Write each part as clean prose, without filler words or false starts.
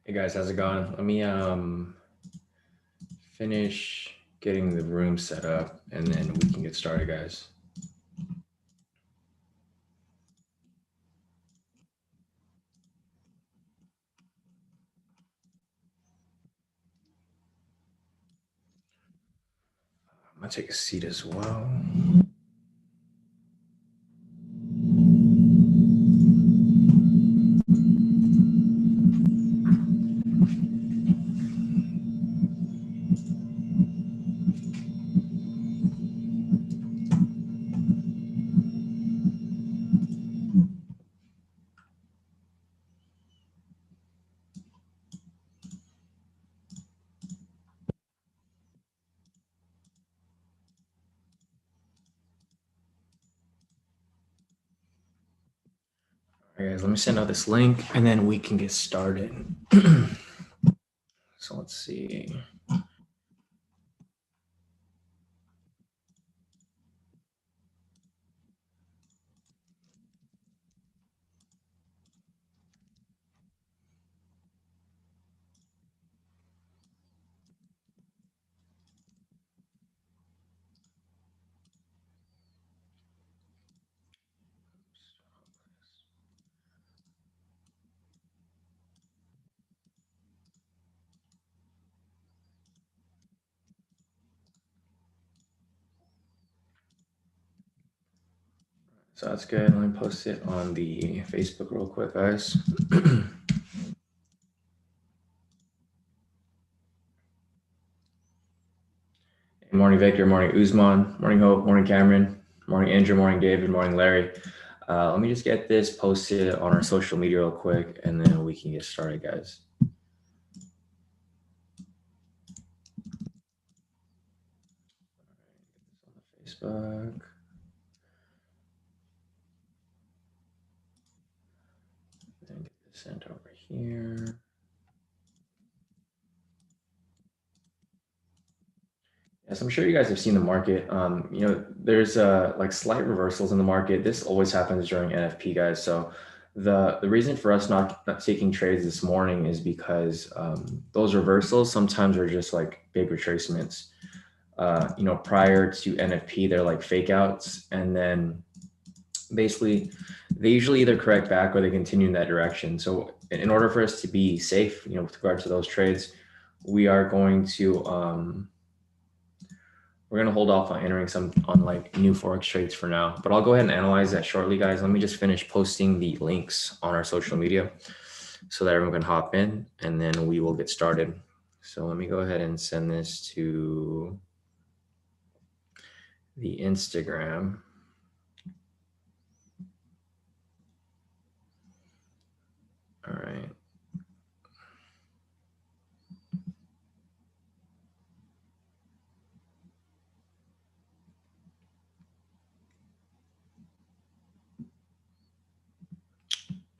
Hey guys, how's it going? Let me finish getting the room set up and then we can get started, guys. I'm gonna take a seat as well. All right, guys, let me send out this link and then we can get started. So let's see. So that's good. Let me post it on the Facebook real quick, guys. Morning, Victor. Morning, Usman. Morning, Hope. Morning, Cameron. Morning, Andrew. Morning, David. Morning, Larry. Let me just get this posted on our social media real quick and then we can get started, guys. Facebook. And get this sent over here. Yes, I'm sure you guys have seen the market. There's like slight reversals in the market. This always happens during NFP, guys. So the reason for us not taking trades this morning is because those reversals sometimes are just like big retracements. Prior to NFP, they're like fake outs, and then basically they usually either correct back or they continue in that direction. So in order for us to be safe, with regard to those trades, we are going to we're going to hold off on entering some on like new Forex trades for now, but I'll go ahead and analyze that shortly, guys. Let me just finish posting the links on our social media so that everyone can hop in and then we will get started. So let me go ahead and send this to the Instagram. All right.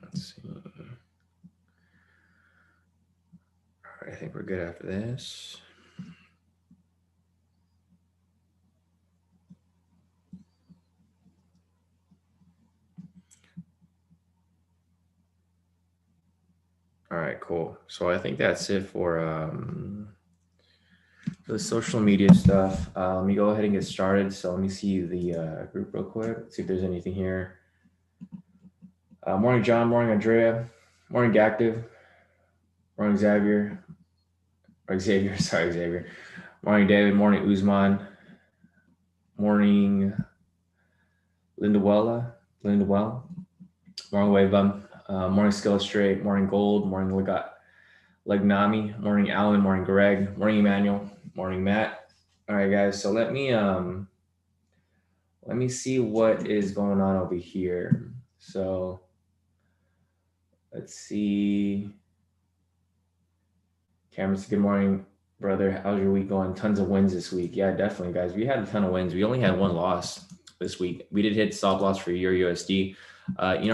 Let's see. All right, I think we're good after this. All right, cool. So I think that's it for the social media stuff. Let me go ahead and get started. So let me see the group real quick. See if there's anything here. Morning, John. Morning, Andrea. Morning, Gactive. Morning, Xavier. Or Xavier. Sorry, Xavier. Morning, David. Morning, Usman. Morning, Lindawell. Morning, Wavebum. Morning, Skillustrate. Morning, Gold. Morning, Legnami. Morning, Alan. Morning, Greg. Morning, Emmanuel. Morning, Matt. All right, guys. So let me see what is going on over here. So let's see. Cameron, good morning, brother. How's your week going? Tons of wins this week. Yeah, definitely, guys. We had a ton of wins. We only had one loss this week. We did hit stop loss for Euro USD.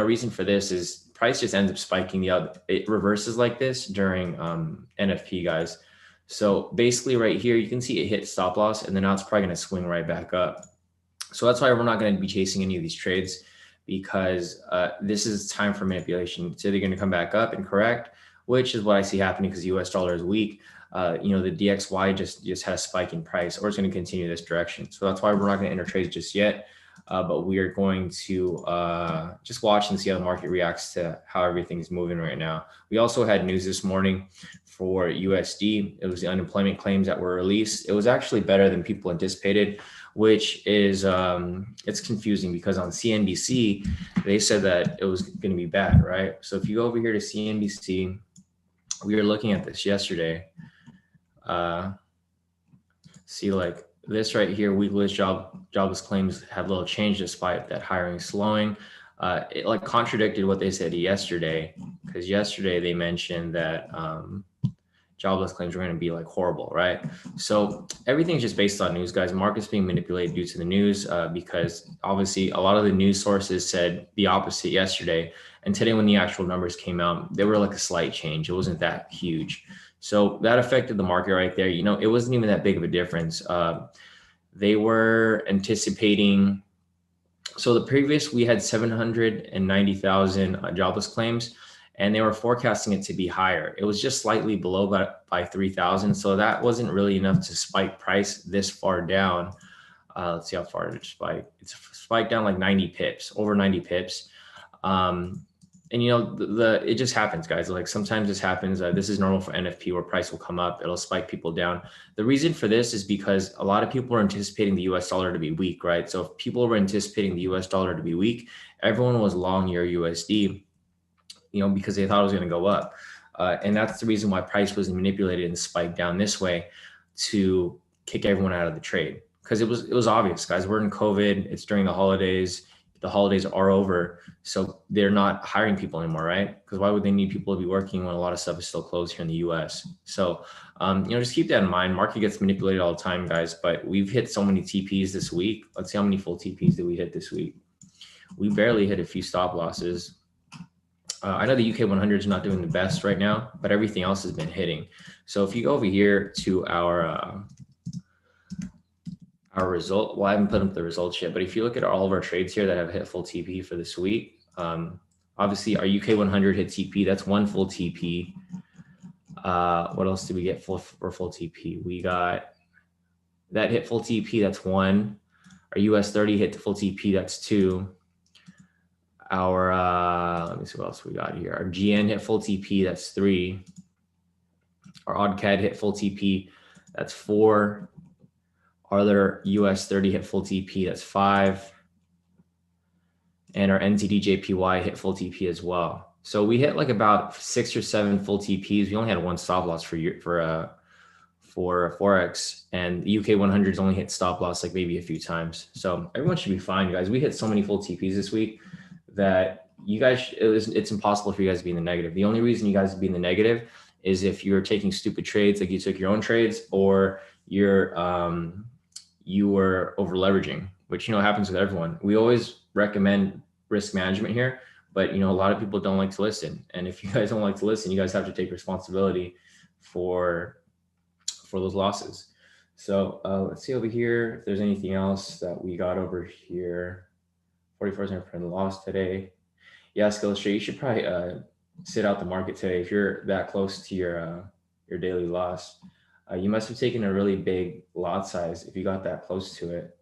Reason for this is price just ends up spiking. It reverses like this during NFP, guys. So basically right here, you can see it hit stop loss, and then now it's probably going to swing right back up. So that's why we're not going to be chasing any of these trades, because this is time for manipulation. It's either going to come back up and correct, which is what I see happening because the US dollar is weak. You know, the DXY just had a spike in price, or it's going to continue this direction. So that's why we're not going to enter trades just yet. But we are going to just watch and see how the market reacts to how everything's moving right now. We also had news this morning for USD. It was the unemployment claims that were released. It was actually better than people anticipated, which is it's confusing because on CNBC, they said that it was going to be bad, right? So if you go over here to CNBC, we were looking at this yesterday. See, like this right here, weekly jobless claims have little change despite that hiring slowing. It like contradicted what they said yesterday, because yesterday they mentioned that jobless claims were going to be like horrible, right? So everything's just based on news, guys. Market's being manipulated due to the news because obviously a lot of the news sources said the opposite yesterday. And today when the actual numbers came out, they were like a slight change. It wasn't that huge. So that affected the market right there. You know, it wasn't even that big of a difference. They were anticipating, so the previous, we had 790,000 jobless claims, and they were forecasting it to be higher. It was just slightly below by 3,000. So that wasn't really enough to spike price this far down. Let's see how far it spiked. It's spiked down like 90 pips, over 90 pips. And you know, it just happens, guys. Like sometimes this happens. This is normal for NFP where price will come up. It'll spike people down. The reason for this is because a lot of people are anticipating the US dollar to be weak, right? So if people were anticipating the US dollar to be weak, everyone was long your USD, you know, because they thought it was going to go up. And that's the reason why price was manipulated and spiked down this way to kick everyone out of the trade. Because it was obvious, guys. We're in COVID. It's during the holidays. The holidays are over, so they're not hiring people anymore, right? Because why would they need people to be working when a lot of stuff is still closed here in the US? So, you know, just keep that in mind. Market gets manipulated all the time, guys, but we've hit so many TPs this week. Let's see how many full TPs did we hit this week. We barely hit a few stop losses. I know the UK 100 is not doing the best right now, but everything else has been hitting. So if you go over here to our result, well, I haven't put up the results yet, but if you look at all of our trades here that have hit full TP for this week, obviously our UK 100 hit TP. That's one full TP. What else did we get for full TP? We got that hit full TP. That's one. Our US 30 hit the full TP. That's two. Our, let me see what else we got here. Our GN hit full TP. That's three. Our OddCAD hit full TP. That's four. Our other US 30 hit full TP, that's five. And our NZD-JPY hit full TP as well. So we hit like about 6 or 7 full TPs. We only had one stop loss for Forex, and the UK 100s only hit stop loss like maybe a few times. So everyone should be fine, guys. We hit so many full TPs this week that you guys, it's impossible for you guys to be in the negative. The only reason you guys would be in the negative is if you're taking stupid trades, like you took your own trades, or you were over leveraging, which, you know, happens with everyone. We always recommend risk management here, but, you know, a lot of people don't like to listen. And if you guys don't like to listen, you guys have to take responsibility for those losses. So let's see over here if there's anything else that we got over here. 44% loss today. Yeah, Skillstraight, you should probably sit out the market today if you're that close to your daily loss. You must have taken a really big lot size if you got that close to it.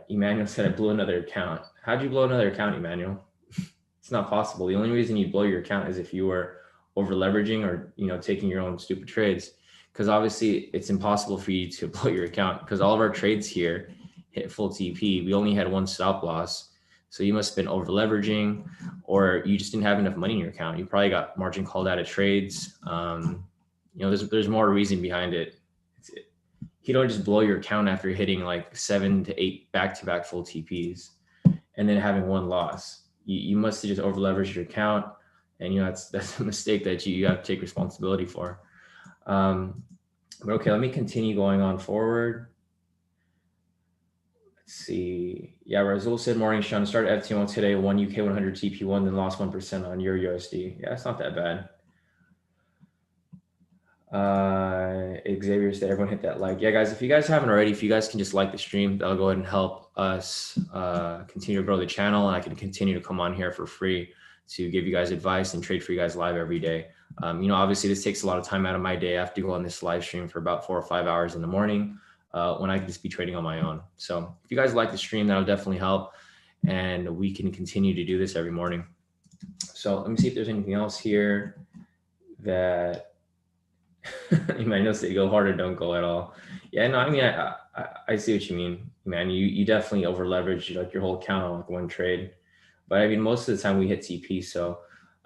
Emmanuel said I blew another account. How'd you blow another account, Emmanuel? It's not possible. The only reason you blow your account is if you were over leveraging or, you know, taking your own stupid trades. Because obviously it's impossible for you to blow your account because all of our trades here hit full TP. We only had one stop loss. So you must have been over leveraging, or you just didn't have enough money in your account. You probably got margin called out of trades. You know, there's more reason behind it. You don't just blow your account after hitting like 7 to 8 back-to-back full TPs and then having one loss. You must have just over leveraged your account, and, you know, that's a mistake that you have to take responsibility for. But okay, let me continue going on forward. Let's see. Yeah, Razul said, morning, Shawn. Started FTMO today, one UK 100 TP1, then lost 1% on your USD. Yeah, it's not that bad. Xavier said, everyone hit that like. Yeah, guys, if you guys haven't already, if you guys can just like the stream, that'll go ahead and help us continue to grow the channel, and I can continue to come on here for free to give you guys advice and trade for you guys live every day. You know, obviously this takes a lot of time out of my day. I have to go on this live stream for about 4 or 5 hours in the morning when I can just be trading on my own. So if you guys like the stream, that'll definitely help. And we can continue to do this every morning. So let me see if there's anything else here that you might know. Say go hard or don't go at all. Yeah, no, I mean, I see what you mean, man. You definitely over leverage like your whole account on like one trade. But I mean, most of the time we hit TP. So,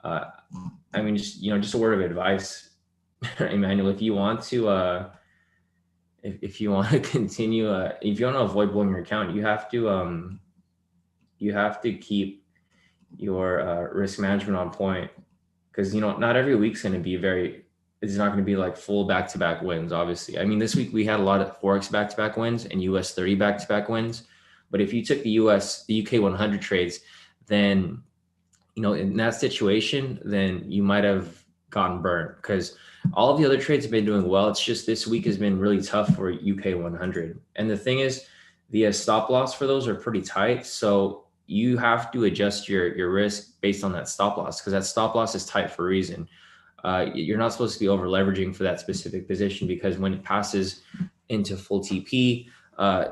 I mean, just, you know, just a word of advice, Emmanuel, if you want to, if you want to continue, if you want to avoid blowing your account, you have to keep your risk management on point, because, you know, not every week's going to be it's not going to be like full back-to-back wins, obviously. I mean, this week we had a lot of Forex back-to-back wins and US 30 back-to-back wins. But if you took the UK 100 trades, then, you know, in that situation, then you might have gotten burned, because all of the other trades have been doing well. It's just this week has been really tough for UK 100. And the thing is, the stop loss for those are pretty tight. So you have to adjust your risk based on that stop loss, because that stop loss is tight for a reason. You're not supposed to be over leveraging for that specific position, because when it passes into full TP,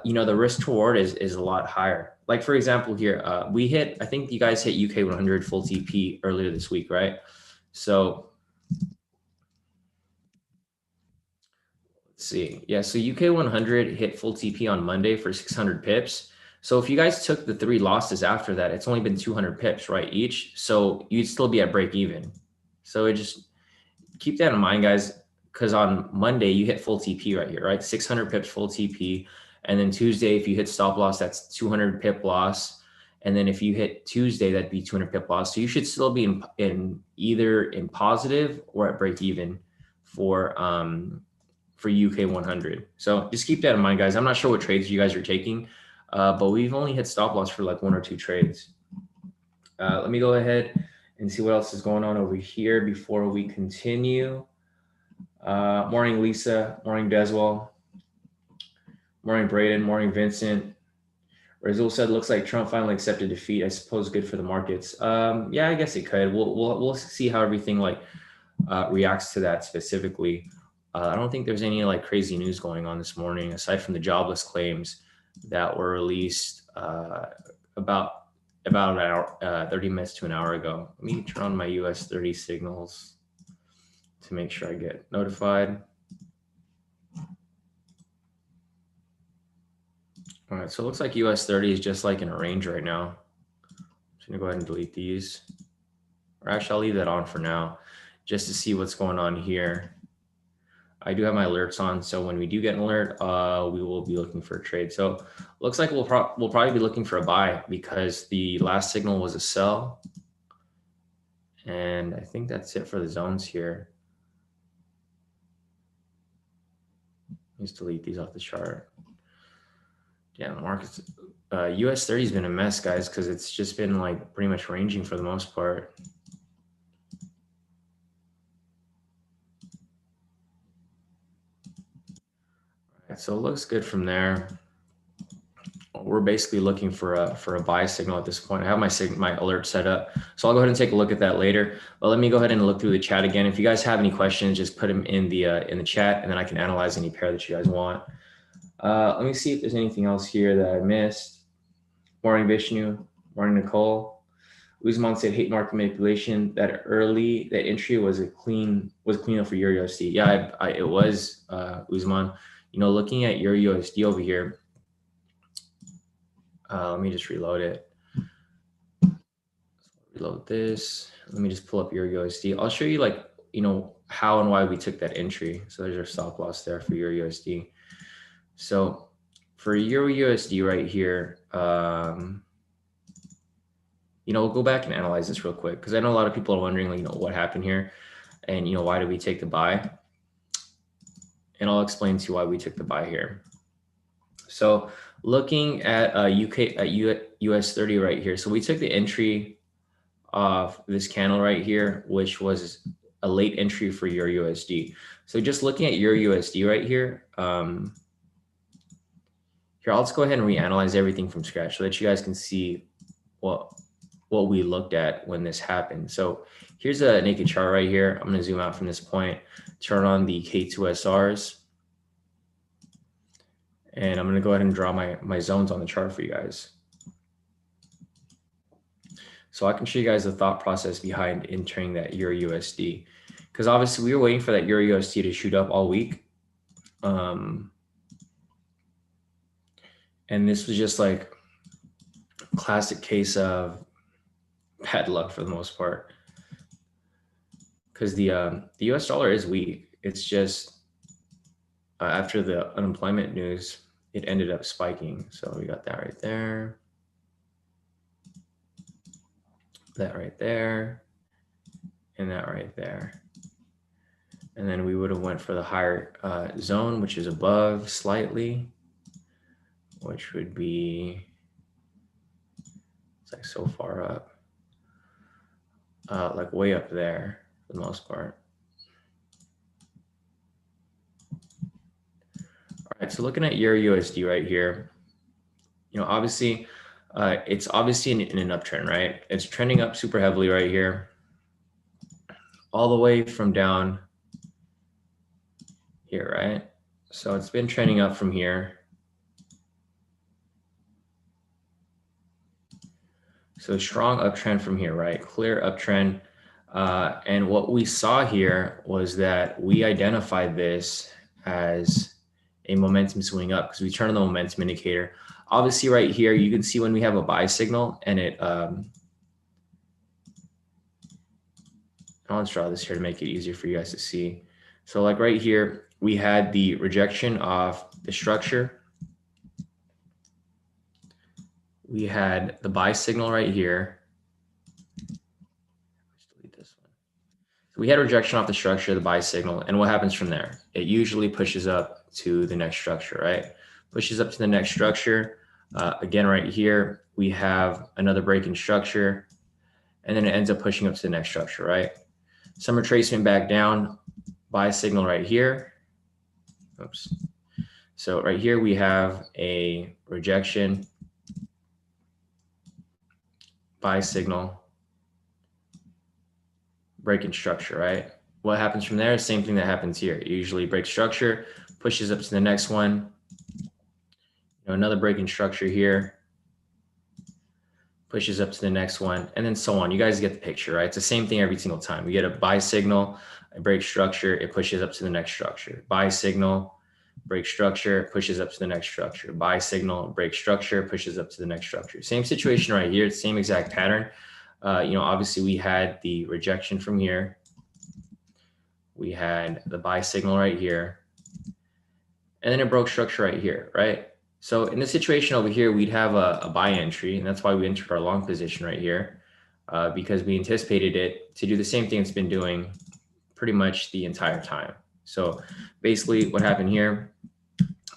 you know, the risk reward is a lot higher. Like, for example, here, we hit, I think you guys hit UK 100 full TP earlier this week, right? So let's see. Yeah, so UK 100 hit full TP on Monday for 600 pips. So if you guys took the 3 losses after that, it's only been 200 pips, right, each. So you'd still be at break even. So it just, keep that in mind, guys, because on Monday you hit full TP right here, right? 600 pips full TP. And then Tuesday, if you hit stop loss, that's 200 pip loss. And then if you hit Tuesday, that'd be 200 pip loss. So you should still be in either in positive or at break even for UK 100. So just keep that in mind, guys. I'm not sure what trades you guys are taking, but we've only hit stop loss for like 1 or 2 trades. Let me go ahead and see what else is going on over here before we continue. Morning, Lisa. Morning, Deswell. Morning, Braden. Morning, Vincent. Razul said, looks like Trump finally accepted defeat. I suppose good for the markets. Yeah, I guess it could. We'll see how everything like reacts to that specifically. I don't think there's any like crazy news going on this morning, aside from the jobless claims that were released about an hour, 30 minutes to an hour ago. Let me turn on my US 30 signals to make sure I get notified. All right, so it looks like US 30 is just like in a range right now. I'm just gonna go ahead and delete these. Or actually, I'll leave that on for now, just to see what's going on here. I do have my alerts on, so when we do get an alert, we will be looking for a trade. So looks like we'll probably be looking for a buy, because the last signal was a sell. And I think that's it for the zones here. Let's delete these off the chart. Yeah, the market's US 30 has been a mess, guys, because it's just been like pretty much ranging for the most part. All right, so it looks good from there. We're basically looking for a buy signal at this point. I have my alert set up, so I'll go ahead and take a look at that later. But let me go ahead and look through the chat again. If you guys have any questions, just put them in the chat, and then I can analyze any pair that you guys want. Let me see if there's anything else here that I missed. Morning, Vishnu. Morning, Nicole. Usman said hate market manipulation. That entry was clean up for Euro USD. Yeah, it was, Usman. You know, looking at Euro USD over here. Let me just reload it. Reload this. Let me just pull up Euro USD. I'll show you, like, you know, how and why we took that entry. So there's our stop loss there for Euro USD. So for Euro USD right here, you know, we'll go back and analyze this real quick, because I know a lot of people are wondering, like, you know, what happened here, and, you know, why did we take the buy? And I'll explain to you why we took the buy here. So looking at US 30 right here. So we took the entry of this candle right here, which was a late entry for Euro USD. So just looking at Euro USD right here, here, I'll just go ahead and reanalyze everything from scratch so that you guys can see what what we looked at when this happened. So here's a naked chart right here. I'm going to zoom out from this point, turn on the K2SRs, and I'm going to go ahead and draw my zones on the chart for you guys. So I can show you guys the thought process behind entering that Euro USD, because obviously we were waiting for that Euro USD to shoot up all week. And this was just like a classic case of bad luck for the most part, because the US dollar is weak. It's just after the unemployment news, it ended up spiking. So we got that right there, that right there, and that right there. And then we would have went for the higher zone, which is above slightly, which would be, it's like so far up, like way up there for the most part. All right, so looking at Euro USD right here, you know, obviously, it's obviously in an uptrend, right? It's trending up super heavily right here, all the way from down here, right? So it's been trending up from here. So strong uptrend from here, right? Clear uptrend. And what we saw here was that we identified this as a momentum swing up because we turned on the momentum indicator. Obviously right here, you can see when we have a buy signal and it, I'll draw this here to make it easier for you guys to see. So like right here, we had the rejection of the structure. We had the buy signal right here. Let's delete this one. So we had a rejection off the structure, the buy signal, and what happens from there? It usually pushes up to the next structure, right? Pushes up to the next structure. Again, right here, we have another break in structure, and then it ends up pushing up to the next structure, right? Some retracement back down, buy signal right here. Oops. So right here, we have a rejection, buy signal, break in structure, right? What happens from there? Same thing that happens here. It usually breaks structure, pushes up to the next one. You know, another break in structure here, pushes up to the next one, and then so on. You guys get the picture, right? It's the same thing every single time. We get a buy signal, a break structure, it pushes up to the next structure. Buy signal, break structure, pushes up to the next structure. Buy signal, break structure, pushes up to the next structure. Same situation right here, same exact pattern. You know, obviously we had the rejection from here. We had the buy signal right here. And then it broke structure right here, right? So in this situation over here, we'd have a buy entry, and that's why we entered our long position right here, because we anticipated it to do the same thing it's been doing pretty much the entire time. So basically what happened here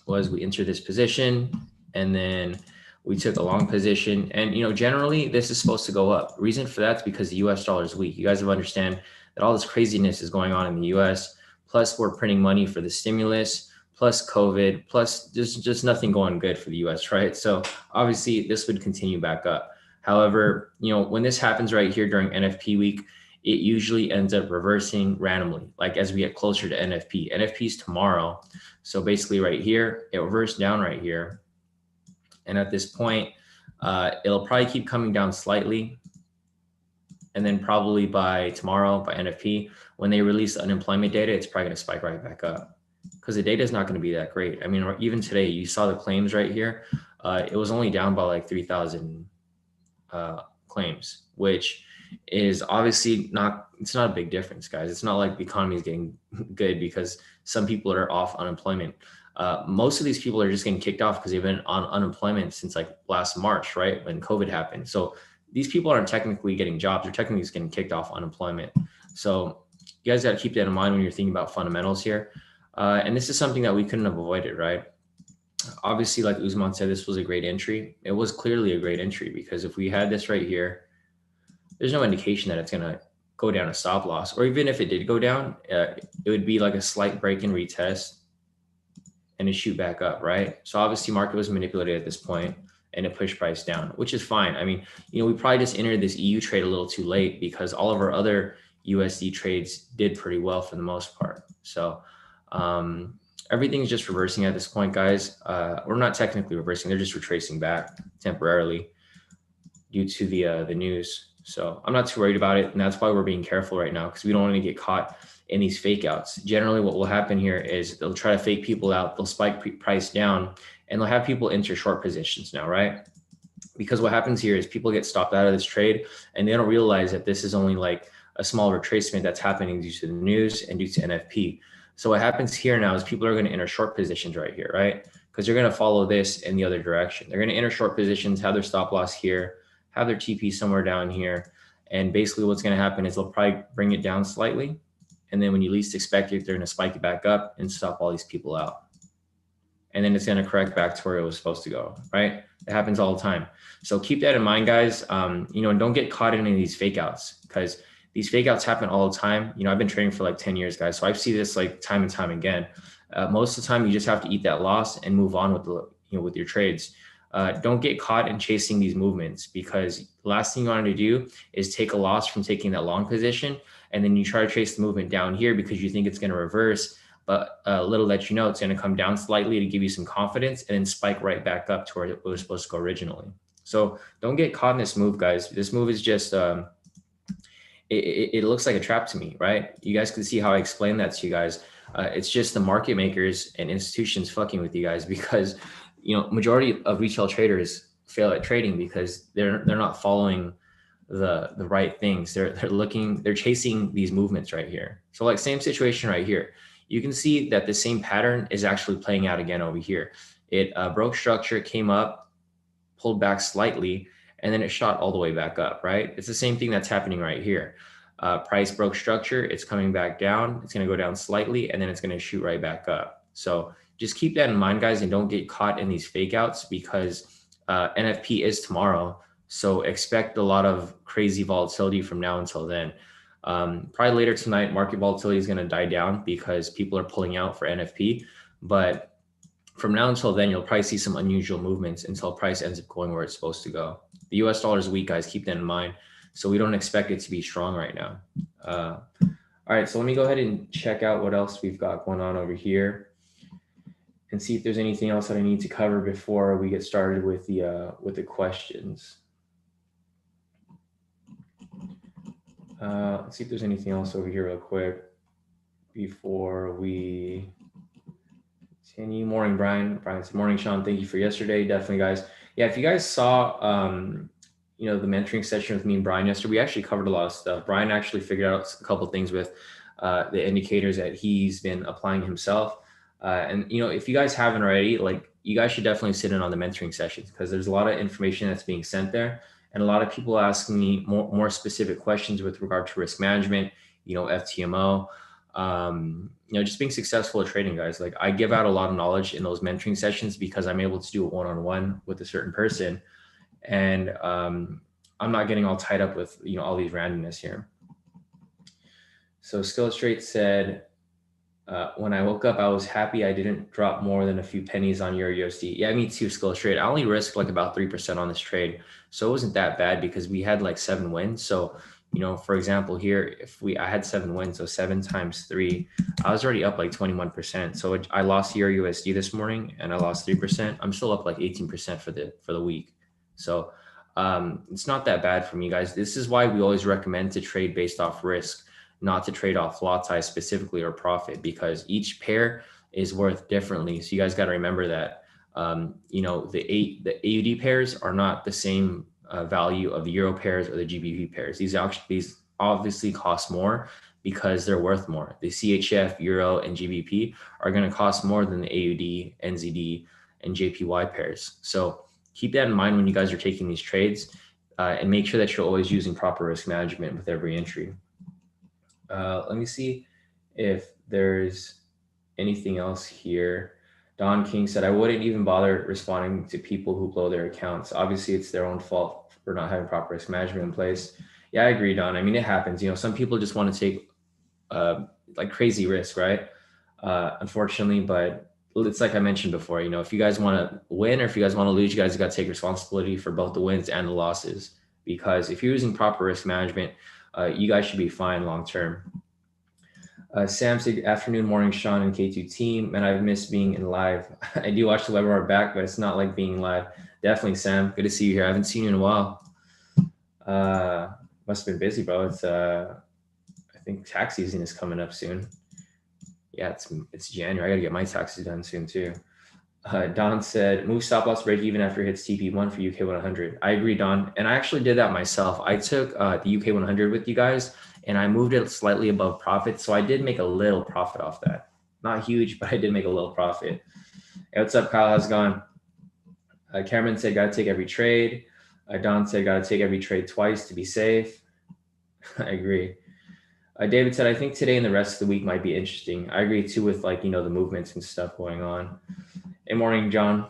was we entered this position, and then we took a long position. And, you know, generally this is supposed to go up. Reason for that is because the US dollar is weak. You guys have to understand that all this craziness is going on in the US, plus we're printing money for the stimulus, plus COVID, plus just nothing going good for the US, right? So obviously this would continue back up. However, you know, when this happens right here during NFP week, it usually ends up reversing randomly, like as we get closer to NFP. NFP is tomorrow. So basically right here, it reversed down right here. And at this point, it'll probably keep coming down slightly. And then probably by tomorrow, by NFP, when they release the unemployment data, it's probably gonna spike right back up because the data is not gonna be that great. I mean, even today, you saw the claims right here. It was only down by like 3,000 claims, which is obviously not, it's not a big difference, guys. It's not like the economy is getting good because some people are off unemployment. Most of these people are just getting kicked off because they've been on unemployment since like last March, right? When COVID happened. So these people aren't technically getting jobs. They're technically just getting kicked off unemployment. So you guys got to keep that in mind when you're thinking about fundamentals here. And this is something that we couldn't have avoided, right? Obviously, like Usman said, this was a great entry. It was clearly a great entry because if we had this right here, there's no indication that it's going to go down a stop loss, or even if it did go down, it would be like a slight break and retest and it shoot back up, right? So obviously market was manipulated at this point, and it pushed price down, which is fine. I mean, we probably just entered this EU trade a little too late because all of our other USD trades did pretty well for the most part. So everything's just reversing at this point, guys. We're not technically reversing. They're just retracing back temporarily due to the news. So I'm not too worried about it. And that's why we're being careful right now, because we don't want to get caught in these fake outs. Generally, what will happen here is they'll try to fake people out. They'll spike price down and they'll have people enter short positions now, right? Because what happens here is people get stopped out of this trade and they don't realize that this is only like a small retracement that's happening due to the news and due to NFP. So what happens here now is people are going to enter short positions right here, right? Because they're going to follow this in the other direction. They're going to enter short positions, have their stop loss here, have their TP somewhere down here. And basically what's going to happen is they'll probably bring it down slightly. And then when you least expect it, they're going to spike it back up and stop all these people out. And then it's going to correct back to where it was supposed to go, right? It happens all the time. So keep that in mind, guys. And don't get caught in any of these fake outs, because these fake outs happen all the time. I've been trading for like 10 years, guys. So I've seen this like time and time again. Most of the time, you just have to eat that loss and move on with your trades. Don't get caught in chasing these movements, because the last thing you want to do is take a loss from taking that long position. And then you try to chase the movement down here because you think it's going to reverse. But little that you know, it's going to come down slightly to give you some confidence and then spike right back up to where it was supposed to go originally. So don't get caught in this move, guys. This move is just, it looks like a trap to me, right? You guys can see how I explained that to you guys. It's just the market makers and institutions fucking with you guys, because, majority of retail traders fail at trading because they're not following the right things. They're chasing these movements right here. So like same situation right here. You can see that the same pattern is actually playing out again over here. It broke structure, came up, pulled back slightly, and then it shot all the way back up, right? It's the same thing that's happening right here. Price broke structure, it's coming back down, it's gonna go down slightly, and then it's gonna shoot right back up. So just keep that in mind, guys, and don't get caught in these fake outs, because NFP is tomorrow. So expect a lot of crazy volatility from now until then. Probably later tonight, market volatility is going to die down because people are pulling out for NFP. But from now until then, you'll probably see some unusual movements until price ends up going where it's supposed to go. The US dollar is weak, guys. Keep that in mind. So we don't expect it to be strong right now. All right, so let me go ahead and check out what else we've got going on over here and see if there's anything else that I need to cover before we get started with the questions. Let's see if there's anything else over here real quick before we continue. Morning, Brian. Brian said, morning, Shawn. Thank you for yesterday. Definitely, guys. Yeah, if you guys saw, the mentoring session with me and Brian yesterday, we actually covered a lot of stuff. Brian actually figured out a couple of things with the indicators that he's been applying himself. And if you guys haven't already, like, you guys should definitely sit in on the mentoring sessions, because there's a lot of information that's being sent there. And a lot of people asking me more specific questions with regard to risk management, FTMO, just being successful at trading, guys. Like, I give out a lot of knowledge in those mentoring sessions because I'm able to do it one-on-one with a certain person. And I'm not getting all tied up with, all these randomness here. So Skillustrate said, when I woke up, I was happy I didn't drop more than a few pennies on Euro USD. Yeah, me too, Skillustrate. I only risked like about 3% on this trade. So it wasn't that bad because we had like 7 wins. So, for example, here, I had 7 wins, so 7 times 3, I was already up like 21%. So I lost Euro USD this morning and I lost 3%. I'm still up like 18% for the week. So it's not that bad for me, guys. This is why we always recommend to trade based off risk, not to trade off lot size specifically or profit, because each pair is worth differently. So you guys got to remember that, the AUD pairs are not the same value of the Euro pairs or the GBP pairs. These obviously cost more because they're worth more. The CHF, Euro, and GBP are going to cost more than the AUD, NZD, and JPY pairs. So keep that in mind when you guys are taking these trades, and make sure that you're always using proper risk management with every entry. Let me see if there's anything else here. Don King said, I wouldn't even bother responding to people who blow their accounts. Obviously, it's their own fault for not having proper risk management in place. Yeah, I agree, Don. I mean, it happens. Some people just want to take like crazy risk, right? Unfortunately, but it's like I mentioned before, you know, if you guys want to win or if you guys want to lose, you guys got to take responsibility for both the wins and the losses. Because if you're using proper risk management, you guys should be fine long term. Sam said, afternoon, morning, Shawn and K2 team. And I've missed being in live. I do watch the webinar back, but it's not like being live. Definitely, Sam. Good to see you here. I haven't seen you in a while. Must have been busy, bro. It's I think tax season is coming up soon. Yeah, it's January. I gotta get my taxes done soon too. Don said, move stop loss break even after it hits TP1 for UK 100. I agree, Don. And I actually did that myself. I took the UK 100 with you guys and I moved it slightly above profit. So I did make a little profit off that. Not huge, but I did make a little profit. Hey, what's up, Kyle? How's it going? Cameron said, gotta take every trade. Don said, gotta take every trade twice to be safe. I agree. David said, I think today and the rest of the week might be interesting. I agree too with like, you know, the movements and stuff going on. Hey, morning, John.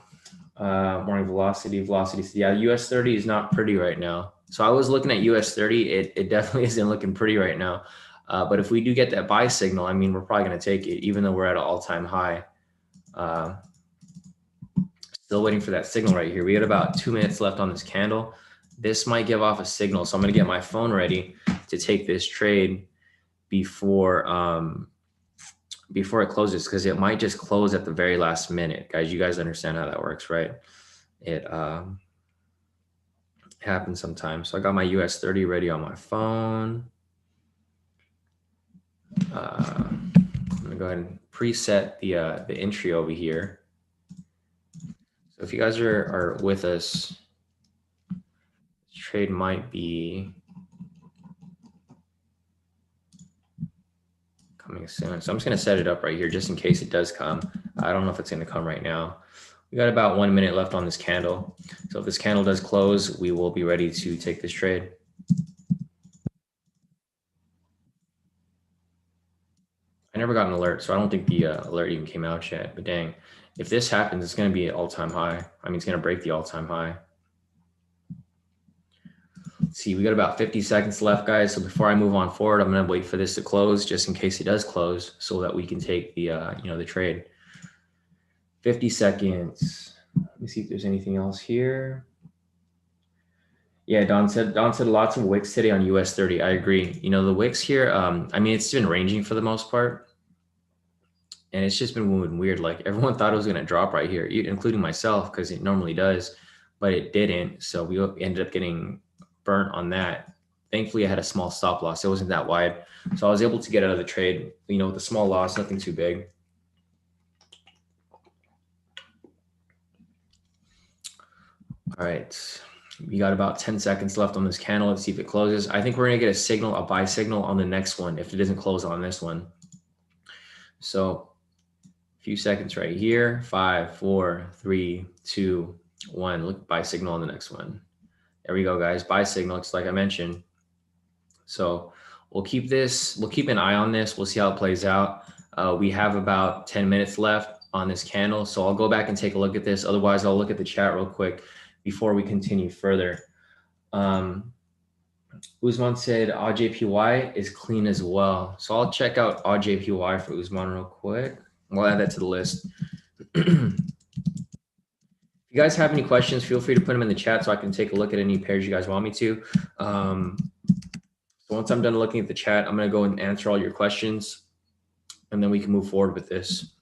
Morning, velocity. Yeah, US 30 is not pretty right now. So I was looking at US 30. It definitely isn't looking pretty right now. But if we do get that buy signal, I mean, we're probably going to take it, even though we're at an all-time high. Still waiting for that signal right here. We got about 2 minutes left on this candle. This might give off a signal. So I'm going to get my phone ready to take this trade before it closes, because it might just close at the very last minute. Guys, you guys understand how that works, right? It happens sometimes. So I got my US 30 ready on my phone. I'm gonna go ahead and preset the entry over here. So if you guys are with us, this trade might be coming soon. So I'm just going to set it up right here just in case it does come. I don't know if it's going to come right now. We got about 1 minute left on this candle. So if this candle does close, we will be ready to take this trade. I never got an alert, so I don't think the alert even came out yet. But dang, if this happens, it's going to be an all-time high. I mean, it's going to break the all-time high. Let's see, we got about 50 seconds left, guys. So before I move on forward, I'm going to wait for this to close just in case it does close so that we can take the, the trade. 50 seconds. Let me see if there's anything else here. Yeah, Don said lots of wicks today on US 30. I agree. You know, the wicks here, I mean, it's been ranging for the most part. And it's just been moving weird. Like everyone thought it was going to drop right here, including myself, because it normally does, but it didn't. So we ended up getting burnt on that. Thankfully, I had a small stop loss. It wasn't that wide. So I was able to get out of the trade, you know, with a small loss, nothing too big. All right. We got about 10 seconds left on this candle. Let's see if it closes. I think we're going to get a signal, a buy signal on the next one if it doesn't close on this one. So a few seconds right here. 5, 4, 3, 2, 1. Look, buy signal on the next one. There we go, guys. Buy signal, just like I mentioned. So we'll keep an eye on this. We'll see how it plays out. We have about 10 minutes left on this candle. So I'll go back and take a look at this. Otherwise, I'll look at the chat real quick before we continue further. Usman said AJPY is clean as well. So I'll check out AJPY for Usman real quick. We'll add that to the list. If you guys have any questions, feel free to put them in the chat so I can take a look at any pairs you guys want me to. So once I'm done looking at the chat, I'm going to go and answer all your questions, and then we can move forward with this.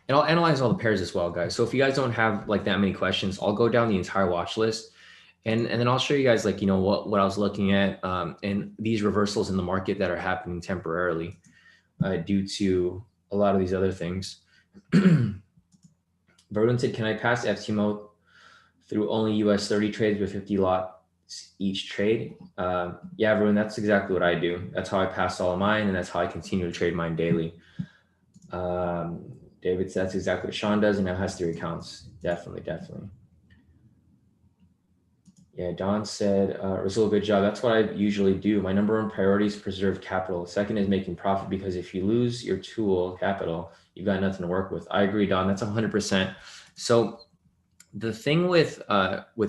And I'll analyze all the pairs as well, guys. So if you guys don't have like that many questions, I'll go down the entire watch list, and then I'll show you guys like, you know, what I was looking at and these reversals in the market that are happening temporarily due to a lot of these other things. Verdun said, can I pass FT mode through only US 30 trades with 50 lots each trade? Yeah, Verdun, that's exactly what I do. That's how I pass all of mine, and that's how I continue to trade mine daily. David said that's exactly what Shawn does, and now has 3 accounts. Definitely. Yeah, Don said, Rasul, good job. That's what I usually do. My number 1 priority is preserve capital. Second is making profit, because if you lose your tool capital, you've got nothing to work with. I agree, Don. That's 100%. So the thing with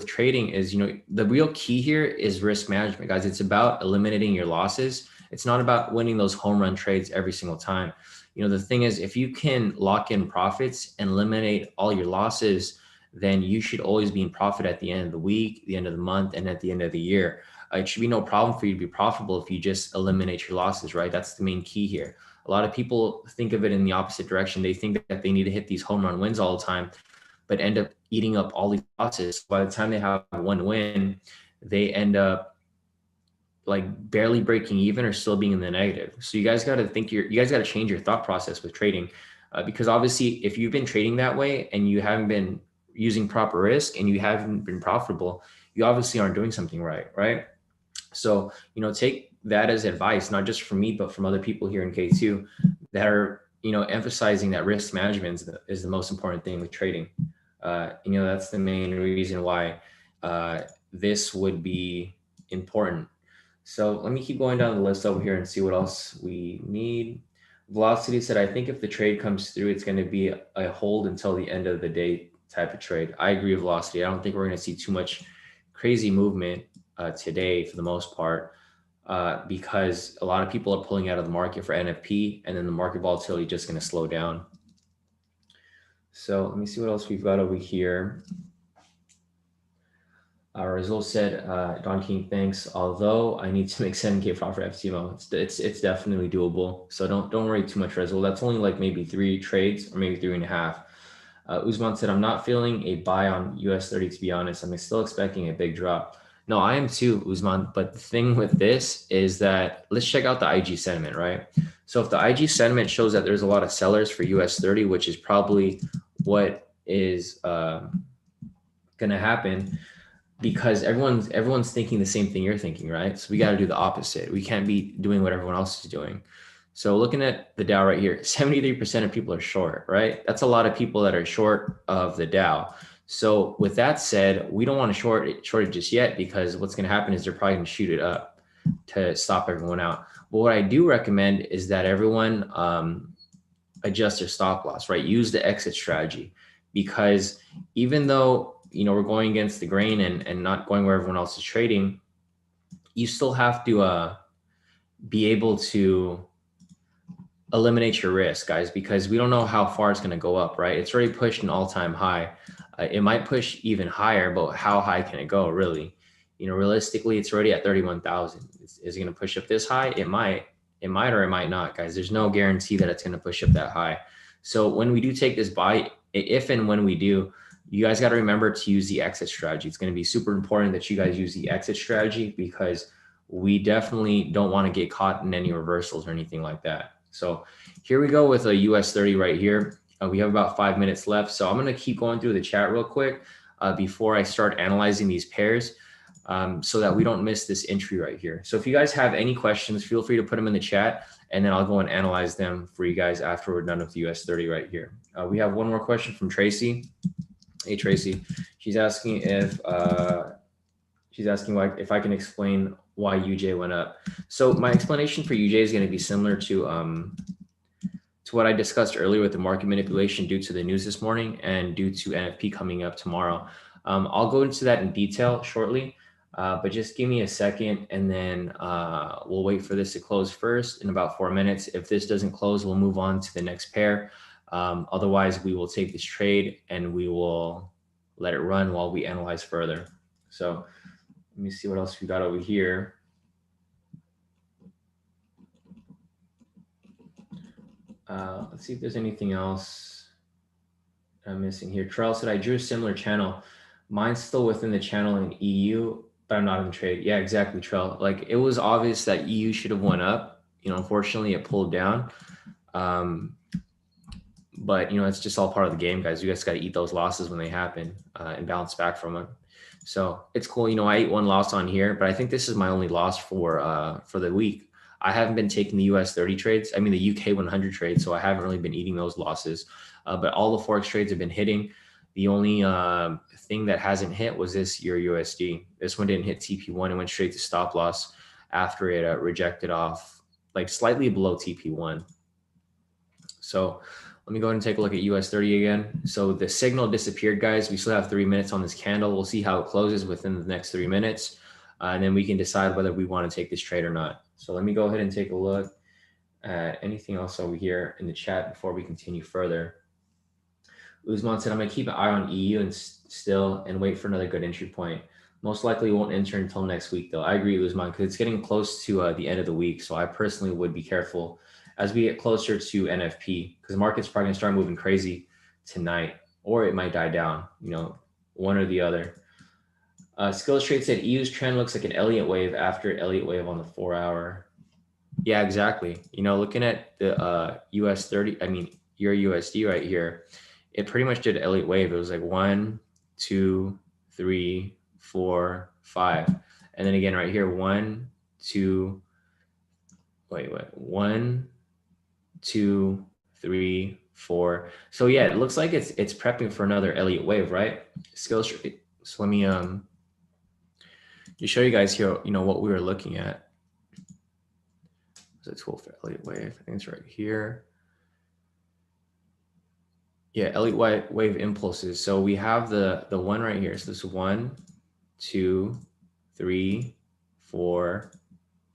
trading is, you know, the real key here is risk management, guys. It's about eliminating your losses. It's not about winning those home run trades every single time. The thing is, if you can lock in profits and eliminate all your losses, then you should always be in profit at the end of the week, the end of the month, and at the end of the year. It should be no problem for you to be profitable if you just eliminate your losses, right? That's the main key here. A lot of people think of it in the opposite direction. They think that they need to hit these home run wins all the time, but end up eating up all these losses. By the time they have one win, they end up like barely breaking even or still being in the negative. So you guys got to you guys got to change your thought process with trading, because obviously if you've been trading that way and you haven't been using proper risk and you haven't been profitable, you obviously aren't doing something right, right? So, take that as advice, not just from me, but from other people here in K2 that are, emphasizing that risk management is the most important thing with trading. That's the main reason why this would be important. So let me keep going down the list over here and see what else we need. Velocity said, I think if the trade comes through, it's going to be a hold until the end of the day type of trade. I agree with Velocity. I don't think we're going to see too much crazy movement today for the most part, because a lot of people are pulling out of the market for NFP, and then the market volatility just going to slow down. So let me see what else we've got over here. Rizal said, Don King, thanks. Although I need to make 7K profit FTMO, it's definitely doable. So don't worry too much, Rizal. That's only like maybe 3 trades or maybe 3.5. Usman said, I'm not feeling a buy on US 30, to be honest. I'm still expecting a big drop. No, I am too, Usman. But the thing with this is that let's check out the IG sentiment, right? So if the IG sentiment shows that there's a lot of sellers for US 30, which is probably what is going to happen, because everyone's thinking the same thing you're thinking, right? So we got to do the opposite. We can't be doing what everyone else is doing. So looking at the Dow right here, 73% of people are short, right? That's a lot of people that are short of the Dow. So with that said, we don't want to short it just yet, because what's going to happen is they're probably going to shoot it up to stop everyone out. But what I do recommend is that everyone adjust their stop loss, right? Use the exit strategy, because even though we're going against the grain and not going where everyone else is trading, you still have to be able to eliminate your risk, guys, because we don't know how far it's going to go up, right? It's already pushed an all-time high. It might push even higher, but how high can it go, really? Realistically, it's already at 31,000. Is it going to push up this high? It might, or it might not, guys. There's no guarantee that it's going to push up that high. So when we do take this buy, if and when we do, you guys got to remember to use the exit strategy. It's going to be super important that you guys use the exit strategy, because we definitely don't want to get caught in any reversals or anything like that. So here we go with a US 30 right here. We have about 5 minutes left. So I'm going to keep going through the chat real quick before I start analyzing these pairs, so that we don't miss this entry right here. So if you guys have any questions, feel free to put them in the chat, and then I'll go and analyze them for you guys after we're done with the US 30 right here. We have one more question from Tracy. Hey, Tracy. She's asking if I can explain why UJ went up. So my explanation for UJ is going to be similar to what I discussed earlier with the market manipulation due to the news this morning and due to NFP coming up tomorrow. I'll go into that in detail shortly, but just give me a second, and then we'll wait for this to close first in about 4 minutes. If this doesn't close, we'll move on to the next pair. Otherwise, we will take this trade and we will let it run while we analyze further. So let me see what else we got over here. Let's see if there's anything else I'm missing here. Trell said, I drew a similar channel. Mine's still within the channel in EU, but I'm not in trade. Yeah, exactly, Trell. Like, it was obvious that EU should have went up. Unfortunately, it pulled down. But, it's just all part of the game, guys. You guys got to eat those losses when they happen and bounce back from them. So it's cool. I ate one loss on here, but I think this is my only loss for the week. I haven't been taking the US 30 trades. I mean, the UK 100 trades. So I haven't really been eating those losses. But all the Forex trades have been hitting. The only thing that hasn't hit was this Euro USD. This one didn't hit TP1. It went straight to stop loss after it rejected off like slightly below TP1. So let me go ahead and take a look at US 30 again. So the signal disappeared, guys. We still have 3 minutes on this candle. We'll see how it closes within the next 3 minutes. And then we can decide whether we want to take this trade or not. So let me go ahead and take a look Anything else over here in the chat before we continue further? Usman said, I'm going to keep an eye on EU and still and wait for another good entry point. Most likely won't enter until next week, though. I agree, Usman, because it's getting close to the end of the week. So I personally would be careful as we get closer to NFP, because the market's probably going to start moving crazy tonight, or it might die down, one or the other. Skills Trade said EU's trend looks like an Elliott wave after Elliott wave on the 4-hour. Yeah, exactly. Looking at the US 30, your USD right here, it pretty much did Elliott wave. It was like 1, 2, 3, 4, 5. And then again right here, 1, 2, 1, 2, 3, 4. So yeah, it looks like it's prepping for another Elliott wave, right? Skills. So let me just show you guys here, what we were looking at. It's a tool for Elliott wave. I think it's right here. Yeah, Elliott wave impulses. So we have the one right here. So this is 1, 2, 3, 4,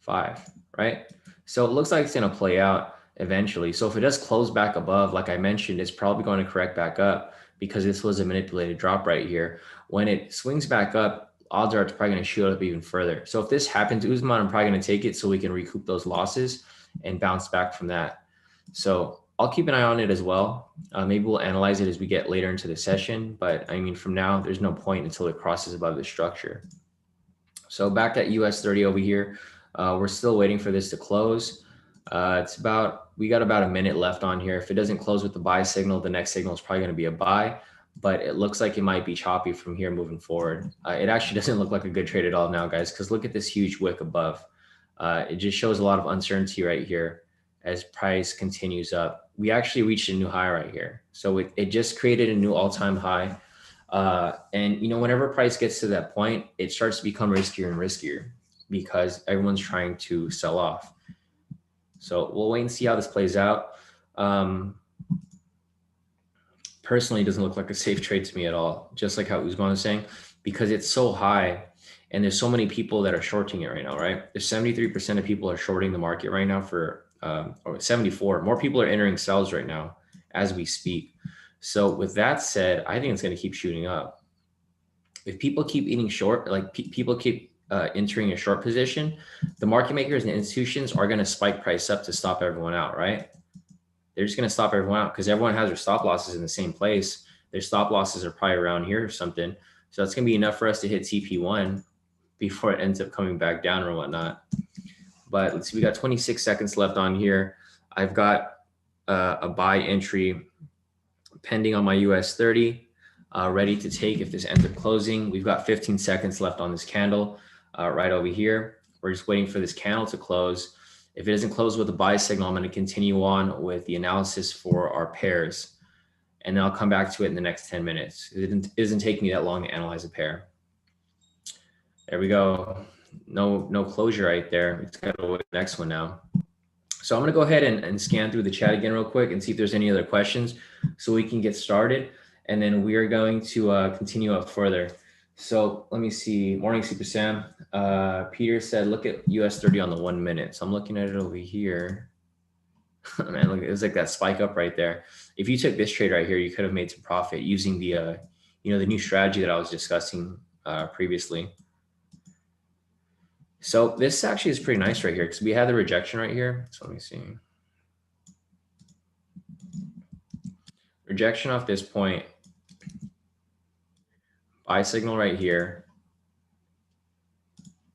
5, right? So it looks like it's going to play out eventually. So if it does close back above, like I mentioned, it's probably going to correct back up because this was a manipulated drop right here. When it swings back up, odds are it's probably going to shoot up even further. So if this happens, Usman, I'm probably going to take it so we can recoup those losses and bounce back from that. So I'll keep an eye on it as well. Maybe we'll analyze it as we get later into the session. But from now, there's no point until it crosses above the structure. So back at US 30 over here, we're still waiting for this to close. We got about a minute left on here. If it doesn't close with the buy signal, the next signal is probably going to be a buy, but it looks like it might be choppy from here moving forward. It actually doesn't look like a good trade at all now, guys, because look at this huge wick above. It just shows a lot of uncertainty right here as price continues up. We actually reached a new high right here. So it just created a new all-time high. And whenever price gets to that point, it starts to become riskier and riskier because everyone's trying to sell off. So we'll wait and see how this plays out. Personally, it doesn't look like a safe trade to me at all, just like how Usman was saying, because it's so high and there's so many people that are shorting it right now, right? There's 73% of people are shorting the market right now or 74. More people are entering sells right now as we speak. So with that said, I think it's going to keep shooting up. If people keep eating short, like people keep entering a short position, the market makers and institutions are going to spike price up to stop everyone out, right? They're just going to stop everyone out because everyone has their stop losses in the same place. Their stop losses are probably around here or something. So that's going to be enough for us to hit TP1 before it ends up coming back down or whatnot. But let's see, we got 26 seconds left on here. I've got a buy entry pending on my US 30, ready to take if this ends up closing. We've got 15 seconds left on this candle right over here. We're just waiting for this candle to close. If it doesn't close with a buy signal, I'm going to continue on with the analysis for our pairs. And then I'll come back to it in the next 10 minutes. It doesn't take me that long to analyze a pair. There we go. No closure right there. It's got to go to the next one now. So I'm going to go ahead and scan through the chat again real quick and see if there's any other questions so we can get started. And then we are going to continue up further. So let me see. Morning, Super Sam. Peter said, look at US 30 on the 1 minute. So I'm looking at it over here. Man, look, it was like that spike up right there. If you took this trade right here, you could have made some profit using the, the new strategy that I was discussing previously. So this actually is pretty nice right here because we have the rejection right here. So let me see. Rejection off this point. Buy signal right here.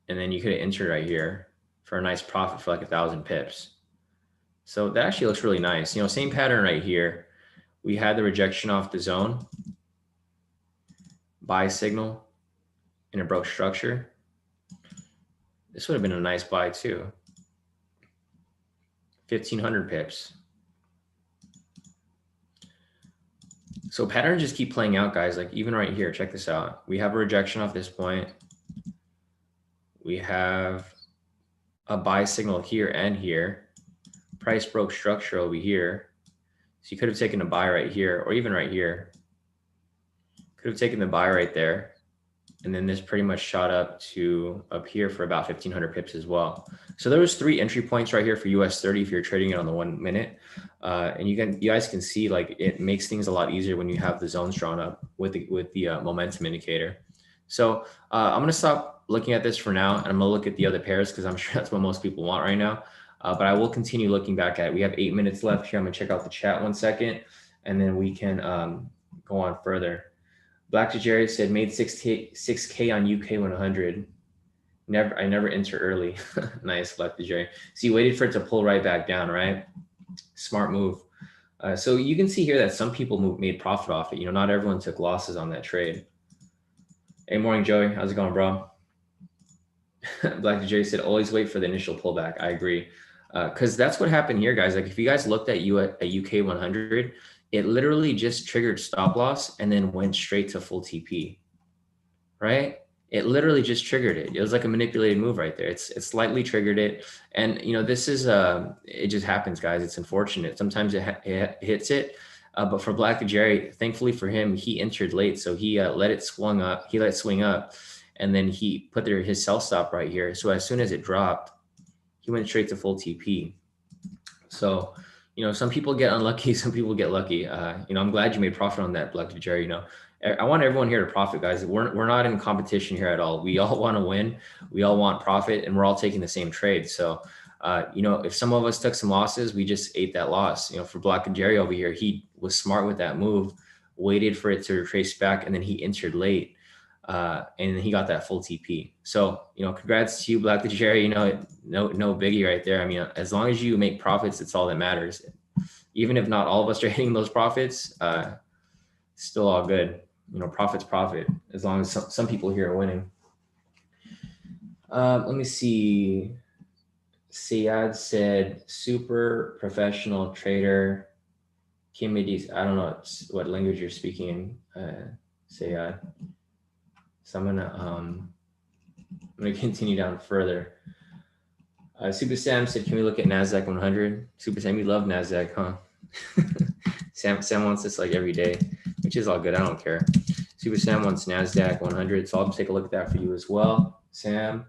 And then you could have entered right here for a nice profit for like 1,000 pips. So that actually looks really nice. Same pattern right here. We had the rejection off the zone. Buy signal in a broke structure. This would have been a nice buy too. 1,500 pips. So patterns just keep playing out, guys. Like even right here, check this out. We have a rejection off this point. We have a buy signal here and here. Price broke structure over here. So you could have taken a buy right here or even right here. Could have taken the buy right there. And then this pretty much shot up to up here for about 1500 pips as well. So there was 3 entry points right here for US 30 if you're trading it on the 1 minute. And you guys can see like it makes things a lot easier when you have the zones drawn up with the momentum indicator. So I'm going to stop looking at this for now, and I'm going to look at the other pairs because I'm sure that's what most people want right now. But I will continue looking back at it. We have 8 minutes left here. I'm going to check out the chat 1 second, and then we can go on further. Black to Jerry said, made 6K on UK 100. I never enter early. Nice, Black to Jerry. So you waited for it to pull right back down, right? Smart move. So you can see here that some people made profit off it. You know, not everyone took losses on that trade. Hey, morning, Joey. How's it going, bro? Black to Jerry said, always wait for the initial pullback. I agree. Because that's what happened here, guys. Like if you guys looked at UK 100, it literally just triggered stop loss and then went straight to full TP, right? It literally just triggered it. It was like a manipulated move right there. It slightly triggered it. And, you know, this is, it just happens, guys. It's unfortunate. Sometimes it hits it. But for Black to Jerry, thankfully for him, he entered late. So he let it swing up. He let it swing up. And then he put his sell stop right here. So as soon as it dropped, he went straight to full TP. So, you know, some people get unlucky, some people get lucky. You know, I'm glad you made profit on that, Black to Jerry. You know, I want everyone here to profit, guys. We're not in competition here at all. We all want to win. We all want profit, and we're all taking the same trade. So, you know, if some of us took some losses, we just ate that loss. You know, for Black to Jerry over here, he was smart with that move, waited for it to retrace back, and then he entered late. And he got that full TP. So, you know, congrats to you, Black to Jerry. You know, no biggie right there. I mean, as long as you make profits, it's all that matters. Even if not all of us are hitting those profits, still all good. You know, profit's profit, as long as some people here are winning. Let me see. Sayad said, super professional trader. Kimidis, I don't know what language you're speaking in, Sayad. So I'm gonna continue down further. Super Sam said, "Can we look at Nasdaq 100?" Super Sam, you love Nasdaq, huh? Sam wants this like every day, which is all good. I don't care. Super Sam wants Nasdaq 100, so I'll take a look at that for you as well, Sam.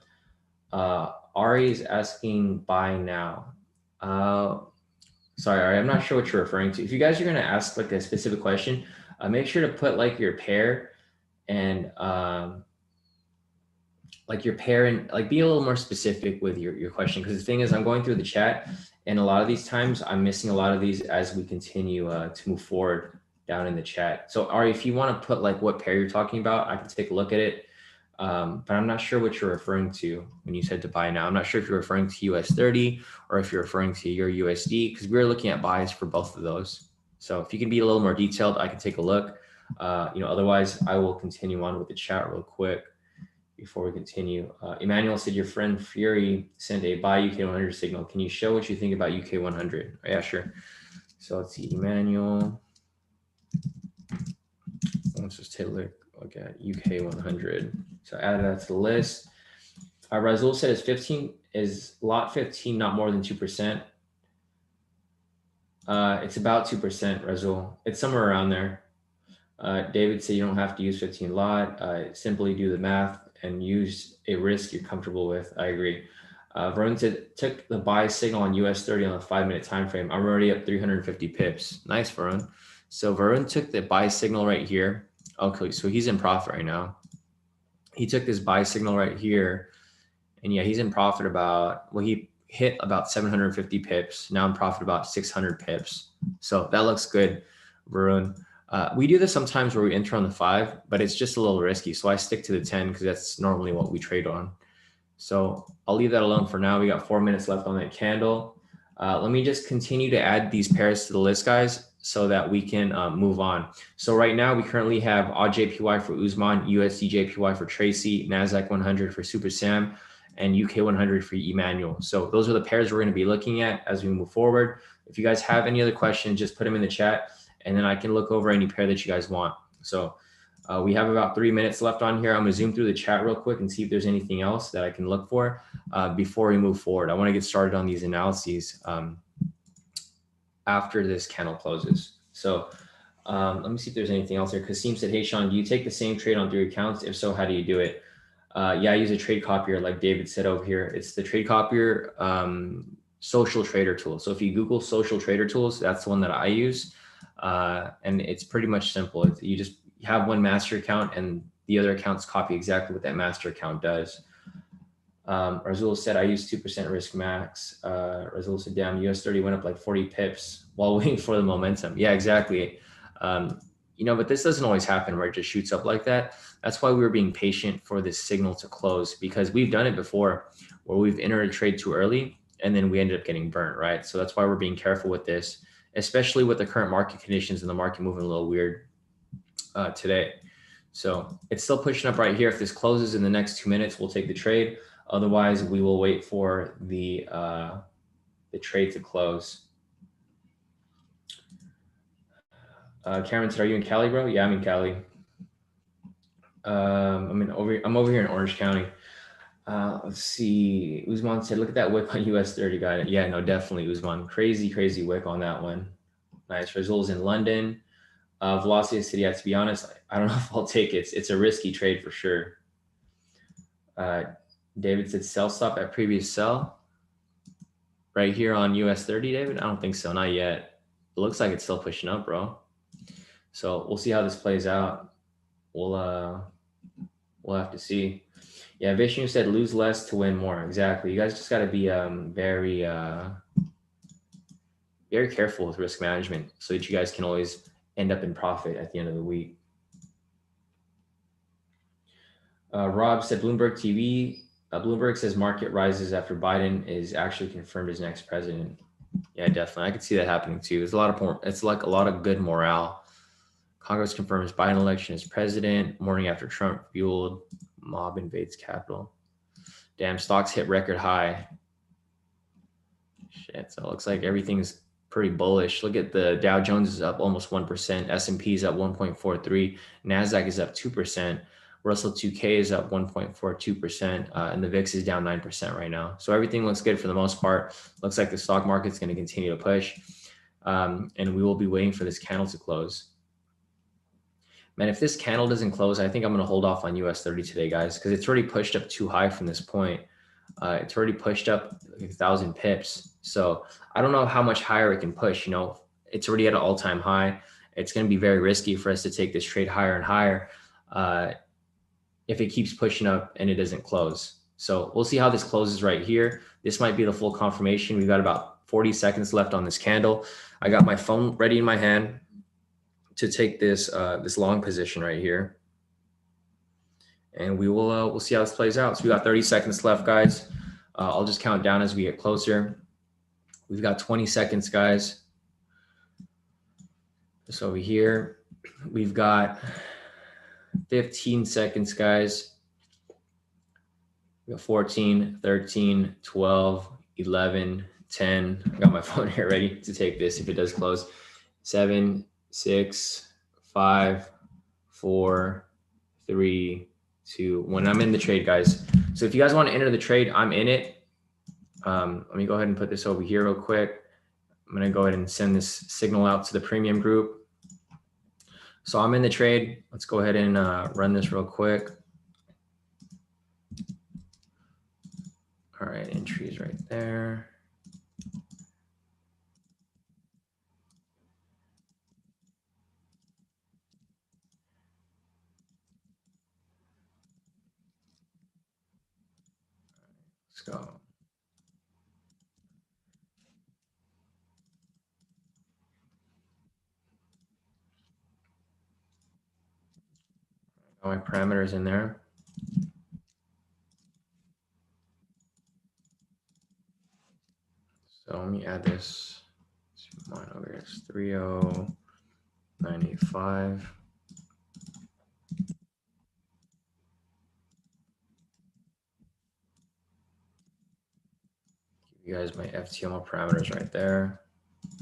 Ari is asking buy now. Sorry, Ari, I'm not sure what you're referring to. If you guys are gonna ask like a specific question, make sure to put like your pair and like your pair and like be a little more specific with your question, because the thing is I'm going through the chat and a lot of these times I'm missing a lot of these as we continue to move forward down in the chat. So Ari, if you want to put like what pair you're talking about, I can take a look at it, but I'm not sure what you're referring to when you said to buy now. I'm not sure if you're referring to US 30 or if you're referring to your USD, because we're looking at buys for both of those. So if you can be a little more detailed, I can take a look. You know, otherwise I will continue on with the chat real quick before we continue. Emmanuel said your friend Fury sent a buy UK 100 signal. Can you show what you think about UK 100? Yeah, sure. So let's see, Emmanuel. Let's just take a look at UK 100. So add that to the list. Razul said is lot 15 not more than 2%. It's about 2%, Razul. It's somewhere around there. David said you don't have to use 15 lot. Simply do the math and use a risk you're comfortable with. I agree. Varun said took the buy signal on US 30 on a 5-minute time frame. I'm already up 350 pips. Nice, Varun. So Varun took the buy signal right here. Okay, so he's in profit right now. He took this buy signal right here, and yeah, he's in profit about, well, he hit about 750 pips. Now I'm profit about 600 pips. So that looks good, Varun. We do this sometimes where we enter on the 5, but it's just a little risky. So I stick to the 10 because that's normally what we trade on. So I'll leave that alone for now. We got 4 minutes left on that candle. Let me just continue to add these pairs to the list, guys, so that we can move on. So right now we currently have AUD/JPY for Usman, USD/JPY for Tracy, NASDAQ 100 for Super Sam, and UK 100 for Emmanuel. So those are the pairs we're going to be looking at as we move forward. If you guys have any other questions, just put them in the chat, and then I can look over any pair that you guys want. So we have about 3 minutes left on here. I'm going to zoom through the chat real quick and see if there's anything else that I can look for before we move forward. I want to get started on these analyses after this candle closes. So Let me see if there's anything else here. Kasim said, hey, Shawn, do you take the same trade on 3 accounts? If so, how do you do it? Yeah, I use a trade copier like David said over here. It's the trade copier social trader tool. So if you Google social trader tools, that's the one that I use. And it's pretty much simple. You just have one master account and the other accounts copy exactly what that master account does. Razul said, I use 2% risk max. Razul said, damn, US 30 went up like 40 pips while waiting for the momentum. Yeah, exactly. But this doesn't always happen where it just shoots up like that. That's why we were being patient for this signal to close, because we've done it before where we've entered a trade too early and then we ended up getting burnt, right? So that's why we're being careful with this, especially with the current market conditions and the market moving a little weird today. So it's still pushing up right here. If this closes in the next 2 minutes, we'll take the trade. Otherwise, we will wait for the trade to close. Cameron said, "Are you in Cali, bro?" Yeah, I'm in Cali. I'm over here in Orange County. Let's see. Usman said, "Look at that wick on US 30 guy." Yeah, no, definitely Usman. Crazy wick on that one. Nice. Results in London. Velocity City. Yeah, to be honest, I don't know if I'll take it. It's a risky trade for sure. David said, "Sell stop at previous sell." Right here on US 30, David? I don't think so. Not yet. It looks like it's still pushing up, bro. So we'll see how this plays out. We'll have to see. Yeah, Vishnu said lose less to win more. Exactly. You guys just got to be very careful with risk management so that you guys can always end up in profit at the end of the week. Rob said Bloomberg TV. Bloomberg says market rises after Biden is actually confirmed as next president. Yeah, definitely. I could see that happening too. It's like a lot of good morale. Congress confirms Biden election as president. Morning after Trump fueled mob invades Capitol. Damn, stocks hit record high. Shit. So it looks like everything's pretty bullish. Look at the Dow Jones is up almost 1%. S&P is up 1.43. NASDAQ is up 2%. Russell 2K is up 1.42%. And the VIX is down 9% right now. So everything looks good for the most part. Looks like the stock market's going to continue to push. And we will be waiting for this candle to close. Man, if this candle doesn't close, I think I'm going to hold off on US 30 today, guys, because it's already pushed up too high from this point. It's already pushed up 1,000 pips. So I don't know how much higher it can push. It's already at an all-time high. It's going to be very risky for us to take this trade higher and higher if it keeps pushing up and it doesn't close. So we'll see how this closes right here. This might be the full confirmation. We've got about 40 seconds left on this candle. I got my phone ready in my hand to take this long position right here. And we'll see how this plays out. So we got 30 seconds left, guys. I'll just count down as we get closer. We've got 20 seconds, guys. Just over here. We've got 15 seconds, guys. We got 14, 13, 12, 11, 10. I got my phone here ready to take this if it does close. 7, 6, 5, 4, 3, 2, 1. I'm in the trade, guys. So if you guys want to enter the trade, I'm in it. Let me go ahead and put this over here real quick. I'm going to go ahead and send this signal out to the premium group. So I'm in the trade. Let's go ahead and run this real quick. All right, entries right there. Let's go. Got my parameters in there. So let me add this. Mine over here is 30985. Give you guys my FTMO parameters right there. There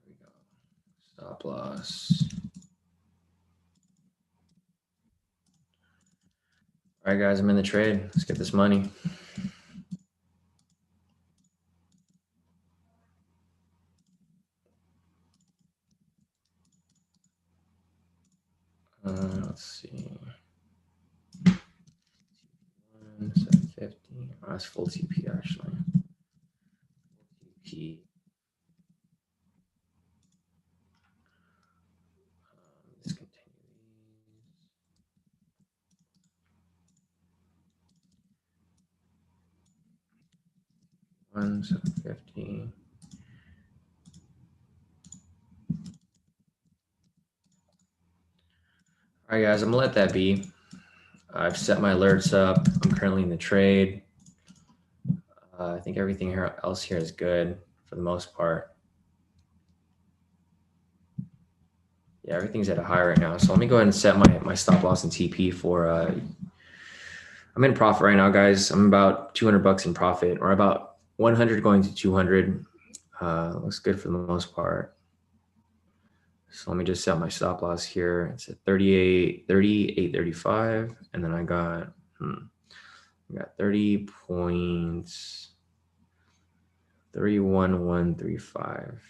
we go. Stop loss. All right, guys, I'm in the trade. Let's get this money. it's full TP actually. TP. Let's continue these. 1,750. All right, guys, I'm gonna let that be. I've set my alerts up. I'm currently in the trade. I think everything else here is good for the most part. Yeah, everything's at a high right now. So let me go ahead and set my stop loss and TP for, I'm in profit right now, guys. I'm about 200 bucks in profit, or about 100 going to 200. Looks good for the most part. So let me just set my stop loss here. It's at 38.35, and then I got 30 points, 31135.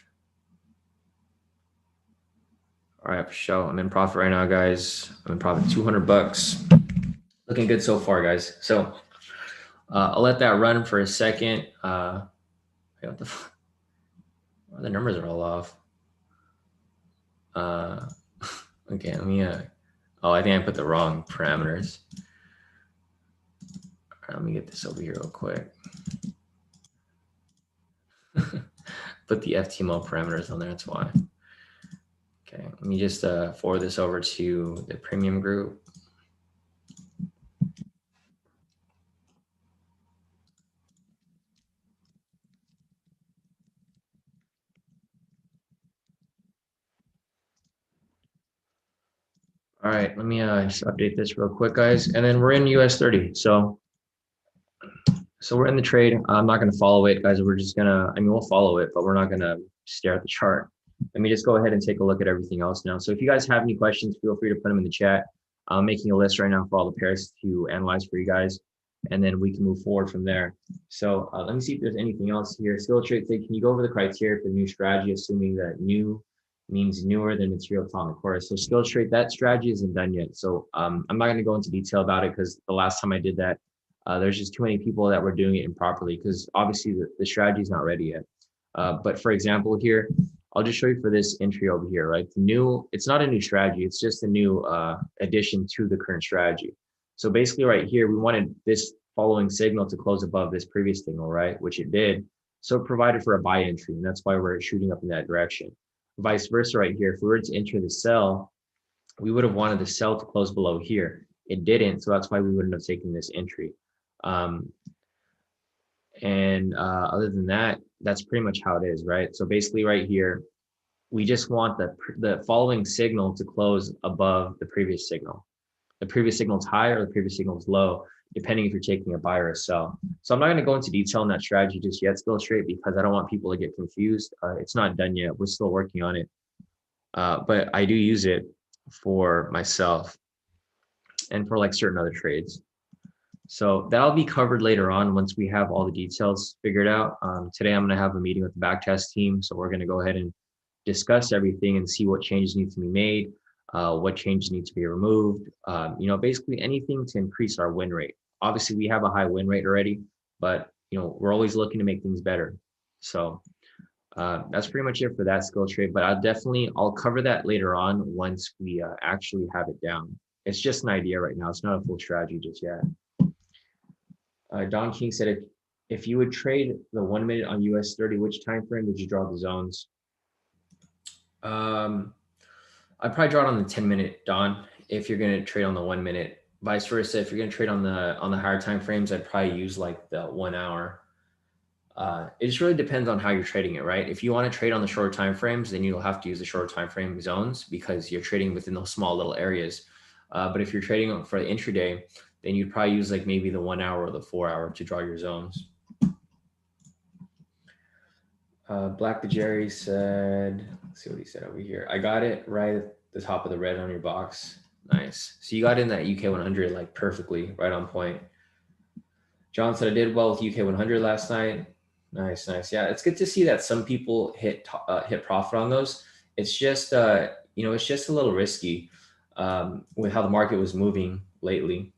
All right, show. I'm in profit right now, guys. I'm in profit 200 bucks. Looking good so far, guys. So I'll let that run for a second. What the fuck? The numbers are all off. Okay, let me. Oh, I think I put the wrong parameters. All right, let me get this over here real quick. Put the FTMO parameters on there. That's why. Okay, let me just forward this over to the premium group. All right, let me just update this real quick, guys. And then we're in US 30. So we're in the trade. I'm not going to follow it, guys. We're just going to, we'll follow it, but we're not going to stare at the chart. Let me just go ahead and take a look at everything else now. So if you guys have any questions, feel free to put them in the chat. I'm making a list right now for all the pairs to analyze for you guys, and then we can move forward from there. So let me see if there's anything else here. Skill trait, can you go over the criteria for the new strategy, assuming that new means newer than material atomic course? So skill trait, that strategy isn't done yet. So I'm not going to go into detail about it because the last time I did that, there's just too many people that were doing it improperly because obviously the strategy is not ready yet. But for example, here, I'll just show you for this entry over here, right? It's not a new strategy. It's just a new addition to the current strategy. So basically right here, we wanted this following signal to close above this previous signal, right? Which it did. So it provided for a buy entry, and that's why we're shooting up in that direction. Vice versa right here, if we were to enter the sell, we would have wanted the sell to close below here. It didn't, so that's why we wouldn't have taken this entry. Other than that, that's pretty much how it is, right? So basically right here, we just want the following signal to close above the previous signal. The previous signal is high or the previous signal is low, depending if you're taking a buy or a sell. So I'm not going to go into detail on that strategy just yet, Skill Straight, because I don't want people to get confused. It's not done yet. We're still working on it. But I do use it for myself and for like certain other trades. So that'll be covered later on once we have all the details figured out. Today, I'm going to have a meeting with the backtest team. So we're going to go ahead and discuss everything and see what changes need to be made, what changes need to be removed, basically anything to increase our win rate. Obviously, we have a high win rate already, but we're always looking to make things better. So that's pretty much it for that skill trade, but I'll cover that later on once we actually have it down. It's just an idea right now. It's not a full strategy just yet. Don King said, if you would trade the 1 minute on US 30, which time frame would you draw the zones? I'd probably draw it on the 10-minute, Don. If you're going to trade on the 1 minute, vice versa. If you're going to trade on the higher time frames, I'd probably use like the 1 hour. It just really depends on how you're trading it, right? If you want to trade on the short time frames, then you'll have to use the short time frame zones because you're trading within those small little areas. But if you're trading for the intraday, then you'd probably use like maybe the 1 hour or the 4 hour to draw your zones. Black the Jerry said, let's see what he said over here. I got it right at the top of the red on your box. Nice. So you got in that UK 100 like perfectly, right on point. John said I did well with UK 100 last night. Nice, nice. Yeah, it's good to see that some people hit profit on those. It's just it's just a little risky with how the market was moving lately.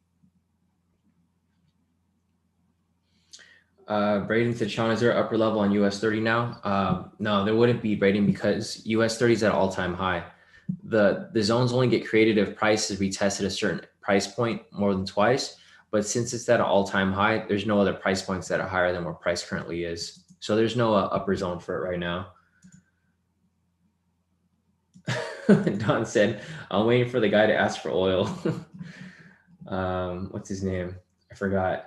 Braden to Shawn, is there upper level on US 30 now? No, there wouldn't be, Braden, because US 30 is at all-time high. The zones only get created if price is retested a certain price point more than twice. But since it's at an all-time high, there's no other price points that are higher than where price currently is. So there's no upper zone for it right now. Don said, I'm waiting for the guy to ask for oil. What's his name? I forgot.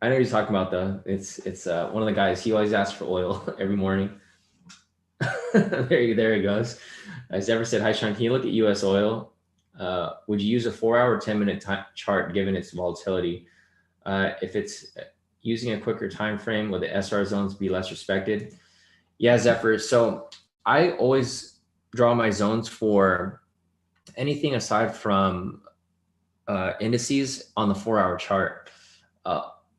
I know you're talking about though. It's one of the guys. He always asks for oil every morning. there he goes. Zephyr said, "Hi Shawn, can you look at U.S. oil? Would you use a 4-hour or 10-minute chart given its volatility? If it's using a quicker time frame, would the SR zones be less respected?" Yeah, Zephyr. So I always draw my zones for anything aside from indices on the 4-hour chart.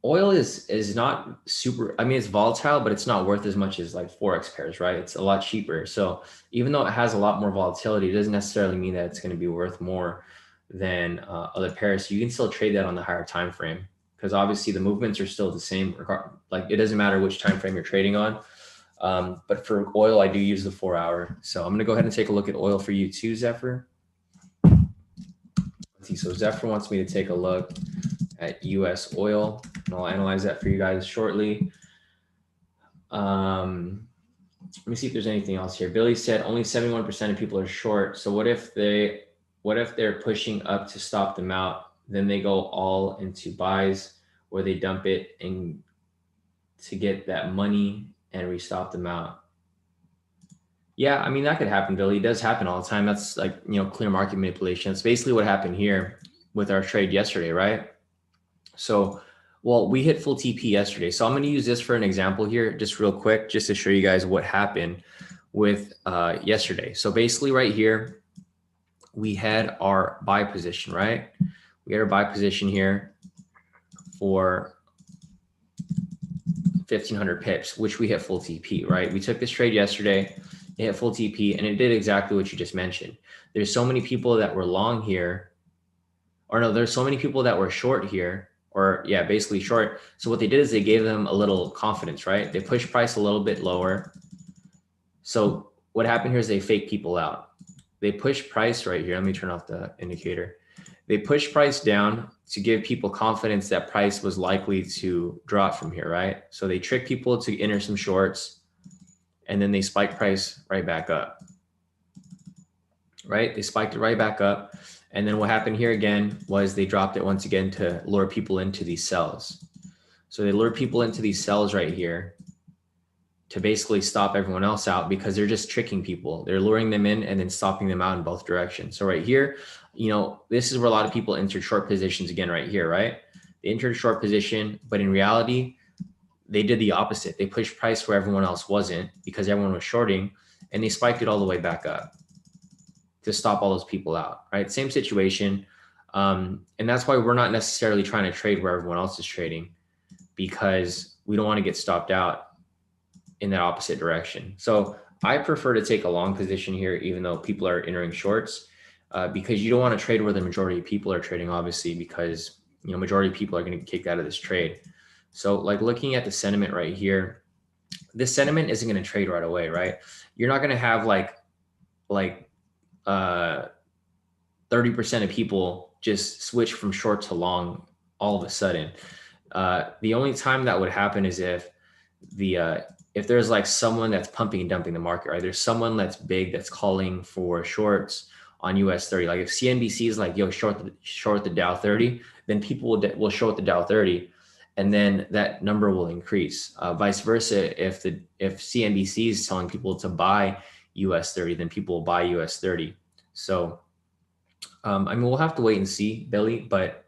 Oil is not super, I mean, it's volatile, but it's not worth as much as like Forex pairs, right? It's a lot cheaper. So even though it has a lot more volatility, it doesn't necessarily mean that it's going to be worth more than other pairs. So you can still trade that on the higher time frame, because obviously the movements are still the same. Like it doesn't matter which time frame you're trading on. But for oil, I do use the 4-hour. So I'm going to go ahead and take a look at oil for you too, Zephyr. Let's see. So Zephyr wants me to take a look at US oil, and I'll analyze that for you guys shortly. Let me see if there's anything else here. Billy said only 71% of people are short. So what if they're pushing up to stop them out, then they go all into buys where they dump it and to get that money and restop them out? Yeah, I mean, that could happen, Billy. It does happen all the time. That's like, clear market manipulation. It's basically what happened here with our trade yesterday, right? So, well, we hit full TP yesterday. So I'm going to use this for an example here, just real quick, just to show you guys what happened with yesterday. So basically right here, we had our buy position, right? We had our buy position here for 1,500 pips, which we hit full TP, right? We took this trade yesterday, it hit full TP, and it did exactly what you just mentioned. There's so many people that were long here, or no, there's so many people that were short here, or yeah, basically short. So what they did is they gave them a little confidence, right? They pushed price a little bit lower. So what happened here is they fake people out. They push price right here. Let me turn off the indicator. They push price down to give people confidence that price was likely to drop from here, right? So they trick people to enter some shorts, and then they spike price right back up, right? They spiked it right back up. And then what happened here again was they dropped it once again to lure people into these sells. So they lure people into these sells right here to basically stop everyone else out, because they're just tricking people. They're luring them in and then stopping them out in both directions. So right here, this is where a lot of people entered short positions again right here, right? They entered a short position, but in reality, they did the opposite. They pushed price where everyone else wasn't, because everyone was shorting, and they spiked it all the way back up to stop all those people out, right? Same situation. And that's why we're not necessarily trying to trade where everyone else is trading, because we don't want to get stopped out in that opposite direction. So I prefer to take a long position here, even though people are entering shorts, because you don't want to trade where the majority of people are trading, obviously, because majority of people are going to get kicked out of this trade. So like looking at the sentiment right here, this sentiment isn't going to trade right away, right? You're not going to have like 30% of people just switch from short to long all of a sudden. The only time that would happen is if there's like someone that's pumping and dumping the market, right? There's someone that's big that's calling for shorts on US 30. Like if CNBC is like, yo, short the Dow 30, then people will short the Dow 30, and then that number will increase. Vice versa, if CNBC is telling people to buy US 30, then people will buy US 30. So, I mean, we'll have to wait and see, Billy, but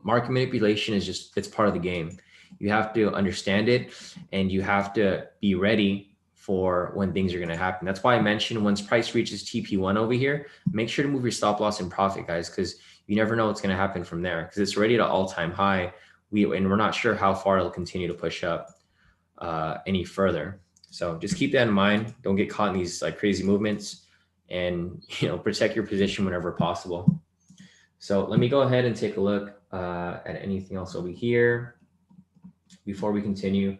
market manipulation is it's part of the game. You have to understand it, and you have to be ready for when things are going to happen. That's why I mentioned once price reaches TP1 over here, make sure to move your stop loss and profit, guys, because you never know what's going to happen from there, because it's already at an all-time high. And we're not sure how far it'll continue to push up any further. So just keep that in mind. Don't get caught in these like crazy movements, and protect your position whenever possible. So let me go ahead and take a look at anything else over here. before we continue.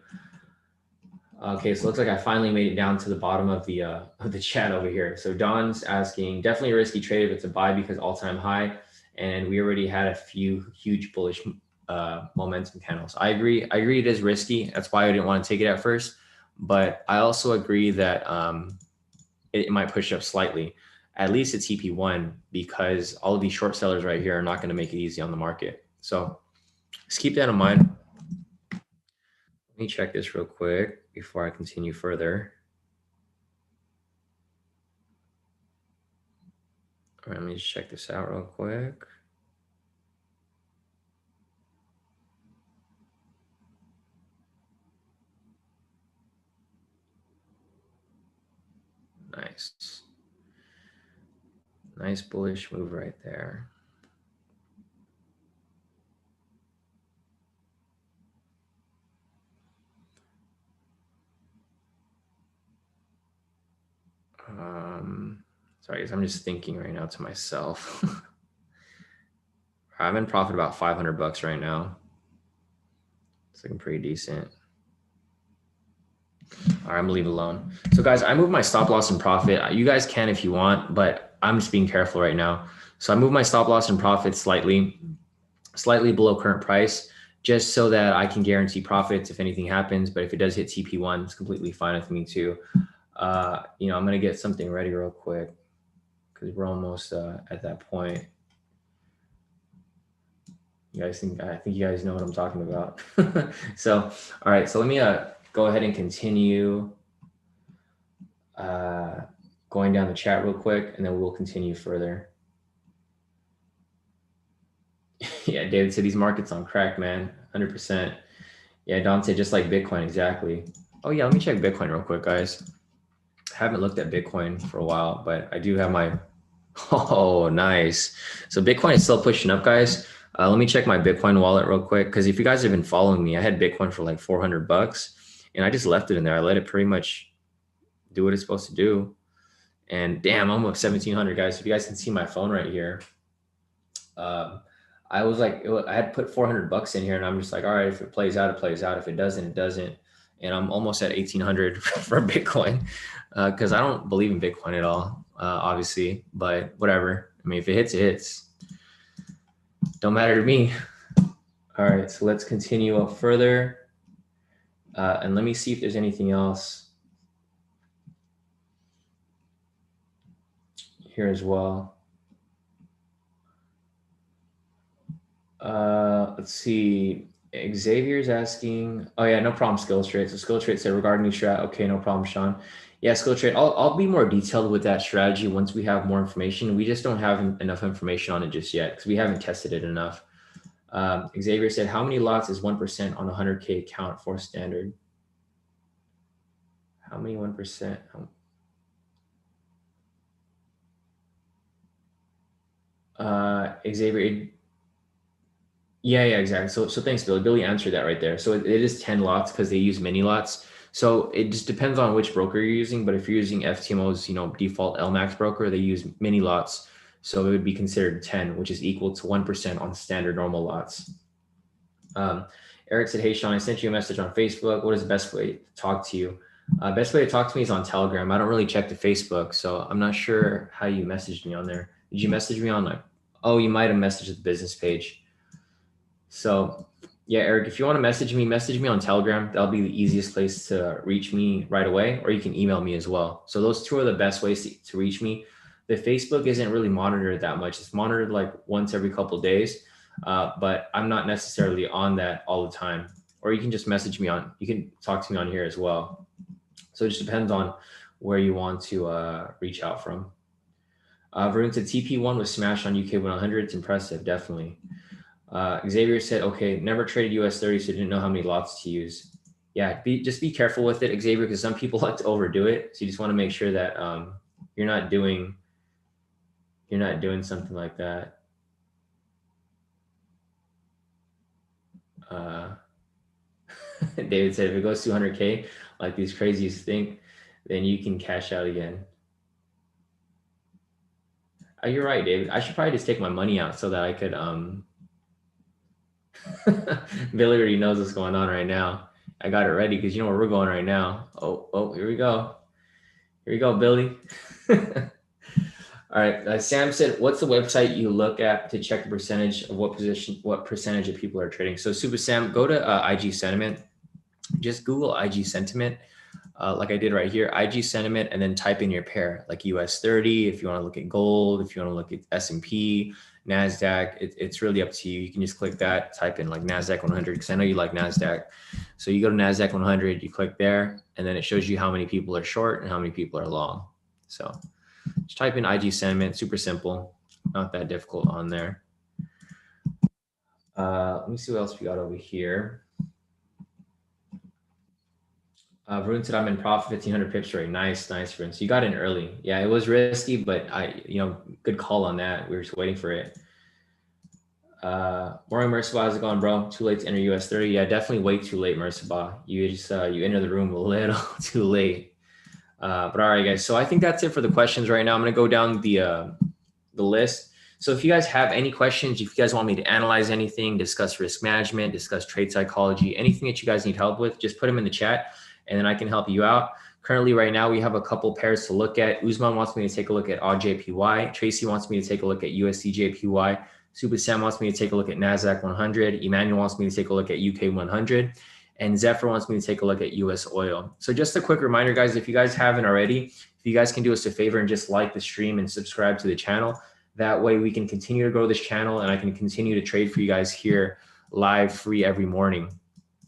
Okay, so it looks like I finally made it down to the bottom of the chat over here. So Don's asking, definitely a risky trade if it's a buy because all-time high, and we already had a few huge bullish momentum candles. I agree. I agree it is risky. That's why I didn't want to take it at first. But I also agree that it might push up slightly, at least at TP1, because all of these short sellers right here are not going to make it easy on the market. So just keep that in mind. Let me check this real quick before I continue further. All right, let me just check this out real quick. Nice. Nice bullish move right there. Sorry, guys, I'm just thinking right now to myself. I'm in profit about 500 bucks right now. It's looking pretty decent. All right, I'm gonna leave it alone. So guys, I moved my stop loss and profit. You guys can if you want, but I'm just being careful right now. So I moved my stop loss and profit slightly below current price, just so that I can guarantee profits if anything happens. But if it does hit TP1, it's completely fine with me too. I'm gonna get something ready real quick because we're almost at that point. I think you guys know what I'm talking about. So, all right. So let me go ahead and continue going down the chat real quick, and then we'll continue further. Yeah, David said these markets on crack, man. 100%. Yeah, Dante, just like Bitcoin, exactly. Oh yeah, let me check Bitcoin real quick, guys. I haven't looked at Bitcoin for a while, but I do have my. Oh, nice. So Bitcoin is still pushing up, guys. Let me check my Bitcoin wallet real quick, because if you guys have been following me, I had Bitcoin for like 400 bucks, and I just left it in there. I let it pretty much do what it's supposed to do. And damn, I'm up 1,700, guys. If you guys can see my phone right here, I was like, I had put 400 bucks in here, and I'm just like, all right, if it plays out, it plays out. If it doesn't, it doesn't. And I'm almost at 1,800 for Bitcoin, because I don't believe in Bitcoin at all, obviously. But whatever. I mean, if it hits, it hits. Don't matter to me. All right, so let's continue up further, and let me see if there's anything else here as well. Let's see. Xavier's asking, oh yeah, no problem, Skillstrade. So Skillstrade said regarding new strat, okay, no problem, Shawn. Yeah, Skillstrade, I'll be more detailed with that strategy once we have more information. We just don't have enough information on it just yet because we haven't tested it enough. Xavier said, how many lots is 1% on a 100K account for standard? How many 1%? Xavier, yeah, exactly. So thanks, Billy. Billy answered that right there. So it is 10 lots because they use mini lots. So it just depends on which broker you're using. But if you're using FTMO's, default LMAX broker, they use mini lots. So it would be considered 10, which is equal to 1% on standard normal lots. Eric said, hey, Shawn, I sent you a message on Facebook. What is the best way to talk to you? Best way to talk to me is on Telegram. I don't really check the Facebook, so I'm not sure how you messaged me on there. Did you message me on oh, you might have messaged the business page. So yeah, Eric, if you want to message me on Telegram. That'll be the easiest place to reach me right away, or you can email me as well. So those two are the best ways to reach me. The Facebook isn't really monitored that much. It's monitored like once every couple of days, but I'm not necessarily on that all the time. Or you can just message me you can talk to me on here as well. So it just depends on where you want to reach out from. Varun said TP1 was smashed on UK 100. It's impressive, definitely. Xavier said, okay, never traded US 30, so didn't know how many lots to use. Yeah, just be careful with it, Xavier, because some people like to overdo it. So you just want to make sure that you're not doing something like that. David said, if it goes 200K, like these crazies think, then you can cash out again. You're right, David. I should probably just take my money out so that I could Billy already knows what's going on right now. I got it ready because you know where we're going right now. Oh, here we go. Here we go, Billy. All right, Sam said, "What's the website you look at to check the percentage of what percentage of people are trading?" So, Super Sam, go to IG Sentiment. Just Google IG Sentiment, like I did right here, IG Sentiment, and then type in your pair, like US 30. If you want to look at gold, if you want to look at S&P, NASDAQ, it's really up to you. You can just click that, type in like NASDAQ 100, because I know you like NASDAQ. So you go to NASDAQ 100, you click there, and then it shows you how many people are short and how many people are long. So just type in IG Sentiment, super simple, not that difficult on there. Let me see what else we got over here. Varun said, I'm in profit, 1,500 pips rate. Nice, Varun. So you got in early. Yeah, it was risky, but good call on that. We were just waiting for it. Morning, Merciba, how's it going, bro? Too late to enter US 30. Yeah, definitely way too late, Merciba. You just you enter the room a little too late. But all right, guys. So I think that's it for the questions right now. I'm gonna go down the list. So if you guys have any questions, if you guys want me to analyze anything, discuss risk management, discuss trade psychology, anything that you guys need help with, just put them in the chat and then I can help you out. Currently, right now, we have a couple pairs to look at. Usman wants me to take a look at AUDJPY. Tracy wants me to take a look at USDJPY. Super Sam wants me to take a look at NASDAQ 100. Emmanuel wants me to take a look at UK 100. And Zephyr wants me to take a look at US oil. So just a quick reminder, guys, if you guys haven't already, if you guys can do us a favor and just like the stream and subscribe to the channel, that way we can continue to grow this channel and I can continue to trade for you guys here live free every morning.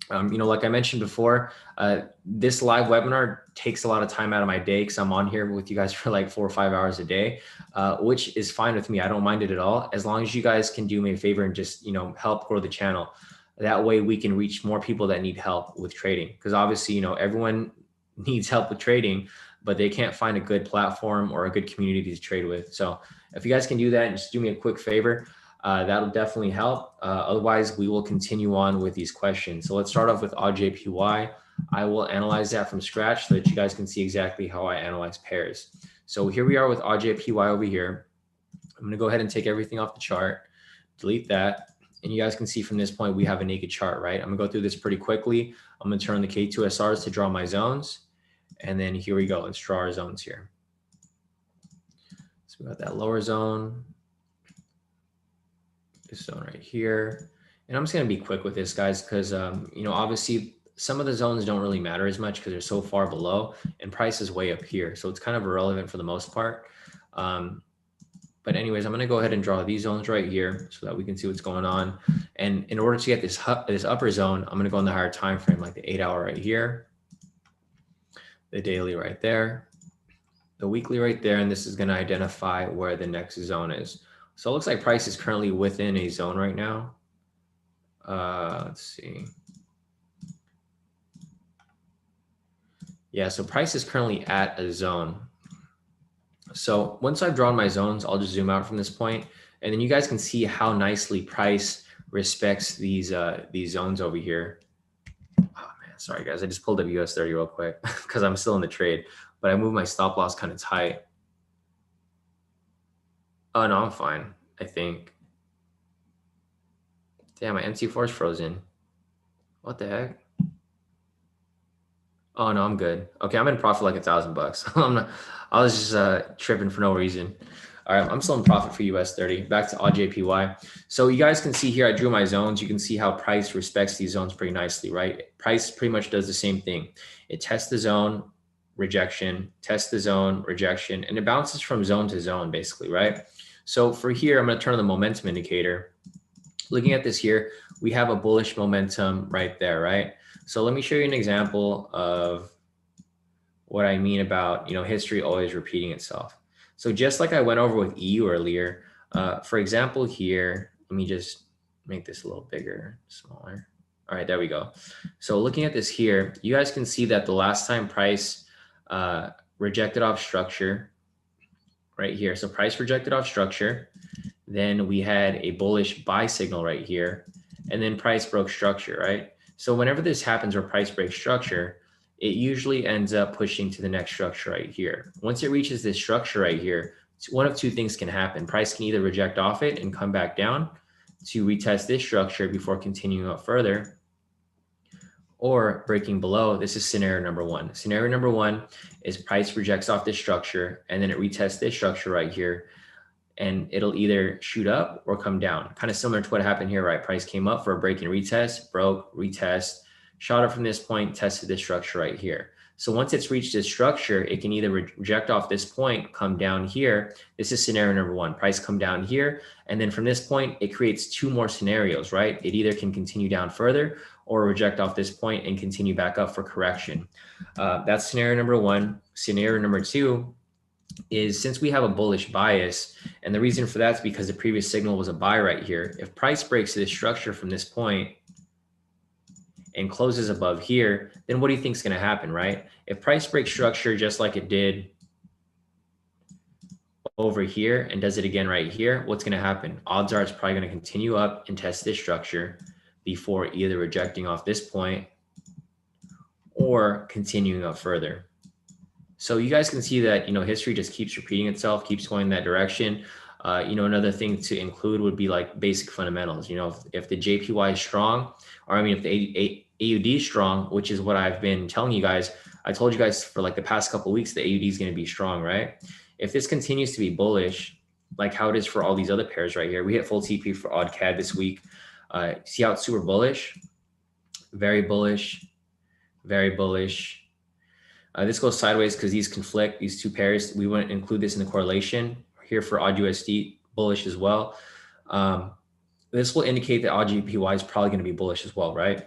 Like I mentioned before, this live webinar takes a lot of time out of my day because I'm on here with you guys for like 4 or 5 hours a day, which is fine with me. I don't mind it at all, as long as you guys can do me a favor and just, help grow the channel. That way we can reach more people that need help with trading. Because obviously, everyone needs help with trading, but they can't find a good platform or a good community to trade with. So if you guys can do that and just do me a quick favor, that'll definitely help. Otherwise, we will continue on with these questions. So let's start off with AUDJPY. I will analyze that from scratch so that you guys can see exactly how I analyze pairs. So here we are with AUDJPY over here. I'm going to go ahead and take everything off the chart, delete that. And you guys can see from this point, we have a naked chart, right? I'm going to go through this pretty quickly. I'm going to turn the K2SRs to draw my zones. And then here we go. Let's draw our zones here. So we got that lower zone, this zone right here. And I'm just going to be quick with this, guys, because, obviously some of the zones don't really matter as much because they're so far below and price is way up here. So it's kind of irrelevant for the most part. But anyways, I'm going to go ahead and draw these zones right here so that we can see what's going on. And in order to get this upper zone, I'm going to go in the higher time frame, like the 8-hour right here, the daily right there, the weekly right there. And this is going to identify where the next zone is. So it looks like price is currently within a zone right now. Let's see. Yeah, so price is currently at a zone. So once I've drawn my zones, I'll just zoom out from this point, and then you guys can see how nicely price respects these zones over here. Oh man, sorry guys, I just pulled up US 30 real quick because I'm still in the trade, but I moved my stop loss kind of tight. Oh no, I'm fine, I think. Damn, my MC4 is frozen. What the heck? Oh no, I'm good. Okay, I'm in profit like $1,000. I was just tripping for no reason. All right, I'm still in profit for US 30. Back to AUDJPY. So you guys can see here, I drew my zones. You can see how price respects these zones pretty nicely, right? Price pretty much does the same thing. It tests the zone, rejection, tests the zone, rejection, and it bounces from zone to zone basically, right? So for here, I'm going to turn on the momentum indicator. Looking at this here, we have a bullish momentum right there, right? So let me show you an example of what I mean about, history always repeating itself. So just like I went over with EU earlier, for example, here, let me just make this a little bigger, smaller. All right, there we go. So looking at this here, you guys can see that the last time price rejected off structure right here. So price rejected off structure. Then we had a bullish buy signal right here. And then price broke structure, right? So whenever this happens where price breaks structure, it usually ends up pushing to the next structure right here. Once it reaches this structure right here, one of two things can happen. Price can either reject off it and come back down to retest this structure before continuing up further, or breaking below. This is scenario number one. Scenario number one is price rejects off this structure and then it retests this structure right here, and it'll either shoot up or come down. Kind of similar to what happened here, right? Price came up for a break and retest, broke, retest, shot up from this point, tested this structure right here. So once it's reached this structure, it can either reject off this point, come down here. This is scenario number one, price come down here. And then from this point, it creates two more scenarios, right? It either can continue down further or reject off this point and continue back up for correction. That's scenario number one. Scenario number two is, since we have a bullish bias, and the reason for that is because the previous signal was a buy right here. If price breaks this structure from this point and closes above here, then what do you think is going to happen, right? If price breaks structure just like it did over here and does it again right here, what's going to happen? Odds are it's probably going to continue up and test this structure before either rejecting off this point or continuing up further. So you guys can see that, history just keeps repeating itself, keeps going that direction. Another thing to include would be like basic fundamentals. If the JPY is strong, or if the AUD is strong, which is what I've been telling you guys. I told you guys for like the past couple of weeks, the AUD is going to be strong, right? If this continues to be bullish, like how it is for all these other pairs right here, we hit full TP for odd CAD this week. See how it's super bullish, very bullish, very bullish. This goes sideways because these conflict, these two pairs. We wouldn't include this in the correlation. Here for odd USD, bullish as well. This will indicate that odd JPY is probably going to be bullish as well, right?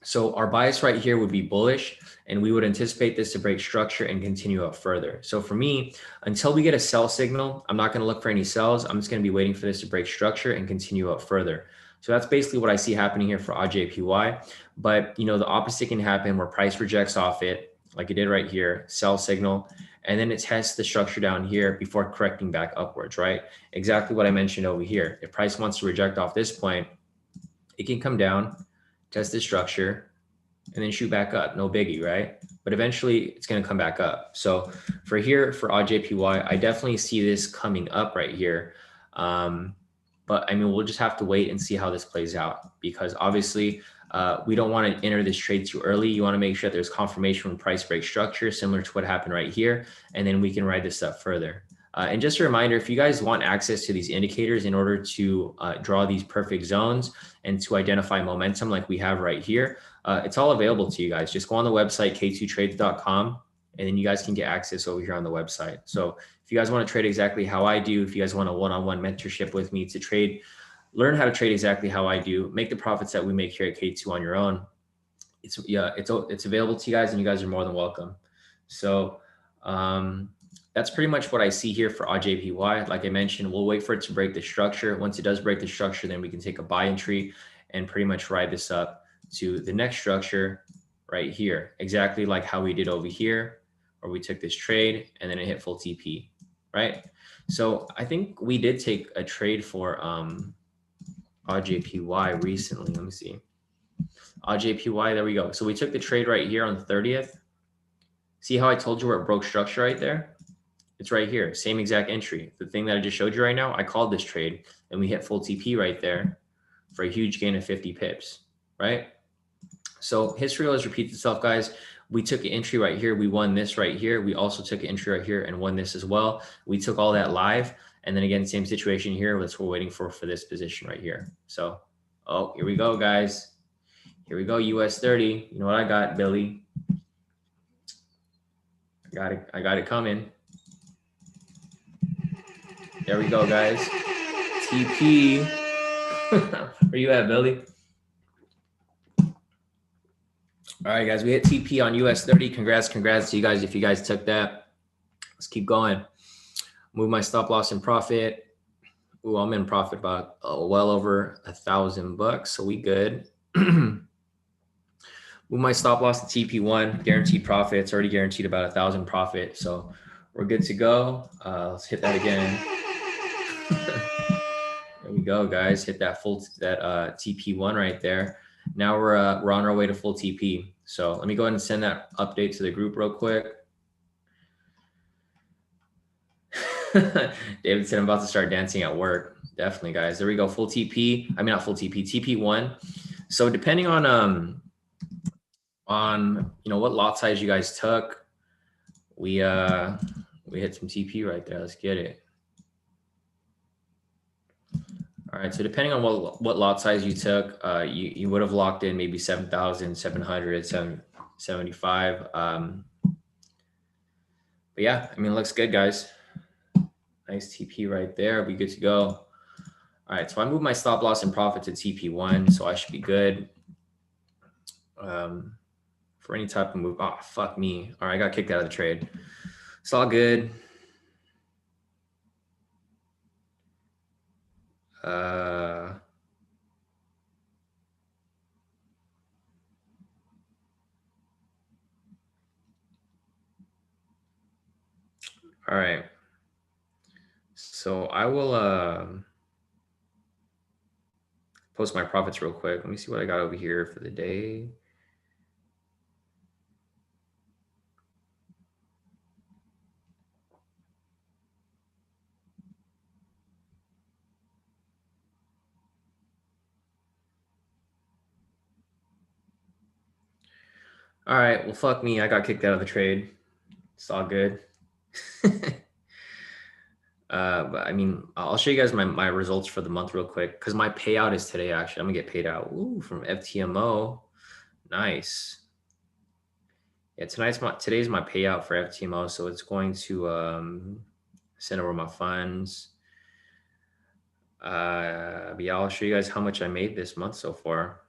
So our bias right here would be bullish, and we would anticipate this to break structure and continue up further. So for me, until we get a sell signal, I'm not going to look for any sells. I'm just going to be waiting for this to break structure and continue up further. So that's basically what I see happening here for odd JPY. But the opposite can happen where price rejects off it, like it did right here, sell signal, and then it tests the structure down here before correcting back upwards, right? Exactly what I mentioned over here. If price wants to reject off this point, it can come down, test the structure, and then shoot back up. No biggie, right? But eventually it's going to come back up. So for here, for odd JPY, I definitely see this coming up right here. But we'll just have to wait and see how this plays out, because obviously we don't want to enter this trade too early. You want to make sure that there's confirmation when price break structure, similar to what happened right here, and then we can ride this up further. And just a reminder, if you guys want access to these indicators in order to draw these perfect zones and to identify momentum like we have right here, it's all available to you guys. Just go on the website, k2trades.com, and then you guys can get access over here on the website. So if you guys want to trade exactly how I do, if you guys want a one-on-one mentorship with me to trade, learn how to trade exactly how I do, make the profits that we make here at K2 on your own, it's available to you guys, and you guys are more than welcome. So that's pretty much what I see here for odd JPY. Like I mentioned, we'll wait for it to break the structure. Once it does break the structure, then we can take a buy entry and pretty much ride this up to the next structure right here, exactly like how we did over here, where we took this trade and then it hit full TP, right? So I think we did take a trade for odd JPY recently. Let me see. Odd JPY, there we go. So we took the trade right here on the 30th. See how I told you where it broke structure right there? It's right here, same exact entry. The thing that I just showed you right now, I called this trade and we hit full TP right there for a huge gain of 50 pips, right? So history always repeats itself, guys. We took an entry right here. We won this right here. We also took an entry right here and won this as well. We took all that live. And then again, same situation here. That's what we're waiting for this position right here. So, oh, here we go, guys. Here we go, US 30. You know what I got, Billy? I got it coming. There we go, guys. TP. Where you at, Billy? All right, guys, we hit TP on US 30. Congrats to you guys if you guys took that. Let's keep going. Move my stop loss in profit. Ooh, I'm in profit about well over $1,000, so we good. Move my stop loss to TP1, guaranteed profit. It's already guaranteed about 1,000 profit, so we're good to go. Let's hit that again. There we go, guys. Hit that TP1 right there. Now we're on our way to full TP. So let me go ahead and send that update to the group real quick. David said I'm about to start dancing at work. Definitely, guys. There we go. Full TP. I mean, not full TP. TP1. So depending on what lot size you guys took, we hit some TP right there. Let's get it. All right. So depending on what lot size you took, you would have locked in maybe 7,775. But yeah, I mean, it looks good, guys. Nice TP right there. Be good to go. All right. So I moved my stop loss and profit to TP1, so I should be good. For any type of move. Oh, fuck me. All right, I got kicked out of the trade. It's all good. All right. So I will post my profits real quick. Let me see what I got over here for the day. All right. Well, fuck me. I got kicked out of the trade. It's all good. But I mean, I'll show you guys my results for the month real quick because my payout is today. Actually, I'm gonna get paid out. Ooh, from FTMO. Nice. Yeah, today's my payout for FTMO, so it's going to send over my funds. But yeah, I'll show you guys how much I made this month so far.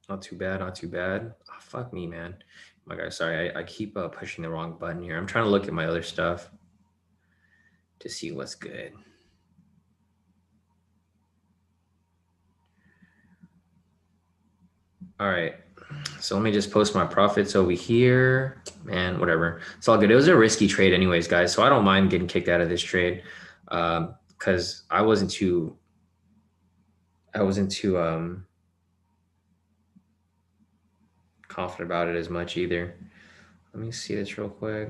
Not too bad, not too bad. Oh, fuck me, man. My guy, sorry, I keep pushing the wrong button here. I'm trying to look at my other stuff to see what's good. All right. So let me just post my profits over here. Man, whatever. It's all good. It was a risky trade anyways, guys. So I don't mind getting kicked out of this trade because I wasn't too confident about it as much either. Let me see this real quick.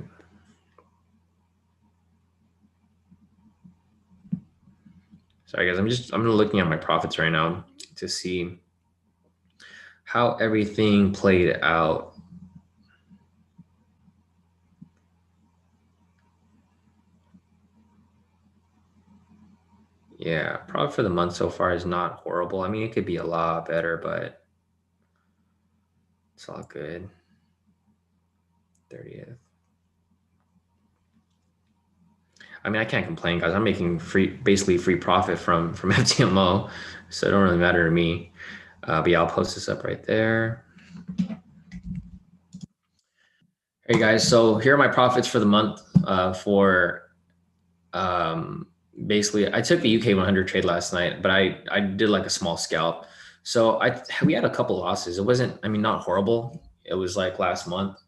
Sorry guys, I'm looking at my profits right now to see how everything played out. Yeah, profit for the month so far is not horrible. I mean, it could be a lot better, but it's all good. 30th. I mean, I can't complain, guys. I'm making basically free profit from FTMO, so it don't really matter to me. But yeah, I'll post this up right there. Hey guys, so here are my profits for the month for basically I took the UK 100 trade last night, but I did like a small scalp. So we had a couple losses. It wasn't, I mean, not horrible. It was like last month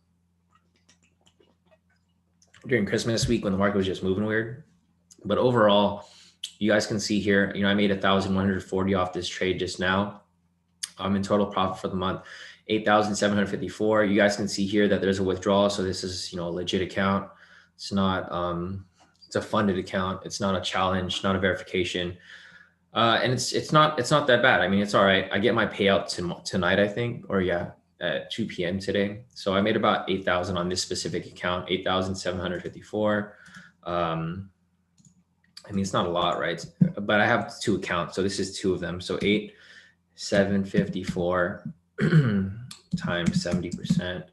during Christmas week when the market was just moving weird. But overall, you guys can see here, I made 1,140 off this trade just now. I'm in total profit for the month, 8,754. You guys can see here that there's a withdrawal. So this is, a legit account. It's not, it's a funded account. It's not a challenge, not a verification. And it's not that bad. I mean, it's all right. I get my payout tonight, I think, or yeah, at 2 p.m. today. So I made about 8,000 on this specific account, 8,754. I mean, it's not a lot, right? But I have two accounts. So this is two of them. So 8,754 times 70%.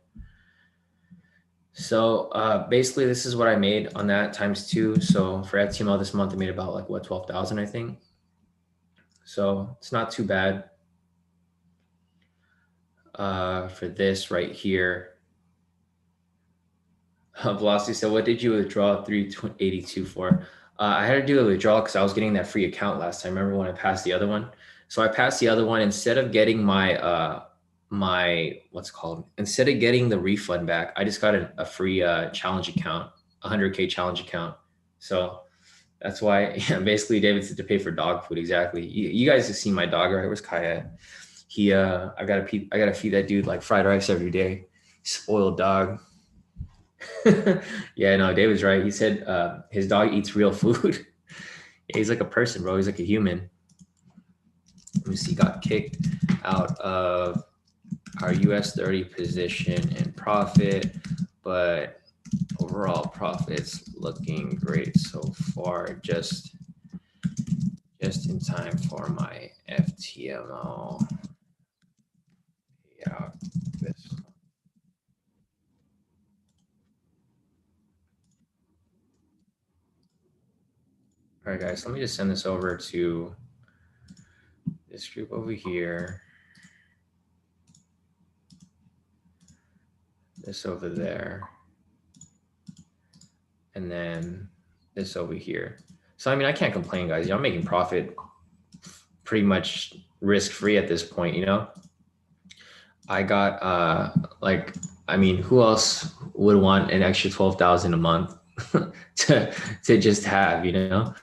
So basically this is what I made on that times two. So for FTML this month, I made about like what, 12,000, I think. So it's not too bad for this right here. Velocity said, what did you withdraw 382 for? I had to do a withdrawal because I was getting that free account last time. Remember when I passed the other one? So I passed the other one instead of getting my instead of getting the refund back, I just got a free challenge account, 100K challenge account. So that's why basically David said to pay for dog food. Exactly. You guys have seen my dog, right? Where's Kaya? I gotta feed that dude like fried rice every day. Spoiled dog. Yeah, no, David's right. He said his dog eats real food. He's like a person, bro. He's like a human. Let me see. Got kicked out of our US 30 position in profit, but overall profits looking great so far. Just in time for my FTMO payout. This. All right, guys. Let me just send this over to this group over here. This over there. And then this over here. So, I mean, I can't complain, guys. I'm making profit pretty much risk-free at this point, you know? I got, like, I mean, who else would want an extra 12,000 a month to just have, you know?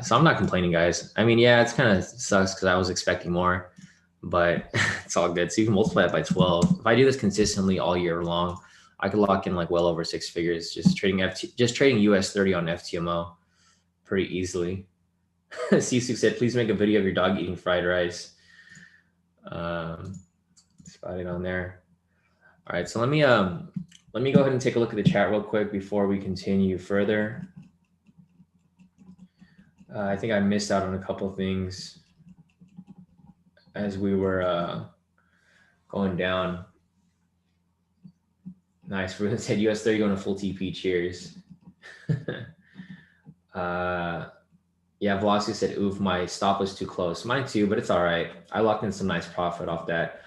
So I'm not complaining, guys. I mean, yeah, it's kind of sucks because I was expecting more, but it's all good. So you can multiply it by 12. If I do this consistently all year long, I could lock in like well over 6 figures just trading US 30 on FTMO pretty easily. Sisu said, please make a video of your dog eating fried rice. Spot it on there. All right, so let me go ahead and take a look at the chat real quick before we continue further. I think I missed out on a couple things as we were going down. Nice. Ruben said US 30 going to full TP. Cheers. Yeah, Velocity said, oof, my stop was too close. Mine too, but it's all right. I locked in some nice profit off that.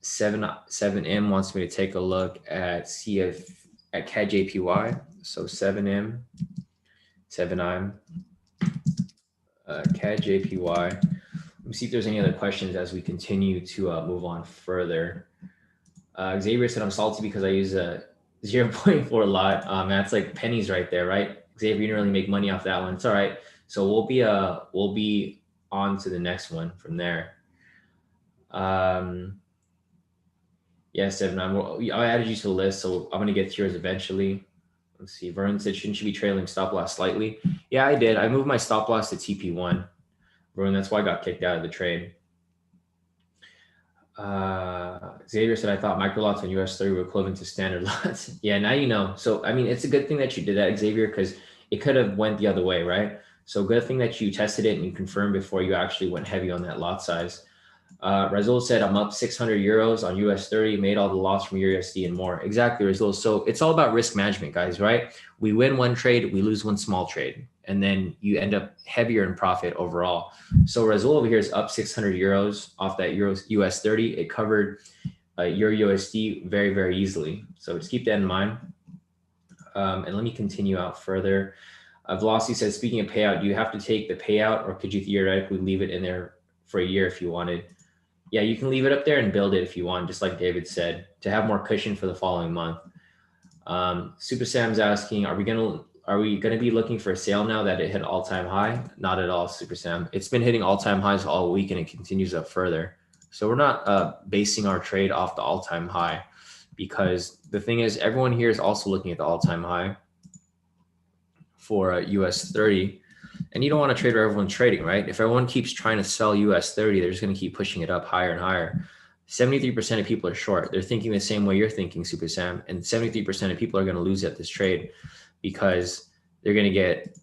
7M wants me to take a look at CF at KJPY. So 7M, 7M, KJPY. Let me see if there's any other questions as we continue to move on further. Xavier said, I'm salty because I use a 0.4 lot. That's like pennies right there, right? Xavier, you didn't really make money off that one. It's all right. So we'll be on to the next one from there. Yeah, 7-9. I added you to the list, so I'm gonna get to yours eventually. Let's see. Vernon said, shouldn't you be trailing stop loss slightly? Yeah, I did. I moved my stop loss to TP1. Vernon, that's why I got kicked out of the trade. Xavier said, I thought micro lots on US 30 were equivalent to standard lots. Yeah, now you know. So, I mean, it's a good thing that you did that, Xavier, because it could have went the other way, right? So good thing that you tested it and you confirmed before you actually went heavy on that lot size. Razul said, I'm up 600 euros on US 30, made all the loss from USD and more. Exactly, Razul. So it's all about risk management, guys, right? We win one trade, we lose one small trade, and then you end up heavier in profit overall. So Razul over here is up 600 euros off that US 30. It covered Euro USD very, very easily. So just keep that in mind. And let me continue out further. Velocity says, speaking of payout, do you have to take the payout or could you theoretically leave it in there for a year if you wanted? Yeah, you can leave it up there and build it if you want, just like David said, to have more cushion for the following month. Super Sam's asking, are we gonna be looking for a sale now that it hit all-time high? Not at all, Super Sam. It's been hitting all-time highs all week and it continues up further. So we're not basing our trade off the all-time high because the thing is, everyone here is also looking at the all-time high for US 30. And you don't want to trade where everyone's trading, right? If everyone keeps trying to sell US 30, they're just going to keep pushing it up higher and higher. 73% of people are short. They're thinking the same way you're thinking, Super Sam. And 73% of people are going to lose at this trade because they're going to get,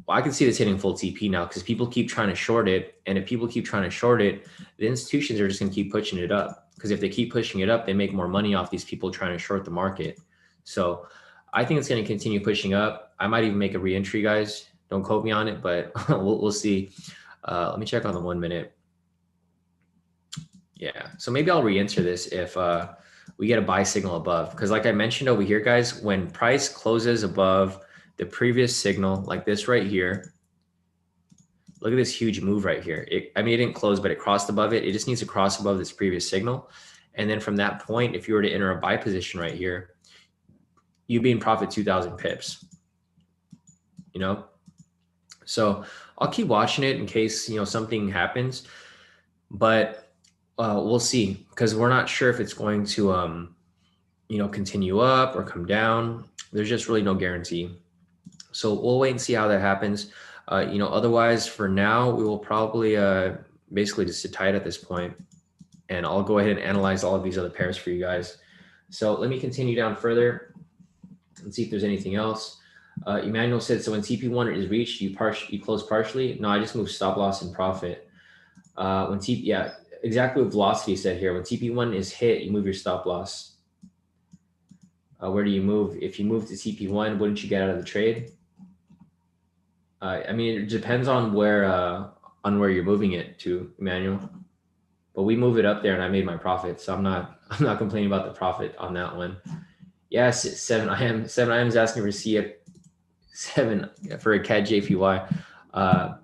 well, I can see this hitting full TP now because people keep trying to short it. And if people keep trying to short it, the institutions are just going to keep pushing it up. Because if they keep pushing it up, they make more money off these people trying to short the market. So I think it's going to continue pushing up. I might even make a re-entry, guys. Don't quote me on it, but we'll see. Let me check on the 1 minute. Yeah, so maybe I'll re-enter this if we get a buy signal above. Because like I mentioned over here, guys, when price closes above the previous signal, like this right here, look at this huge move right here. I mean, it didn't close, but it crossed above it. It just needs to cross above this previous signal. And then from that point, if you were to enter a buy position right here, you'd be in profit 2,000 pips, you know? So I'll keep watching it in case, you know, something happens, but we'll see because we're not sure if it's going to continue up or come down. There's just really no guarantee. So we'll wait and see how that happens. Otherwise for now, we will probably basically just sit tight at this point, and I'll go ahead and analyze all of these other pairs for you guys. So let me continue down further and see if there's anything else. Emmanuel said, so when TP1 is reached, you close partially. No, I just move stop loss and profit. Yeah, exactly what Velocity said here. When TP1 is hit, you move your stop loss. Where do you move? If you move to TP1, wouldn't you get out of the trade? I mean, it depends on where you're moving it to, Emmanuel. But we move it up there, and I made my profit, so I'm not complaining about the profit on that one. Yes, 7IM is asking for CF7 for a CAD JPY.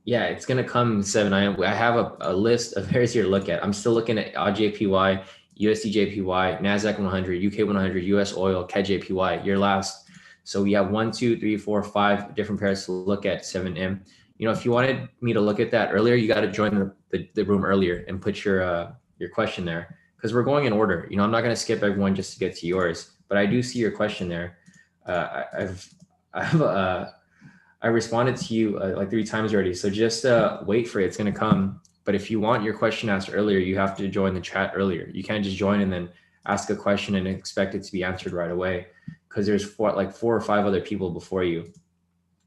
Yeah, it's gonna come 7IM. I have a list of pairs here to look at. I'm still looking at JPY, USD JPY, Nasdaq 100, UK 100, US oil, CAD JPY. Your last. So we have 1, 2, 3, 4, 5 different pairs to look at 7M. If you wanted me to look at that earlier, you got to join the room earlier and put your question there, because we're going in order. I'm not going to skip everyone just to get to yours, but I do see your question there. I responded to you like 3 times already, so just wait for it. It's going to come. But if you want your question asked earlier, you have to join the chat earlier. You can't just join and then ask a question and expect it to be answered right away, because there's 4 or 5 other people before you.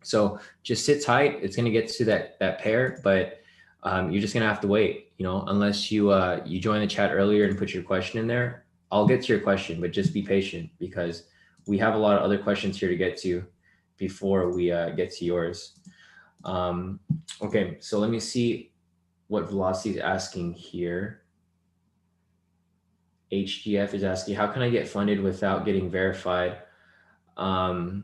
So just sit tight. It's going to get to that pair, but you're just going to have to wait, unless you join the chat earlier and put your question in there. I'll get to your question, but just be patient, because we have a lot of other questions here to get to before we get to yours. Okay, so let me see what Velocity is asking here. HGF is asking, how can I get funded without getting verified? What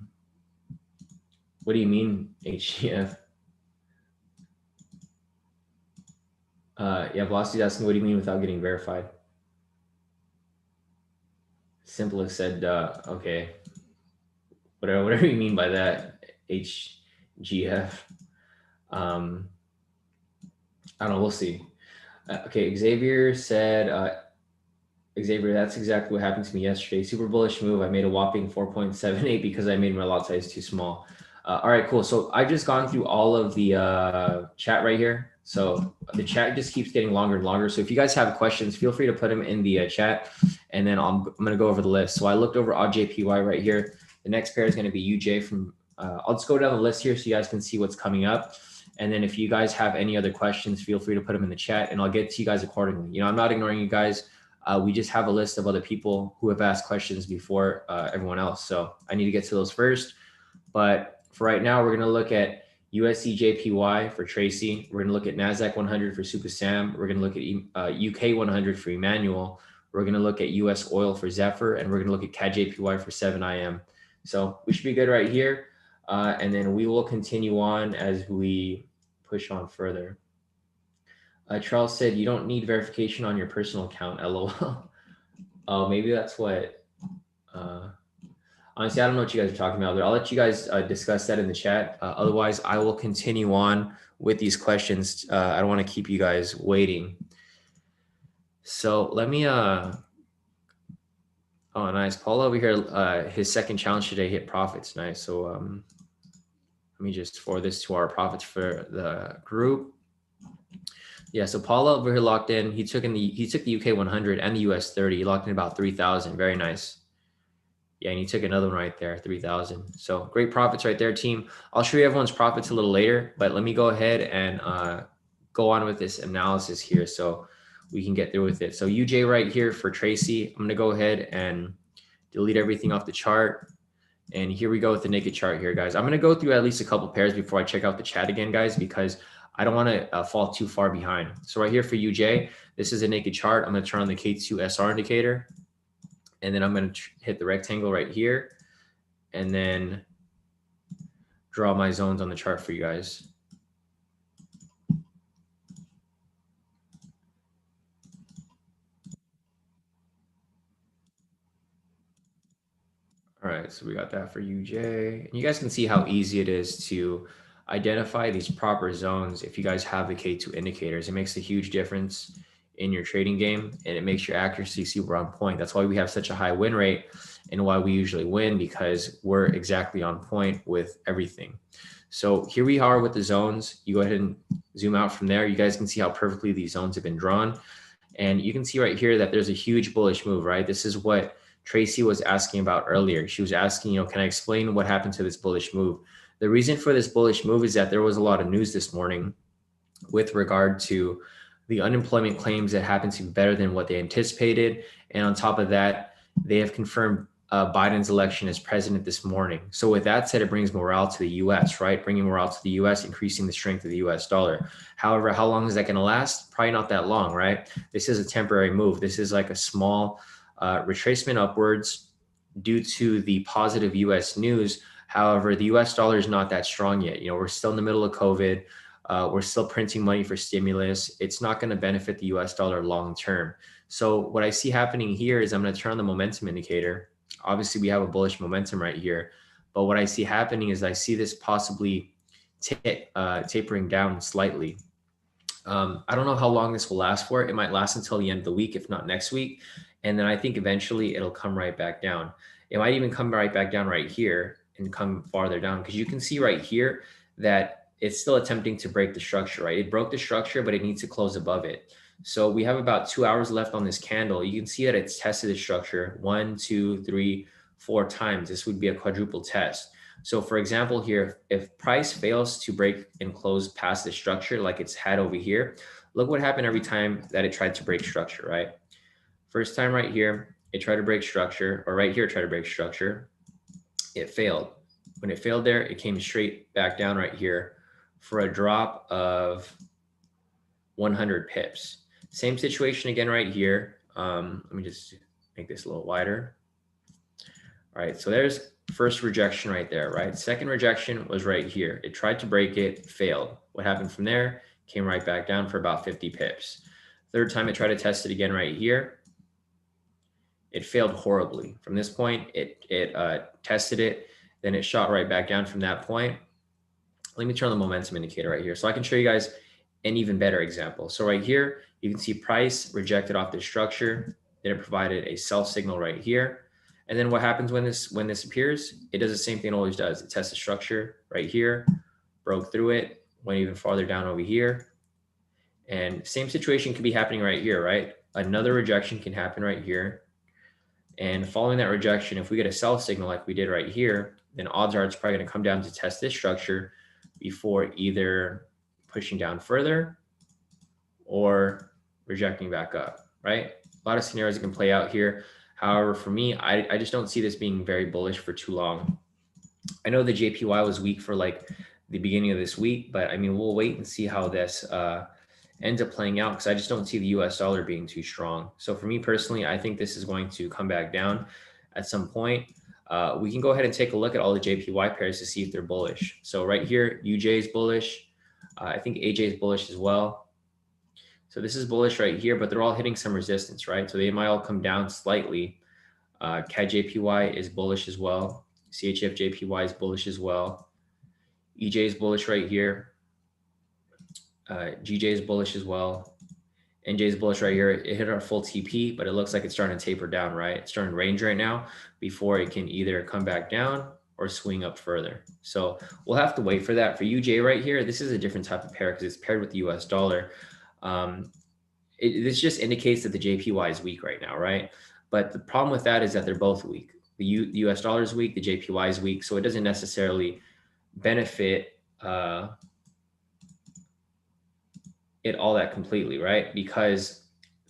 do you mean, HGF? Yeah, Velocity is asking, what do you mean without getting verified? Simple as said, okay. Whatever you mean by that, HGF. I don't know, we'll see. Okay, Xavier said, Xavier, that's exactly what happened to me yesterday. Super bullish move. I made a whopping 4.78 because I made my lot size too small. All right, cool. So I've just gone through all of the chat right here. So the chat just keeps getting longer and longer. So if you guys have questions, feel free to put them in the chat, and then I'm going to go over the list. So I looked over JPY right here. The next pair is going to be UJ from, I'll just go down the list here so you guys can see what's coming up. And then if you guys have any other questions, feel free to put them in the chat, and I'll get to you guys accordingly. I'm not ignoring you guys. We just have a list of other people who have asked questions before everyone else. So I need to get to those first. But for right now, we're going to look at USD JPY for Tracy. We're going to look at Nasdaq 100 for Super Sam. We're going to look at UK 100 for Emmanuel. We're going to look at US oil for Zephyr, and we're going to look at CAD JPY for 7IM. So we should be good right here. And then we will continue on as we push on further. Charles said, you don't need verification on your personal account, LOL. Oh, maybe that's what, honestly, I don't know what you guys are talking about, but I'll let you guys discuss that in the chat. Otherwise, I will continue on with these questions. I don't want to keep you guys waiting. So let me, oh, nice. Paul over here, his second challenge today hit profits. Nice. So let me just forward this to our profits for the group. Yeah, so Paul over here locked in. He took the UK 100 and the US 30. He locked in about 3,000. Very nice. Yeah, and he took another one right there, 3,000. So great profits right there, team. I'll show you everyone's profits a little later, but let me go ahead and go on with this analysis here so we can get through with it. So UJ right here for Tracy. I'm going to go ahead and delete everything off the chart. And here we go with the naked chart here, guys. I'm going to go through at least a couple pairs before I check out the chat again, guys, because I don't want to fall too far behind. So right here for UJ, this is a naked chart. I'm going to turn on the K2 SR indicator, and then I'm going to hit the rectangle right here, and then draw my zones on the chart for you guys. All right, so we got that for UJ. And you guys can see how easy it is to identify these proper zones if you guys have the K2 indicators. It makes a huge difference in your trading game, and it makes your accuracy super on point. That's why we have such a high win rate and why we usually win, because we're exactly on point with everything. So here we are with the zones. You go ahead and zoom out from there. You guys can see how perfectly these zones have been drawn. And you can see right here that there's a huge bullish move, right? This is what Tracy was asking about earlier. She was asking, can I explain what happened to this bullish move? The reason for this bullish move is that there was a lot of news this morning with regard to the unemployment claims that happened to be better than what they anticipated. And on top of that, they have confirmed Biden's election as president this morning. So with that said, it brings morale to the U.S., right? Bringing morale to the U.S., increasing the strength of the U.S. dollar. However, how long is that going to last? Probably not that long, right? This is a temporary move. This is like a small retracement upwards due to the positive U.S. news. However, the U.S. dollar is not that strong yet. We're still in the middle of COVID. We're still printing money for stimulus. It's not going to benefit the US dollar long term. So what I see happening here is I'm going to turn on the momentum indicator. Obviously, we have a bullish momentum right here. But what I see happening is I see this possibly tapering down slightly. I don't know how long this will last for. It might last until the end of the week, if not next week. And then I think eventually it'll come right back down. It might even come right back down right here and come farther down, because you can see right here that it's still attempting to break the structure, right? It broke the structure, but it needs to close above it. So we have about 2 hours left on this candle. You can see that it's tested the structure 1, 2, 3, 4 times. This would be a quadruple test. So for example, here, if price fails to break and close past the structure like it's had over here, look what happened every time that it tried to break structure, right? First time right here, it tried to break structure, or right here, it tried to break structure. It failed. When it failed there, it came straight back down right here for a drop of 100 pips. Same situation again right here. Let me just make this a little wider. All right, so there's first rejection right there, right? Second rejection was right here. It tried to break it, failed. What happened from there? Came right back down for about 50 pips. Third time it tried to test it again right here. It failed horribly. From this point, it tested it, then it shot right back down from that point. Let me turn on the momentum indicator right here so I can show you guys an even better example. So right here, you can see price rejected off this structure. Then it provided a sell signal right here. And then what happens when this appears? It does the same thing it always does. It tests the structure right here, broke through it, went even farther down over here. And same situation could be happening right here, right? Another rejection can happen right here. And following that rejection, if we get a sell signal like we did right here, then odds are it's probably going to come down to test this structure before either pushing down further or rejecting back up, right? A lot of scenarios can play out here. However, for me, I just don't see this being very bullish for too long. I know the JPY was weak for like the beginning of this week, but I mean, we'll wait and see how this ends up playing out, because I just don't see the US dollar being too strong. So for me personally, I think this is going to come back down at some point. We can go ahead and take a look at all the JPY pairs to see if they're bullish. So right here, UJ is bullish. I think AJ is bullish as well. So this is bullish right here, but they're all hitting some resistance, right? So they might all come down slightly. CAD JPY is bullish as well. CHF JPY is bullish as well. EJ is bullish right here. GJ is bullish as well. NJ is bullish right here. It hit our full TP, but it looks like it's starting to taper down, right? It's starting to range right now before it can either come back down or swing up further. So we'll have to wait for that. For UJ right here, this is a different type of pair because it's paired with the US dollar. This just indicates that the JPY is weak right now, right? But the problem with that is that they're both weak. The US dollar is weak, the JPY is weak, so it doesn't necessarily benefit it all that completely, right? Because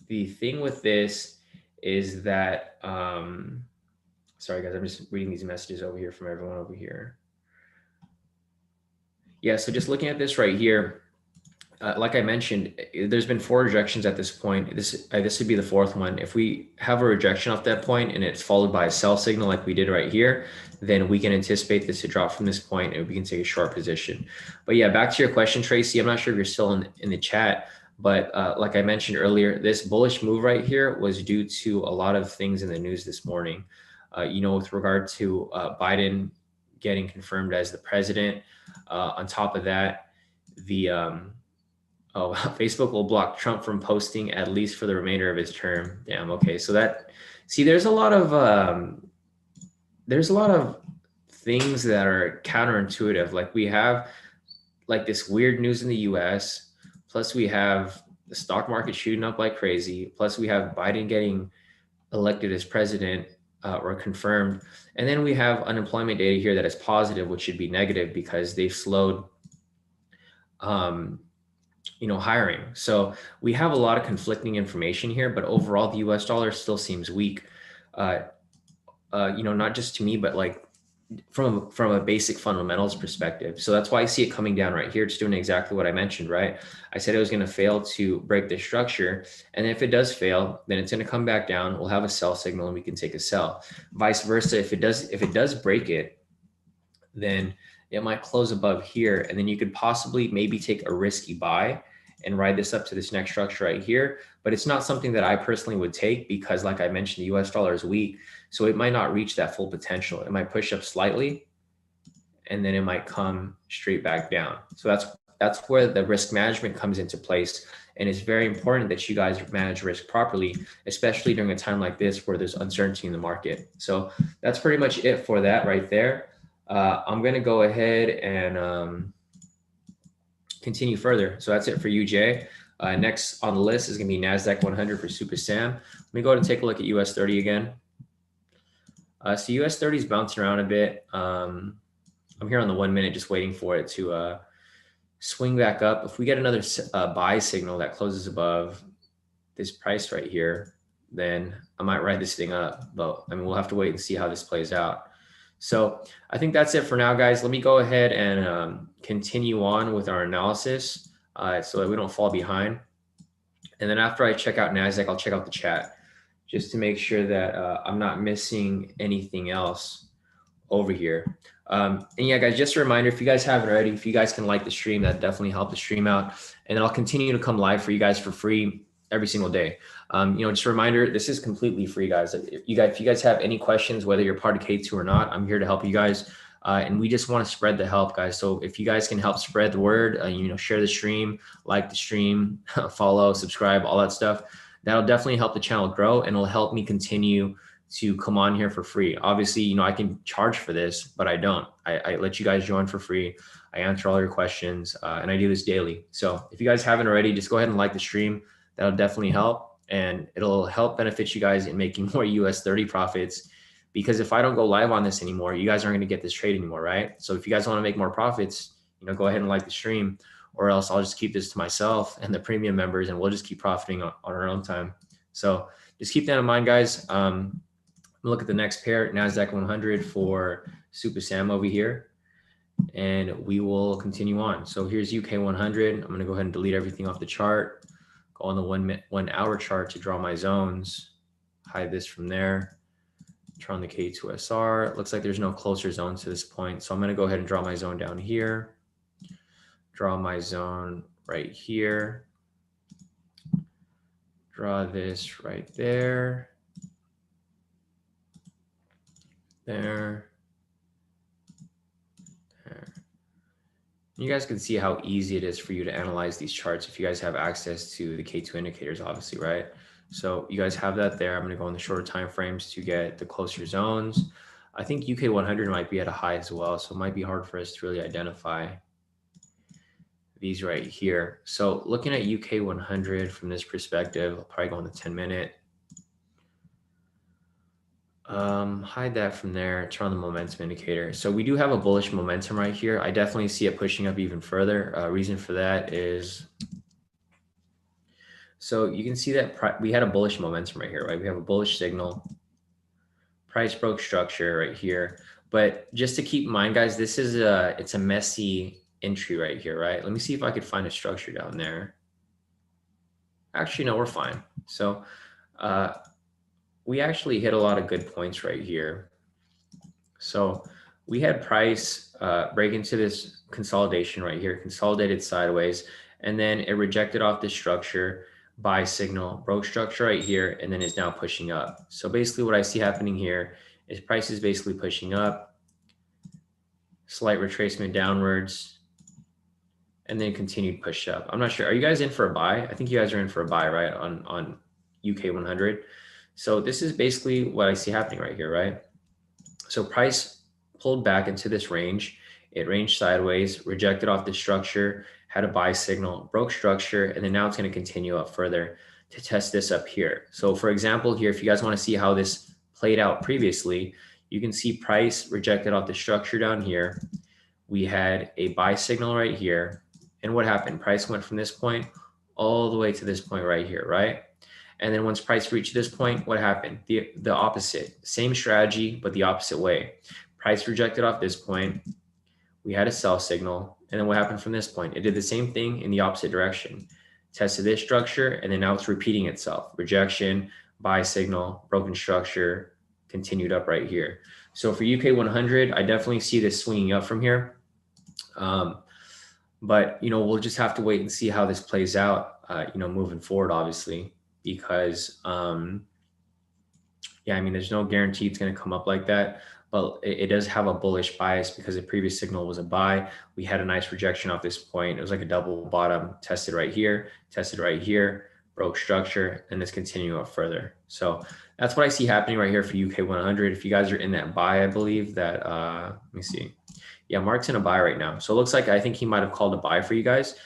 the thing with this is that, sorry guys, I'm just reading these messages over here from everyone over here. Yeah, so just looking at this right here, like I mentioned, there's been 4 rejections at this point. This would be the 4th one. If we have a rejection off that point and it's followed by a sell signal like we did right here, then we can anticipate this to drop from this point and we can take a short position. But yeah, back to your question, Tracy. I'm not sure if you're still in the chat, but like I mentioned earlier, this bullish move right here was due to a lot of things in the news this morning. With regard to Biden getting confirmed as the president. On top of that, the Oh, Facebook will block Trump from posting at least for the remainder of his term. Damn. Okay. So that, see, there's a lot of things that are counterintuitive. Like we have like this weird news in the US, plus we have the stock market shooting up like crazy, plus we have Biden getting elected as president or confirmed. And then we have unemployment data here that is positive, which should be negative because they've slowed um, hiring. So we have a lot of conflicting information here, but overall the US dollar still seems weak. Uh, not just to me, but like from a basic fundamentals perspective. So that's why I see it coming down right here. It's doing exactly what I mentioned, right? I said it was going to fail to break this structure. And if it does fail, then it's going to come back down. We'll have a sell signal and we can take a sell. Vice versa. If it does break it, then it might close above here. And then you could possibly maybe take a risky buy and ride this up to this next structure right here. But it's not something that I personally would take because like I mentioned, the US dollar is weak. So it might not reach that full potential. It might push up slightly and then it might come straight back down. So that's where the risk management comes into place. And it's very important that you guys manage risk properly, especially during a time like this where there's uncertainty in the market. So that's pretty much it for that right there. I'm going to go ahead and continue further. So that's it for you, Jay. Next on the list is going to be NASDAQ 100 for Super Sam. Let me go ahead and take a look at US 30 again. So US 30 is bouncing around a bit. I'm here on the 1 minute just waiting for it to swing back up. If we get another buy signal that closes above this price right here, then I might ride this thing up. But I mean, we'll have to wait and see how this plays out. So I think that's it for now, guys. Let me go ahead and continue on with our analysis so that we don't fall behind. And then after I check out NASDAQ, I'll check out the chat just to make sure that I'm not missing anything else over here. And yeah, guys, just a reminder, if you guys haven't already, if you guys can like the stream, that definitely help the stream out. And then I'll continue to come live for you guys for free every single day. Just a reminder, this is completely free, guys. If you guys have any questions, whether you're part of K2 or not, I'm here to help you guys. And we just want to spread the help, guys. So if you guys can help spread the word, share the stream, like the stream, follow, subscribe, all that stuff, that'll definitely help the channel grow and it'll help me continue to come on here for free. Obviously, I can charge for this, but I don't. I let you guys join for free. I answer all your questions and I do this daily. So if you guys haven't already, just go ahead and like the stream. That'll definitely help. And it'll help benefit you guys in making more US 30 profits. Because if I don't go live on this anymore, you guys aren't going to get this trade anymore, right? So if you guys want to make more profits, go ahead and like the stream, or else I'll just keep this to myself and the premium members, and we'll just keep profiting on our own time. So just keep that in mind, guys. Look at the next pair, NASDAQ 100 for Super Sam over here, and we will continue on. So here's UK 100. I'm going to go ahead and delete everything off the chart. Go on the 1 hour chart to draw my zones. Hide this from there. Turn on the K2SR. It looks like there's no closer zones to this point. So I'm going to go ahead and draw my zone down here. Draw my zone right here. Draw this right there. There. You guys can see how easy it is for you to analyze these charts if you guys have access to the K2 indicators, obviously, right? So you guys have that there. I'm going to go in the shorter time frames to get the closer zones. I think UK 100 might be at a high as well, so it might be hard for us to really identify these right here. So looking at UK 100 from this perspective, I'll probably go on the 10-minute. Hide that from there, turn on the momentum indicator. So we do have a bullish momentum right here. I definitely see it pushing up even further. Reason for that is, so you can see that we had a bullish momentum right here, right? We have a bullish signal, price broke structure right here. But just to keep in mind, guys, this is it's a messy entry right here, right? Let me see if I could find a structure down there. Actually, no, we're fine. So, we actually hit a lot of good points right here. So we had price break into this consolidation right here, consolidated sideways, and then it rejected off this structure, buy signal, broke structure right here, and then is now pushing up. So basically what I see happening here is price is basically pushing up, slight retracement downwards, and then continued push up. I'm not sure. Are you guys in for a buy? I think you guys are in for a buy, right? On UK 100. So this is basically what I see happening right here, right? So price pulled back into this range. It ranged sideways, rejected off the structure, had a buy signal, broke structure, and then now it's going to continue up further to test this up here. So for example, here, if you guys want to see how this played out previously, you can see price rejected off the structure down here. We had a buy signal right here. And what happened? Price went from this point all the way to this point right here, right? And then once price reached this point, what happened? The opposite. Same strategy, but the opposite way. Price rejected off this point. We had a sell signal. And then what happened from this point? It did the same thing in the opposite direction. Tested this structure, and then now it's repeating itself. Rejection, buy signal, broken structure, continued up right here. So for UK 100, I definitely see this swinging up from here. But, we'll just have to wait and see how this plays out, moving forward, obviously, because, yeah, I mean, there's no guarantee it's going to come up like that, but it does have a bullish bias because the previous signal was a buy. We had a nice rejection off this point. It was like a double bottom, tested right here, broke structure, and it's continuing up further. So that's what I see happening right here for UK 100. If you guys are in that buy, I believe that, let me see. Yeah, Mark's in a buy right now. So it looks like I think he might have called a buy for you guys.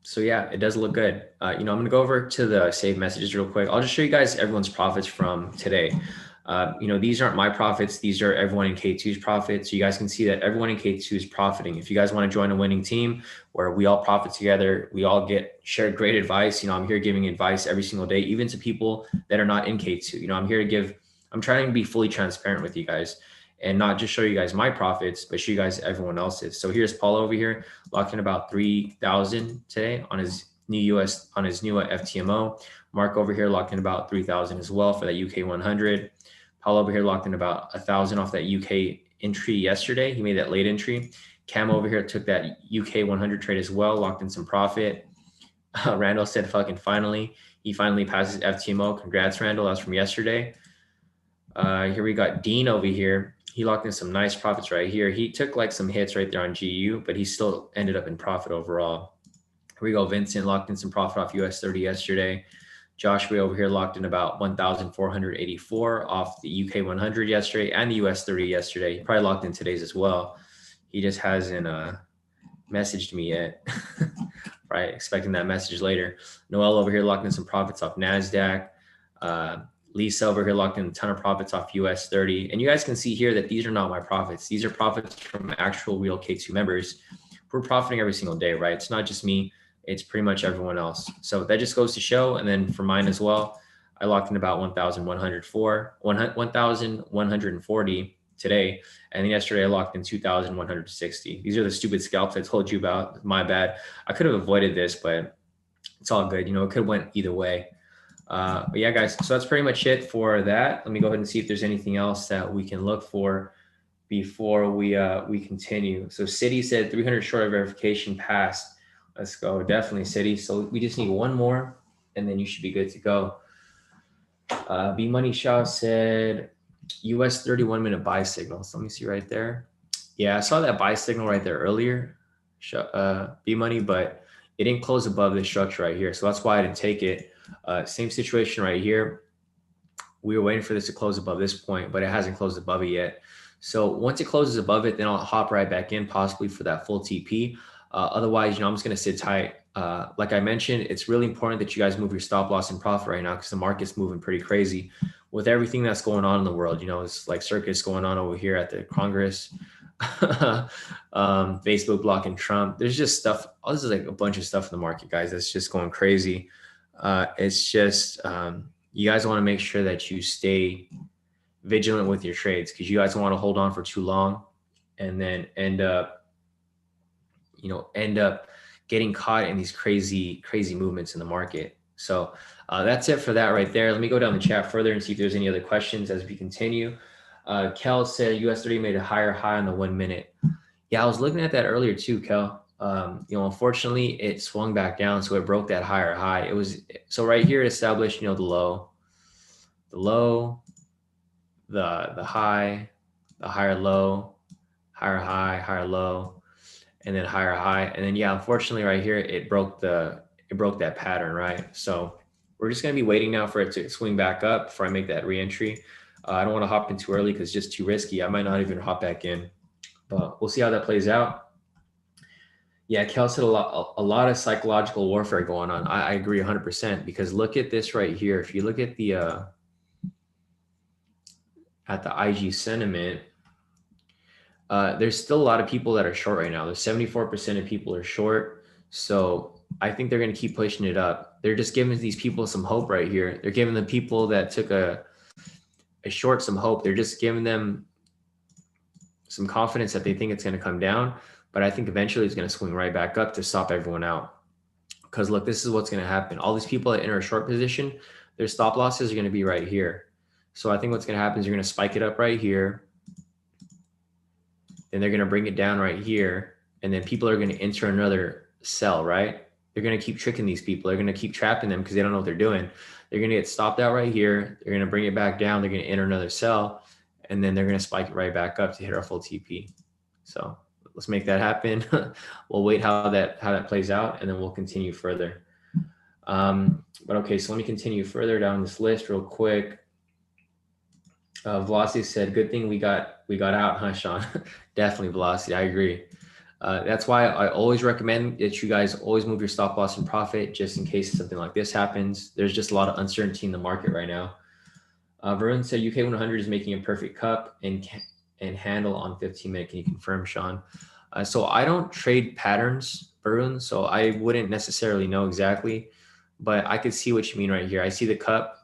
So yeah, it does look good. I'm going to go over to the saved messages real quick. I'll just show you guys everyone's profits from today. These aren't my profits. These are everyone in K2's profits. So you guys can see that everyone in K2 is profiting. If you guys want to join a winning team where we all profit together, we all get shared great advice. I'm here giving advice every single day, even to people that are not in K2. I'm trying to be fully transparent with you guys and not just show you guys my profits, but show you guys everyone else's. So here's Paul over here, locked in about 3,000 today on his new FTMO. Mark over here locked in about 3,000 as well for that UK 100. Paul over here locked in about 1,000 off that UK entry yesterday. He made that late entry. Cam over here took that UK 100 trade as well, locked in some profit. Randall said fucking finally. He finally passes FTMO. Congrats, Randall. That was from yesterday. Here we got Dean over here. He locked in some nice profits right here. He took like some hits right there on GU, but he still ended up in profit overall. Here we go. Vincent locked in some profit off US 30 yesterday. Joshua over here locked in about 1,484 off the UK 100 yesterday and the US 30 yesterday. He probably locked in today's as well. He just hasn't messaged me yet. Right, expecting that message later. Noel over here locked in some profits off NASDAQ. Lisa over here locked in a ton of profits off US 30. And you guys can see here that these are not my profits. These are profits from actual real K2 members who are profiting every single day, right? It's not just me. It's pretty much everyone else. So that just goes to show. And then for mine as well, I locked in about 1,140 today. And then yesterday I locked in 2,160. These are the stupid scalps I told you about. My bad. I could have avoided this, but it's all good. It could have went either way. But yeah, guys, so that's pretty much it for that. Let me go ahead and see if there's anything else that we can look for before we continue. So City said 300 short verification passed. Let's go. Definitely City. So we just need one more and then you should be good to go. B Money Shaw said US 31-minute buy signal. So let me see right there. Yeah, I saw that buy signal right there earlier, B Money, but it didn't close above this structure right here. So that's why I didn't take it. Same situation right here. We were waiting for this to close above this point, but it hasn't closed above it yet. So once it closes above it, then I'll hop right back in possibly for that full TP. Otherwise, I'm just going to sit tight. Like I mentioned, it's really important that you guys move your stop loss and profit right now because the market's moving pretty crazy with everything that's going on in the world. It's like circus going on over here at the Congress, Facebook blocking Trump. There's just stuff. This is like a bunch of stuff in the market, guys. That's just going crazy. It's just you guys want to make sure that you stay vigilant with your trades because you guys want to hold on for too long and then end up getting caught in these crazy movements in the market. So that's it for that right there. Let me go down the chat further and see if there's any other questions as we continue. Kel said US 30 made a higher high on the 1 minute. Yeah, I was looking at that earlier too, Kel. Unfortunately it swung back down. So it broke that higher high. So right here it established, the low, the high, the higher low, higher high, higher low. and then higher high. And then, yeah, unfortunately right here, it broke that pattern, right? So we're just going to be waiting now for it to swing back up before I make that reentry. I don't want to hop in too early because it's just too risky. I might not even hop back in, but we'll see how that plays out. Yeah, Kel said a lot of psychological warfare going on. I agree 100% because look at this right here. If you look at the IG sentiment, there's still a lot of people that are short right now. There's 74% of people are short. So I think they're going to keep pushing it up. They're just giving these people some hope right here. They're giving the people that took a short some hope. They're just giving them some confidence that they think it's going to come down. But I think eventually it's going to swing right back up to stop everyone out. Because look, this is what's going to happen. All these people that enter a short position, their stop losses are going to be right here. So I think what's going to happen is you're going to spike it up right here. Then they're going to bring it down right here. And then people are going to enter another sell, right? They're going to keep tricking these people. They're going to keep trapping them because they don't know what they're doing. They're going to get stopped out right here. They're going to bring it back down. They're going to enter another sell. And then they're going to spike it right back up to hit our full TP. So let's make that happen. We'll wait how that plays out, and then we'll continue further. But okay, so let me continue further down this list real quick. Velocity said, "Good thing we got out, huh, Shawn?" Definitely, Velocity. I agree. That's why I always recommend that you guys always move your stop loss and profit just in case something like this happens. There's just a lot of uncertainty in the market right now. Varun said UK 100 is making a perfect cup and handle on 15-minute. Can you confirm, Shawn? So I don't trade patterns, Varun, so I wouldn't necessarily know exactly, but I could see what you mean right here. I see the cup.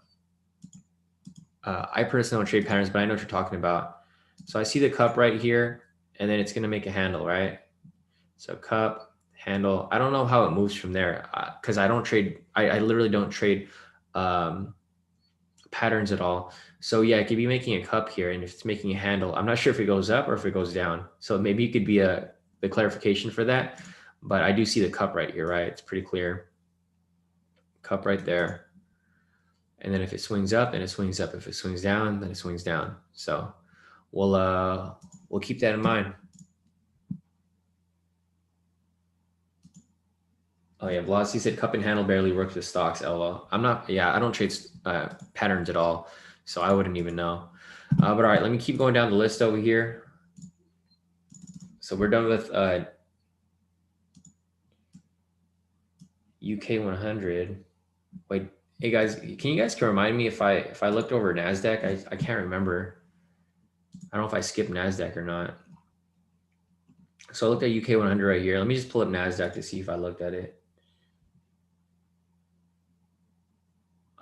I personally don't trade patterns, but I know what you're talking about. So I see the cup right here, and then it's going to make a handle, right? So cup, handle. I don't know how it moves from there because I don't trade. I literally don't trade patterns at all. So yeah, it could be making a cup here, and if it's making a handle, I'm not sure if it goes up or if it goes down. So maybe it could be the clarification for that. But I do see the cup right here, right? It's pretty clear. Cup right there. And then if it swings up, then it swings up. If it swings down, then it swings down. So we'll keep that in mind. Oh yeah, Velocity said cup and handle barely works with stocks. LOL. I don't trade patterns at all, so I wouldn't even know. But all right, let me keep going down the list over here. So we're done with UK 100. Wait, hey guys, can you guys remind me if I looked over NASDAQ? I can't remember. I don't know if I skipped NASDAQ or not. So I looked at UK 100 right here. Let me just pull up NASDAQ to see if I looked at it.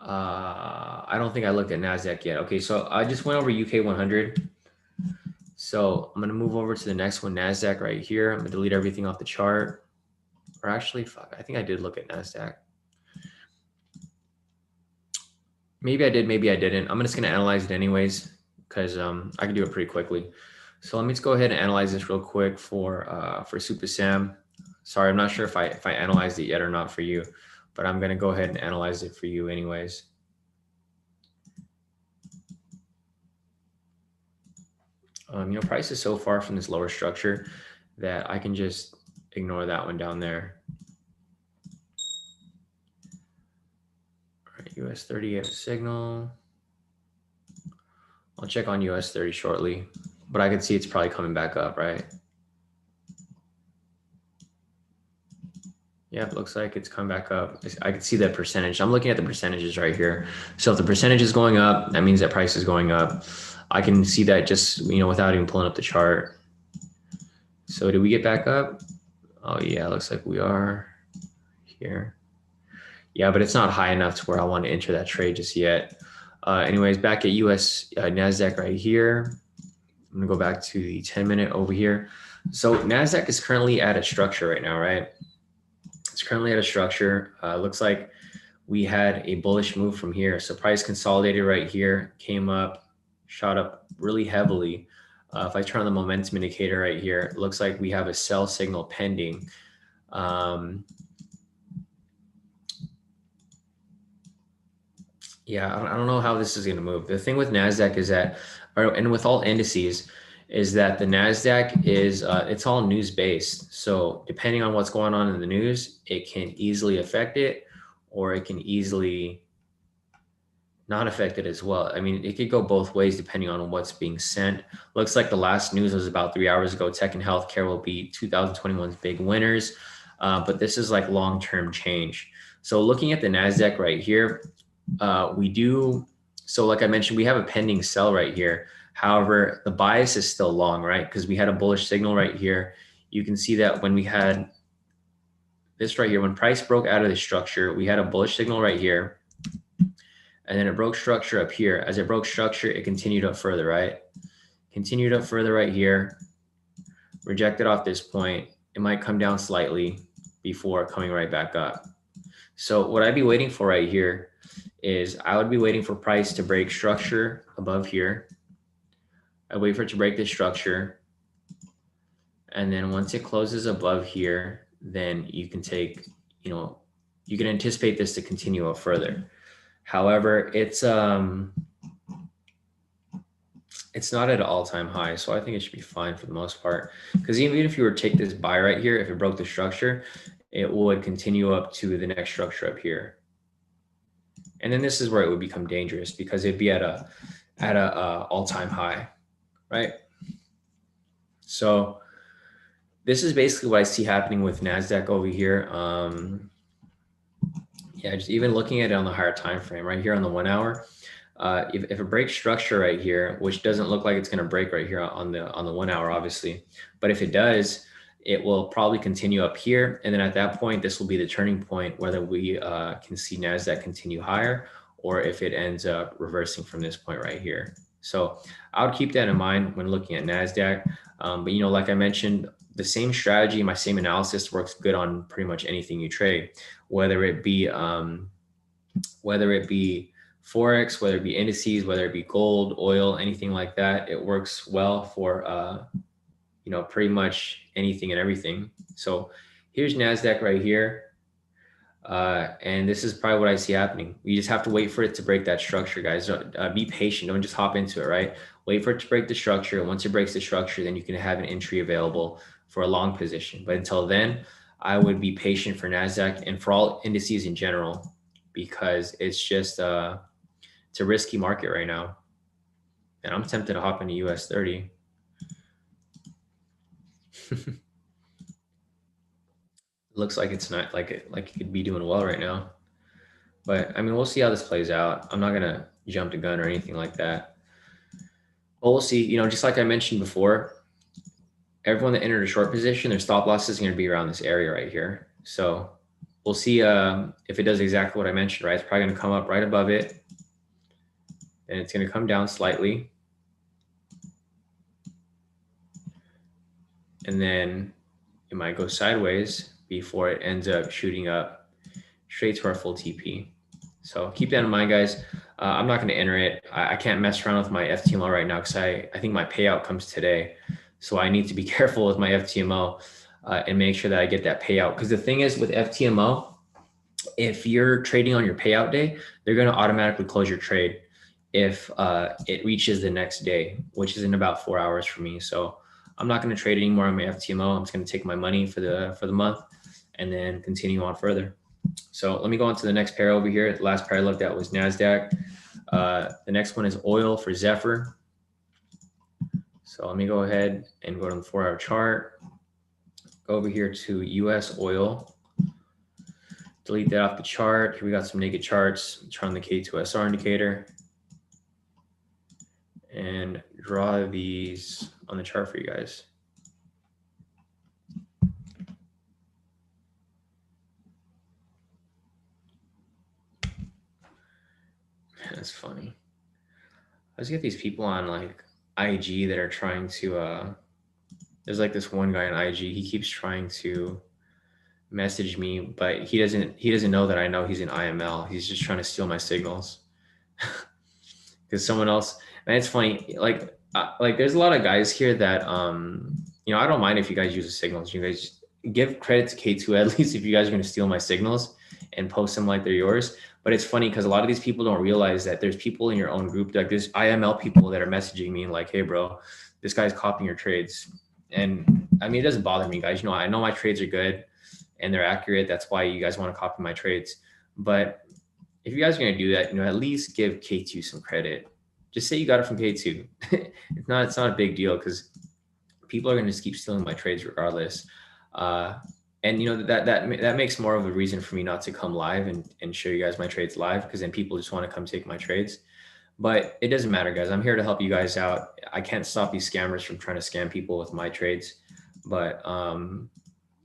I don't think I looked at NASDAQ yet. Okay, so I just went over UK 100. So I'm going to move over to the next one, NASDAQ right here. I'm going to delete everything off the chart. Or actually, fuck, I think I did look at NASDAQ. Maybe I did, maybe I didn't. I'm just going to analyze it anyways because I can do it pretty quickly. So let me just go ahead and analyze this real quick for Super Sam. Sorry, I'm not sure if I analyzed it yet or not for you, but I'm going to go ahead and analyze it for you anyways. Price is so far from this lower structure that I can just ignore that one down there. All right, US 30 signal. I'll check on US 30 shortly, but I can see it's probably coming back up, right? Yeah, it looks like it's come back up. I can see that percentage. I'm looking at the percentages right here. So if the percentage is going up, that means that price is going up. I can see that just, without even pulling up the chart. So did we get back up? Oh yeah, it looks like we are here. Yeah, but it's not high enough to where I want to enter that trade just yet. Anyways, back at US NASDAQ right here. I'm gonna go back to the 10-minute over here. So NASDAQ is currently at a structure right now, right? It's currently at a structure. Looks like we had a bullish move from here. So price consolidated right here, came up, shot up really heavily. If I turn on the momentum indicator right here, it looks like we have a sell signal pending. Yeah, I don't know how this is going to move. The thing with NASDAQ is that, and with all indices, is that the NASDAQ is, it's all news based. So depending on what's going on in the news, it can easily affect it, or it can easily not affect it as well. I mean, it could go both ways depending on what's being sent. Looks like the last news was about 3 hours ago. Tech and healthcare will be 2021's big winners. But this is like long-term change. So looking at the NASDAQ right here, so like I mentioned, we have a pending sell right here. However, the bias is still long, right? Because we had a bullish signal right here. You can see that when we had this right here, when price broke out of the structure, we had a bullish signal right here. And then it broke structure up here. As it broke structure, it continued up further, right? Continued up further right here. Rejected off this point. It might come down slightly before coming right back up. So what I'd be waiting for right here is I would be waiting for price to break structure above here. I wait for it to break this structure. And then once it closes above here, then you can take, you can anticipate this to continue up further. However, it's not at an all-time high, so I think it should be fine for the most part. Because even if you were to take this buy right here, if it broke the structure, it would continue up to the next structure up here. And then this is where it would become dangerous because it'd be at a all-time high, right? So this is basically what I see happening with NASDAQ over here. Yeah, just even looking at it on the higher time frame right here on the 1 hour, if it breaks structure right here, which doesn't look like it's going to break right here on the 1 hour, obviously, but if it does, it will probably continue up here. And then at that point, this will be the turning point, whether we can see NASDAQ continue higher or if it ends up reversing from this point right here. So I would keep that in mind when looking at NASDAQ. But, like I mentioned, the same strategy, my same analysis works good on pretty much anything you trade, whether it be Forex, whether it be indices, whether it be gold, oil, anything like that. It works well for, pretty much anything and everything. So here's NASDAQ right here. And this is probably what I see happening. You just have to wait for it to break that structure, guys. Be patient. Don't just hop into it, right? Wait for it to break the structure. Once it breaks the structure, then you can have an entry available for a long position. But until then, I would be patient for NASDAQ and for all indices in general, because it's just, it's a risky market right now. And I'm tempted to hop into US 30. Looks like it's not like it could be doing well right now. But I mean, we'll see how this plays out. I'm not going to jump the gun or anything like that. But we'll see, just like I mentioned before, everyone that entered a short position, their stop loss is going to be around this area right here. So we'll see if it does exactly what I mentioned, right? It's probably going to come up right above it. And it's going to come down slightly. And then it might go sideways before it ends up shooting up straight to our full TP. So keep that in mind, guys. I'm not going to enter it. I can't mess around with my FTMO right now because I think my payout comes today. So I need to be careful with my FTMO and make sure that I get that payout. Because the thing is with FTMO, if you're trading on your payout day, they're going to automatically close your trade if it reaches the next day, which is in about 4 hours for me. So I'm not going to trade anymore on my FTMO. I'm just going to take my money for the month and then continue on further. So let me go on to the next pair over here. The last pair I looked at was NASDAQ. The next one is oil for Zephyr. So let me go ahead and go to the 4 hour chart. Go over here to US oil. Delete that off the chart. Here we got some naked charts. Turn on the K2SR indicator. And draw these on the chart for you guys. That's funny. I just get these people on like IG that are trying to, there's like this one guy on IG, he keeps trying to message me, but he doesn't know that I know he's an IML. He's just trying to steal my signals. Because someone else, and it's funny, like there's a lot of guys here that, I don't mind if you guys use the signals. You guys give credit to K2 at least if you guys are going to steal my signals and post them like they're yours. But it's funny because a lot of these people don't realize that there's people in your own group, like there's IML people that are messaging me like, hey, bro, this guy's copying your trades. And I mean, it doesn't bother me, guys. You know, I know my trades are good and they're accurate. That's why you guys want to copy my trades. But if you guys are going to do that, you know, at least give K2 some credit. Just say you got it from K2. It's not a big deal, because people are going to just keep stealing my trades regardless. And you know, that makes more of a reason for me not to come live and show you guys my trades live, because then people just want to come take my trades. But it doesn't matter, guys. I'm here to help you guys out. I can't stop these scammers from trying to scam people with my trades. But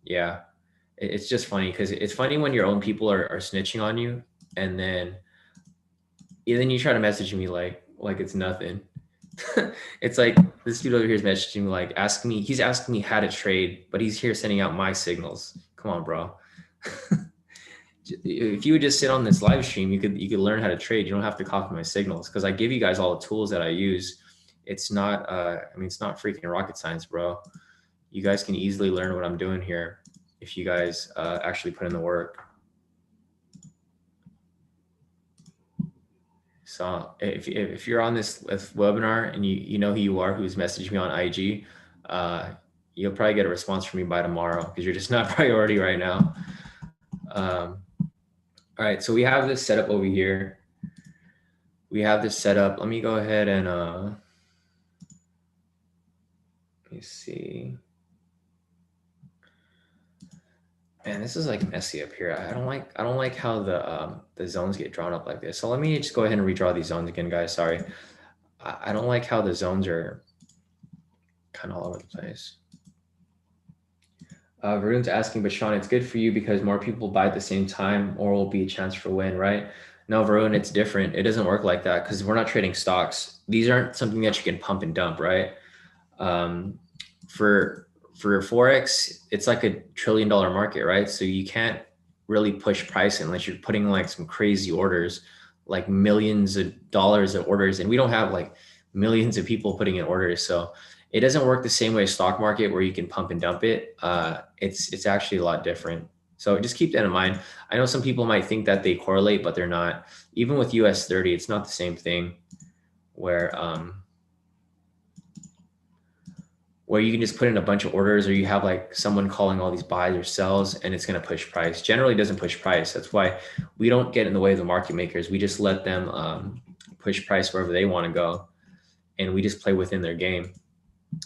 yeah, it's just funny, because it's funny when your own people are snitching on you, and then you try to message me like it's nothing. It's like this dude over here is messaging me like he's asking me how to trade, but he's here sending out my signals. Come on, bro. If you would just sit on this live stream, you could learn how to trade. You don't have to copy my signals, because I give you guys all the tools that I use. It's not I mean, it's not freaking rocket science, bro. You guys can easily learn what I'm doing here if you guys actually put in the work. So if you're on this webinar and you know who you are, who's messaged me on IG, you'll probably get a response from me by tomorrow, because you're just not priority right now. All right, so we have this set up over here. We have this set up. Let me go ahead and let me see. Man, this is like messy up here. I don't like how the zones get drawn up like this. So let me just go ahead and redraw these zones again, guys. Sorry. I don't like how the zones are kind of all over the place. Varun's asking, but Shawn, it's good for you because more people buy at the same time, or will be a chance for win, right? No, Varun, it's different. It doesn't work like that, because we're not trading stocks. These aren't something that you can pump and dump, right? For Forex, it's like $1 trillion market, right? So you can't really push price unless you're putting like some crazy orders, like millions of dollars of orders. And we don't have like millions of people putting in orders. So it doesn't work the same way as stock market, where you can pump and dump it. It's actually a lot different. So just keep that in mind. I know some people might think that they correlate, but they're not. Even with US 30, it's not the same thing, where you can just put in a bunch of orders, or you have like someone calling all these buys or sells, and it's going to push price. Generally, it doesn't push price. That's why we don't get in the way of the market makers. We just let them push price wherever they want to go, and we just play within their game.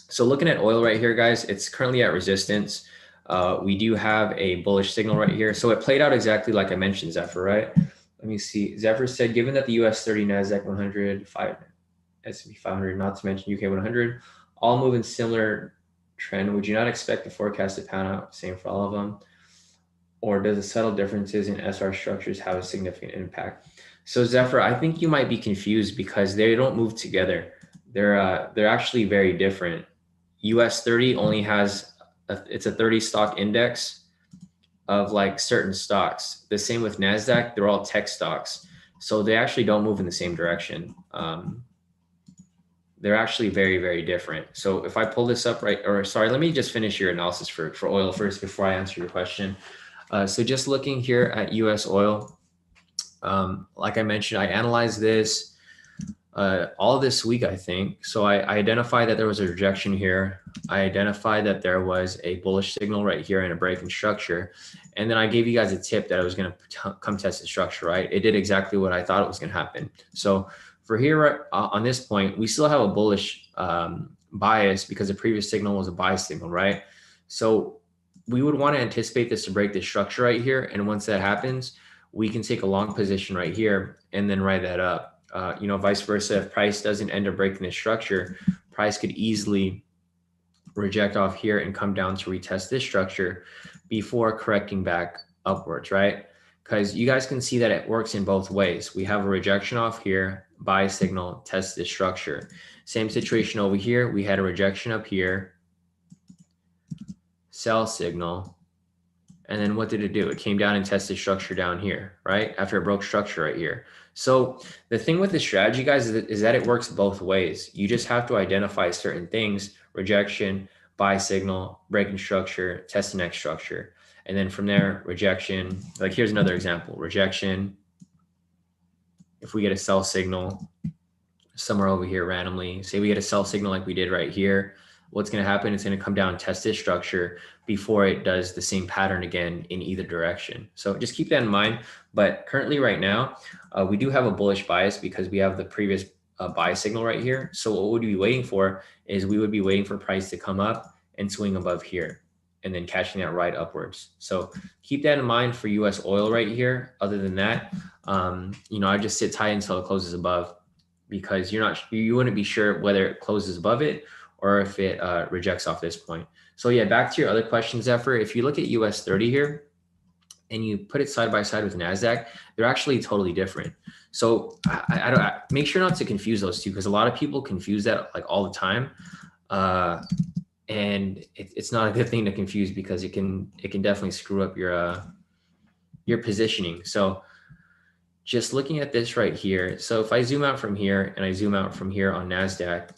So looking at oil right here, guys, it's currently at resistance. We do have a bullish signal right here. So it played out exactly like I mentioned, Zephyr, right? Let me see. Zephyr said, given that the US 30, NASDAQ 100, S&P 500, not to mention UK 100, all move in similar trend, would you not expect the forecast to pan out same for all of them? Or does the subtle differences in SR structures have a significant impact? So Zephyr, I think you might be confused, because they don't move together. They're actually very different. US 30 only has it's a 30 stock index of like certain stocks. The same with NASDAQ, they're all tech stocks. So they actually don't move in the same direction. They're actually very, very different. So if I pull this up sorry, let me just finish your analysis for oil first before I answer your question. So just looking here at US oil, like I mentioned, I analyzed this all this week, I think. So I identified that there was a rejection here. I identified that there was a bullish signal right here and a break in structure. And then I gave you guys a tip that I was going to come test the structure, right? It did exactly what I thought it was going to happen. So for here on this point, we still have a bullish bias, because the previous signal was a buy signal, right? So we would want to anticipate this to break the structure right here. And once that happens, we can take a long position right here and then write that up. Vice versa, if price doesn't end up breaking the structure, price could easily reject off here and come down to retest this structure before correcting back upwards, right? Because you guys can see that it works in both ways. We have a rejection off here, buy signal, test this structure. Same situation over here. We had a rejection up here, sell signal. And then what did it do? It came down and tested structure down here, right? After it broke structure right here. So the thing with this strategy, guys, is that it works both ways. You just have to identify certain things: rejection, buy signal, breaking structure, test the next structure. And then from there, rejection. Like here's another example, rejection. If we get a sell signal, somewhere over here randomly. Say we get a sell signal like we did right here. What's going to happen? It's going to come down and test this structure before it does the same pattern again in either direction. So just keep that in mind. But currently right now, we do have a bullish bias because we have the previous buy signal right here. So what we'd be waiting for is we would be waiting for price to come up and swing above here and then catching that right upwards. So keep that in mind for US oil right here. Other than that, I just sit tight until it closes above, because you wouldn't be sure whether it closes above it or if it rejects off this point. So yeah, back to your other question, Zephyr. If you look at US 30 here and you put it side by side with NASDAQ, they're actually totally different. So I make sure not to confuse those two, because a lot of people confuse that like all the time. And it's not a good thing to confuse, because it can definitely screw up your positioning. So just looking at this right here. So if I zoom out from here and I zoom out from here on NASDAQ,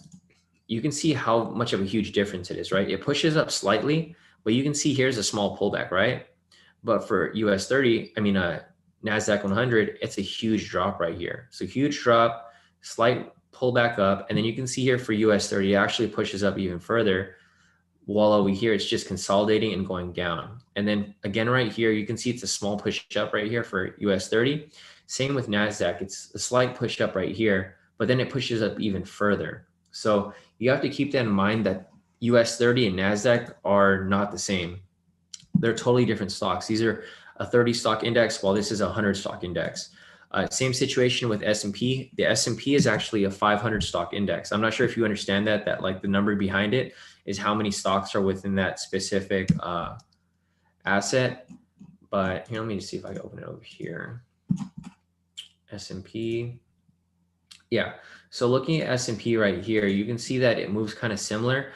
you can see how much of a huge difference it is, right? It pushes up slightly, but you can see here's a small pullback, right? But for US 30, NASDAQ 100, it's a huge drop right here. So huge drop, slight pullback up. And then you can see here for US 30, it actually pushes up even further, while over here, it's just consolidating and going down. And then again, right here, you can see it's a small push up right here for US 30. Same with NASDAQ. It's a slight push up right here, but then it pushes up even further. So you have to keep that in mind, that US 30 and NASDAQ are not the same. They're totally different stocks. These are a 30 stock index, while this is a 100 stock index. Same situation with S&P. The S&P is actually a 500 stock index. I'm not sure if you understand that like the number behind it is how many stocks are within that specific asset. But here, let me just see if I can open it over here. S&P. Yeah. So looking at S&P right here, you can see that it moves kind of similar,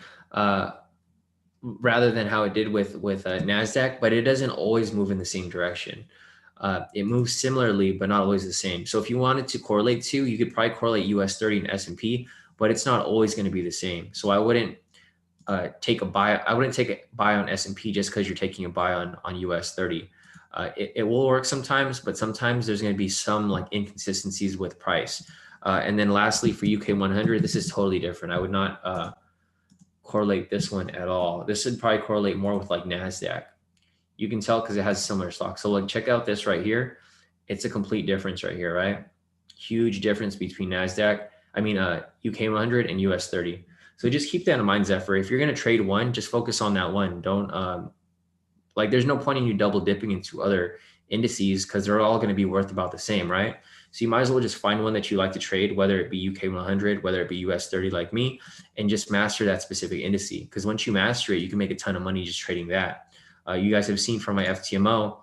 rather than how it did with NASDAQ, but it doesn't always move in the same direction. It moves similarly, but not always the same. So if you wanted to correlate to, you could probably correlate US 30 and S&P, but it's not always going to be the same. So I wouldn't take a buy. I wouldn't take a buy on S&P just because you're taking a buy on US 30. It will work sometimes, but sometimes there's going to be some like inconsistencies with price. And then lastly, for UK 100, this is totally different. I would not correlate this one at all. This would probably correlate more with like NASDAQ. You can tell because it has similar stocks. So like check out this right here. It's a complete difference right here, right? Huge difference between UK 100 and US 30. So just keep that in mind, Zephyr. If you're going to trade one, just focus on that one. Don't there's no point in you double dipping into other indices, because they're all going to be worth about the same, right? So you might as well just find one that you like to trade, whether it be UK 100, whether it be US 30 like me, and just master that specific index. Because once you master it, you can make a ton of money just trading that. You guys have seen from my FTMO,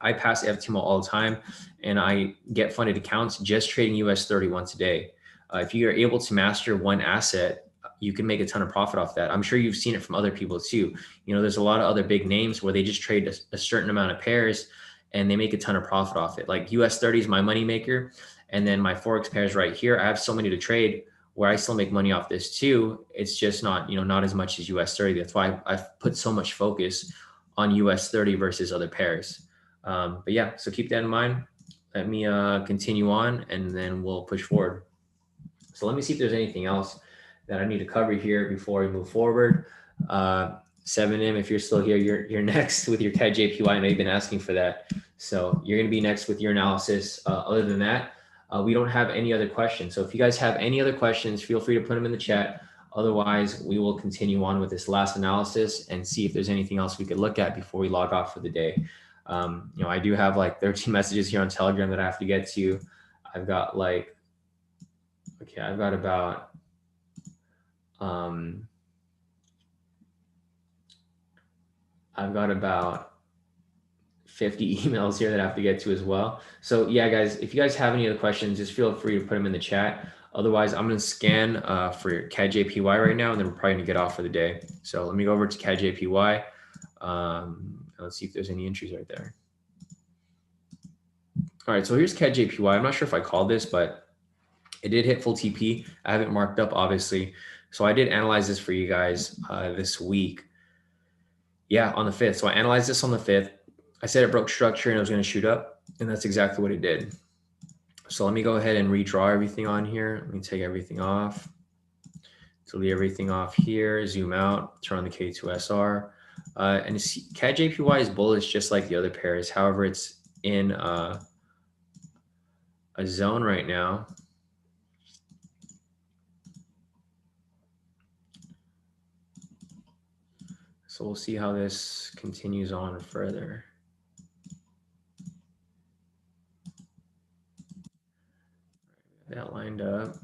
I pass FTMO all the time, and I get funded accounts just trading US 30 once a day. If you are able to master one asset, you can make a ton of profit off that. I'm sure you've seen it from other people too. There's a lot of other big names where they just trade a certain amount of pairs and they make a ton of profit off it. Like US 30 is my money maker. And then my Forex pairs right here, I have so many to trade where I still make money off this too. It's just not, not as much as US 30. That's why I've put so much focus on US 30 versus other pairs. But yeah, so keep that in mind. Let me continue on, and then we'll push forward. So let me see if there's anything else that I need to cover here before we move forward. 7M, if you're still here, you're next with your K² JPY. I know you've been asking for that. So you're going to be next with your analysis. Other than that, we don't have any other questions. So if you guys have any other questions, feel free to put them in the chat. Otherwise, we will continue on with this last analysis and see if there's anything else we could look at before we log off for the day. I do have like 13 messages here on Telegram that I have to get to. I've got about 50 emails here that I have to get to as well. So yeah, guys, if you guys have any other questions, just feel free to put them in the chat. Otherwise, I'm going to scan for CAD JPY right now, and then we're probably going to get off for the day. So let me go over to CAD JPY. Let's see if there's any entries right there. All right, so here's CAD JPY. I'm not sure if I called this, but it did hit full TP. I haven't marked up, obviously. So I did analyze this for you guys this week. Yeah, on the 5th. So I analyzed this on the 5th. I said it broke structure and it was going to shoot up, and that's exactly what it did. So let me go ahead and redraw everything on here. Let me take everything off. Delete everything off here, zoom out, turn on the K2SR. And CAD JPY is bullish just like the other pairs. However, it's in a zone right now. So we'll see how this continues on further. That lined up.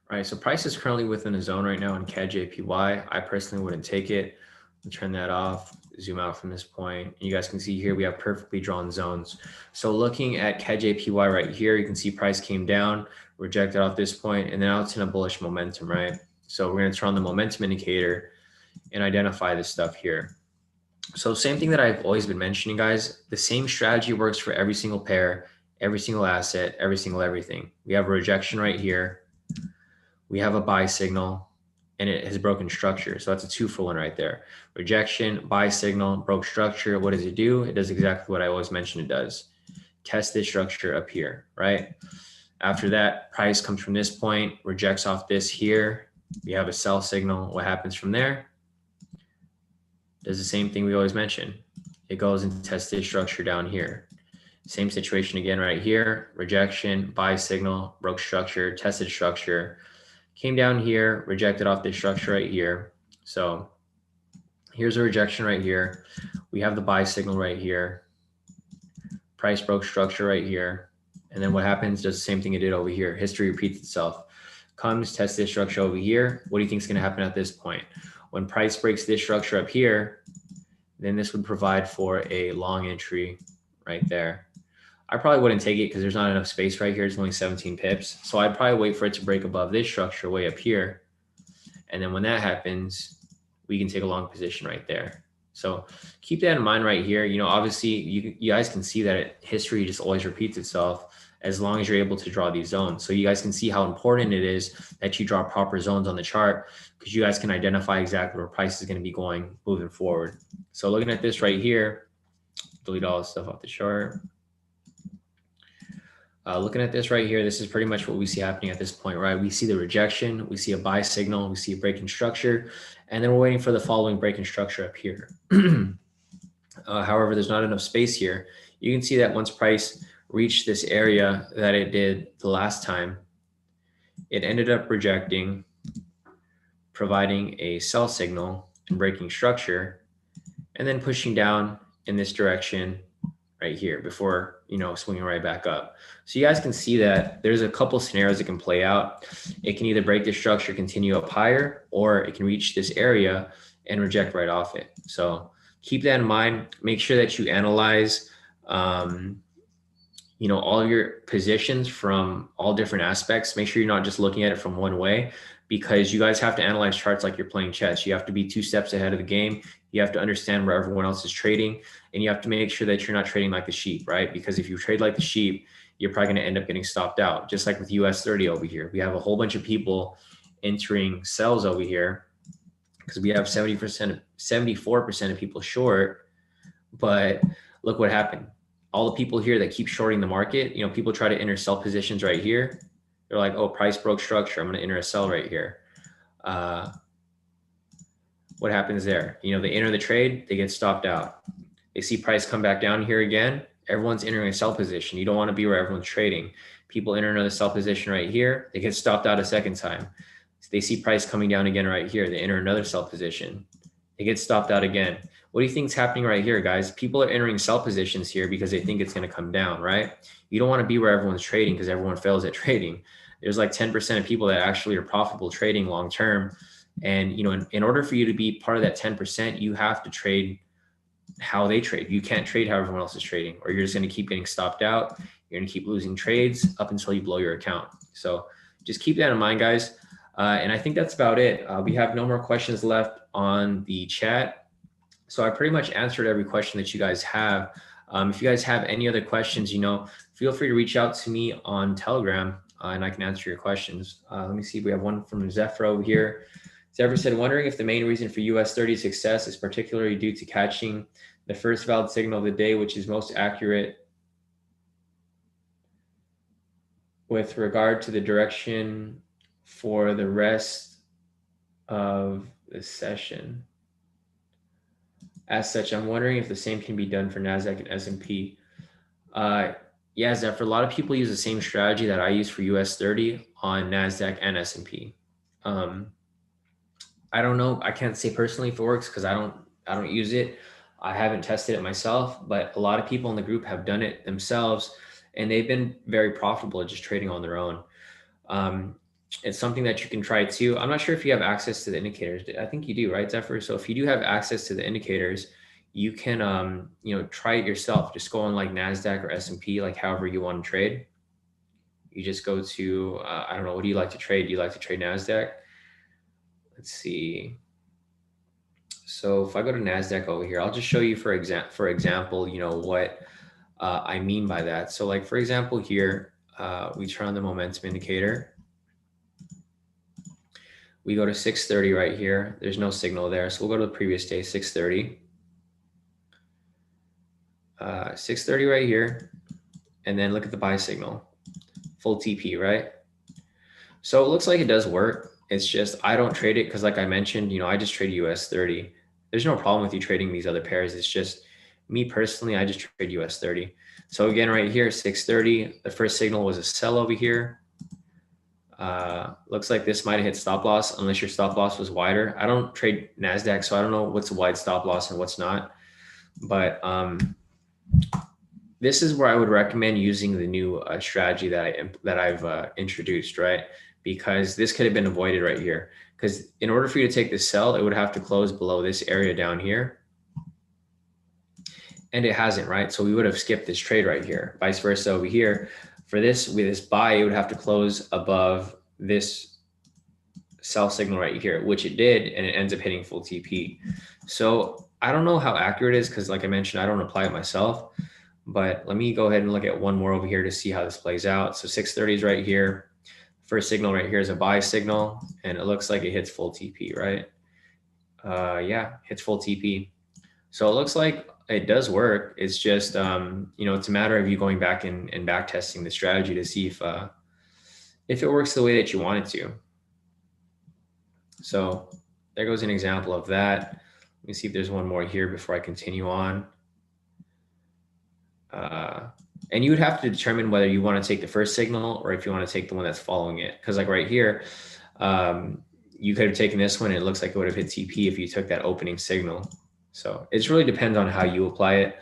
All right, so price is currently within a zone right now in CAD JPY. I personally wouldn't take it. I'll turn that off, zoom out from this point. You guys can see here we have perfectly drawn zones. So looking at CAD JPY right here, you can see price came down, rejected off this point, and now it's in a bullish momentum, right? So we're going to turn on the momentum indicator and identify this stuff here. So same thing that I've always been mentioning, guys. The same strategy works for every single pair, every single asset, every single everything. We have a rejection right here. We have a buy signal, and it has broken structure. So that's a 2-for-1 right there. Rejection, buy signal, broke structure. What does it do? It does exactly what I always mentioned it does. Test this structure up here, right? After that, price comes from this point, rejects off this here. We have a sell signal. What happens from there? Does the same thing we always mention. It goes and tests this structure down here. Same situation again right here. Rejection, buy signal, broke structure, tested structure. Came down here, rejected off this structure right here. So here's a rejection right here. We have the buy signal right here. Price broke structure right here. And then what happens? Does the same thing it did over here. History repeats itself. Comes, tests this structure over here. What do you think is going to happen at this point? When price breaks this structure up here, then this would provide for a long entry right there. I probably wouldn't take it because there's not enough space right here. It's only 17 pips. So I'd probably wait for it to break above this structure way up here. And then when that happens, we can take a long position right there. So keep that in mind right here. You know, obviously you guys can see that history just always repeats itself as long as you're able to draw these zones. So you guys can see how important it is that you draw proper zones on the chart because you guys can identify exactly where price is going to be going moving forward. So looking at this right here, delete all this stuff off the chart. Looking at this right here, this is pretty much what we see happening at this point, right? We see the rejection, we see a buy signal, we see a breaking structure, and then we're waiting for the following breaking structure up here. However, there's not enough space here. You can see that once price reached this area that it did the last time, it ended up rejecting, providing a sell signal and breaking structure, and then pushing down in this direction right here before, you know, swinging right back up. So you guys can see that there's a couple scenarios that can play out. It can either break the structure, continue up higher, or it can reach this area and reject right off it. So keep that in mind. Make sure that you analyze, you know, all your positions from all different aspects. Make sure you're not just looking at it from one way, because you guys have to analyze charts like you're playing chess. You have to be 2 steps ahead of the game. You have to understand where everyone else is trading, and you have to make sure that you're not trading like the sheep, right? Because if you trade like the sheep, you're probably going to end up getting stopped out. Just like with US 30 over here, we have a whole bunch of people entering sells over here because we have 74% of people short. But look what happened. All the people here that keep shorting the market, you know, people try to enter sell positions right here. They're like, oh, price broke structure, I'm going to enter a sell right here. What happens there? You know, they enter the trade, they get stopped out. They see price come back down here again. Everyone's entering a sell position. You don't want to be where everyone's trading. People enter another sell position right here. They get stopped out a second time. They see price coming down again right here. They enter another sell position. They get stopped out again. What do you think is happening right here, guys? People are entering sell positions here because they think it's going to come down, right? You don't want to be where everyone's trading because everyone fails at trading. There's like 10% of people that actually are profitable trading long term. And, you know, in order for you to be part of that 10%, you have to trade how they trade. You can't trade how everyone else is trading, or you're just going to keep getting stopped out. You're going to keep losing trades up until you blow your account. So just keep that in mind, guys. And I think that's about it. We have no more questions left on the chat. So I pretty much answered every question that you guys have. If you guys have any other questions, you know, feel free to reach out to me on Telegram and I can answer your questions. Let me see. We have one from Zephyr over here. Zephyr said, wondering if the main reason for US 30 success is particularly due to catching the first valid signal of the day, which is most accurate with regard to the direction for the rest of the session. As such, I'm wondering if the same can be done for NASDAQ and S&P. Yeah, Zephyr, a lot of people use the same strategy that I use for US 30 on NASDAQ and S&P. I don't know. I can't say personally if it works because I don't use it. I haven't tested it myself, but a lot of people in the group have done it themselves, and they've been very profitable just trading on their own. It's something that you can try too. I'm not sure if you have access to the indicators. I think you do, right, Zephyr? So if you do have access to the indicators, you can try it yourself. Just go on like NASDAQ or S&P, like however you want to trade. You just go to I don't know, what do you like to trade? Do you like to trade NASDAQ? Let's see. So if I go to NASDAQ over here, I'll just show you for example, what I mean by that. So like, for example, here, we turn on the momentum indicator. We go to 630 right here. There's no signal there. So we'll go to the previous day, 630. 630 right here. And then look at the buy signal, full TP, right? So it looks like it does work. It's just, I don't trade it because like I mentioned, I just trade US 30. There's no problem with you trading these other pairs. It's just me personally, I just trade US 30. So again, right here, 630, the first signal was a sell over here. Looks like this might have hit stop loss unless your stop loss was wider. I don't trade NASDAQ, so I don't know what's a wide stop loss and what's not. But this is where I would recommend using the new strategy that I've introduced, right? Because this could have been avoided right here. Because in order for you to take this sell, it would have to close below this area down here. And it hasn't, right? So we would have skipped this trade right here. Vice versa over here. For this, with this buy, it would have to close above this sell signal right here, which it did, and it ends up hitting full TP. So I don't know how accurate it is because like I mentioned, I don't apply it myself. But let me go ahead and look at one more over here to see how this plays out. So 630 is right here. First signal right here is a buy signal, and it looks like it hits full TP, right? Yeah, hits full TP. So it looks like it does work. It's just, it's a matter of you going back and back testing the strategy to see if it works the way that you want it to. So there goes an example of that. Let me see if there's one more here before I continue on. And you would have to determine whether you want to take the first signal or if you want to take the one that's following it. Because like right here, you could have taken this one and it looks like it would have hit TP if you took that opening signal. So it really depends on how you apply it.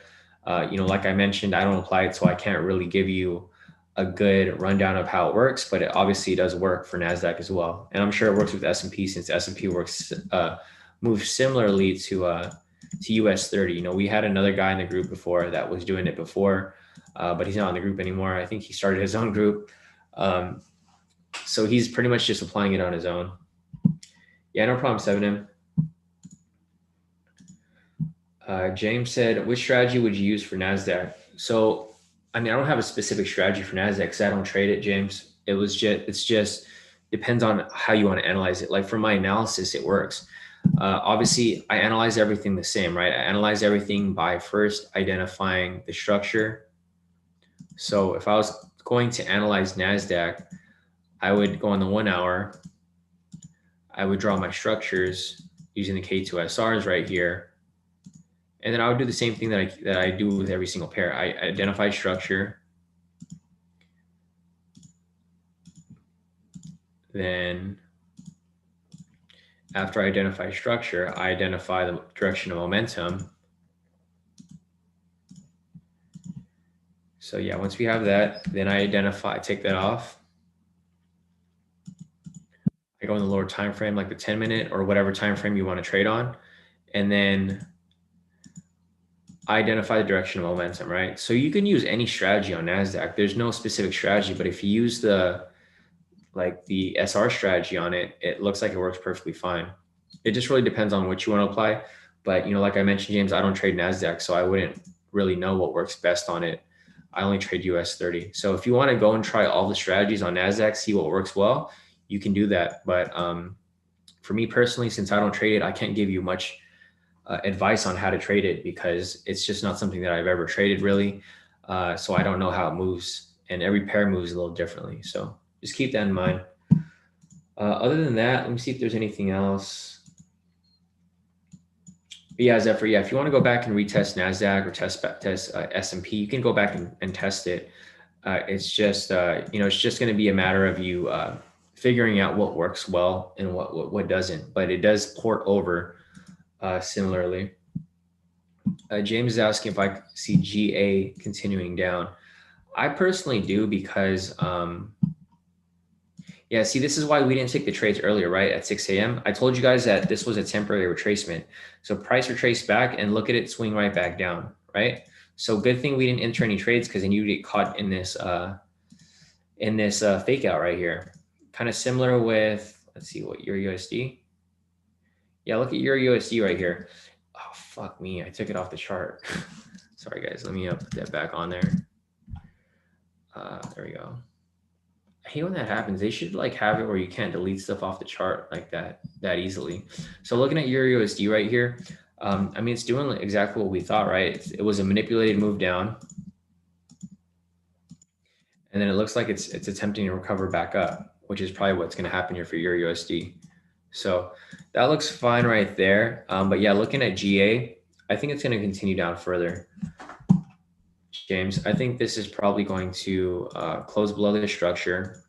Like I mentioned, I don't apply it, so I can't really give you a good rundown of how it works, but it obviously does work for NASDAQ as well. And I'm sure it works with S&P since S&P works, moves similarly to US 30. We had another guy in the group before that was doing it before, but he's not in the group anymore. I think he started his own group. So he's pretty much just applying it on his own. Yeah, no problem, 7M. James said, which strategy would you use for NASDAQ? So, I don't have a specific strategy for NASDAQ because I don't trade it, James. It's just depends on how you want to analyze it. Like for my analysis, it works. Obviously, I analyze everything the same, right? I analyze everything by first identifying the structure. So if I was going to analyze NASDAQ, I would go on the 1 hour. I would draw my structures using the K2SRs right here. And then I would do the same thing that I do with every single pair. I identify structure. Then after I identify structure, I identify the direction of momentum. So yeah, once we have that, then I take that off. I go in the lower time frame, like the 10-minute or whatever time frame you want to trade on. And then I identify the direction of momentum, right? So you can use any strategy on NASDAQ. There's no specific strategy, but if you use the SR strategy on it, it looks like it works perfectly fine. It just really depends on what you want to apply. But, like I mentioned, James, I don't trade NASDAQ, so I wouldn't really know what works best on it. I only trade US 30. So if you want to go and try all the strategies on NASDAQ, see what works well, you can do that. But for me personally, since I don't trade it, I can't give you much advice on how to trade it because it's just not something that I've ever traded really. So I don't know how it moves. and every pair moves a little differently. So just keep that in mind. Other than that, let me see if there's anything else. But yeah, Zephyr, yeah, if you want to go back and retest NASDAQ or test S&P, you can go back and test it. It's just, it's just going to be a matter of you figuring out what works well and what doesn't. But it does port over similarly. James is asking if I see GA continuing down. I personally do because, yeah, see, this is why we didn't take the trades earlier, right? At 6 a.m. I told you guys that this was a temporary retracement. So price retraced back and look at it swing right back down, right? So good thing we didn't enter any trades because then you get caught in this fake out right here. Kind of similar with, let's see, what, Euro USD? Yeah, look at Euro USD right here. Oh, fuck me. I took it off the chart. Sorry, guys. Let me put that back on there. There we go. I hate when that happens. They should like have it where you can't delete stuff off the chart like that easily. So looking at Euro USD right here, I mean, it's doing exactly what we thought, right? It was a manipulated move down. And then it looks like it's attempting to recover back up, which is probably what's going to happen here for Euro USD. So that looks fine right there. But yeah, looking at GA, I think it's going to continue down further. James, I think this is probably going to close below the structure.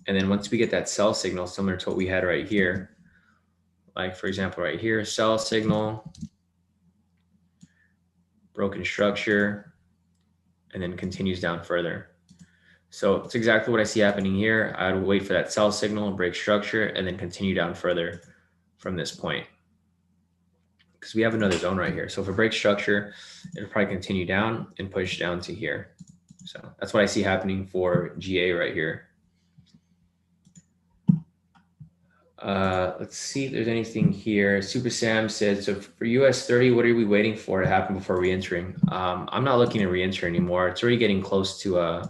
And then once we get that sell signal, similar to what we had right here, like for example, right here, sell signal, broken structure, and then continues down further. So it's exactly what I see happening here. I would wait for that sell signal, break structure, and then continue down further from this point. Because we have another zone right here. So if it breaks structure, it'll probably continue down and push down to here. So that's what I see happening for GA right here. Let's see if there's anything here. Super Sam said, so for US 30, what are we waiting for to happen before re-entering? I'm not looking to re-enter anymore. It's already getting close to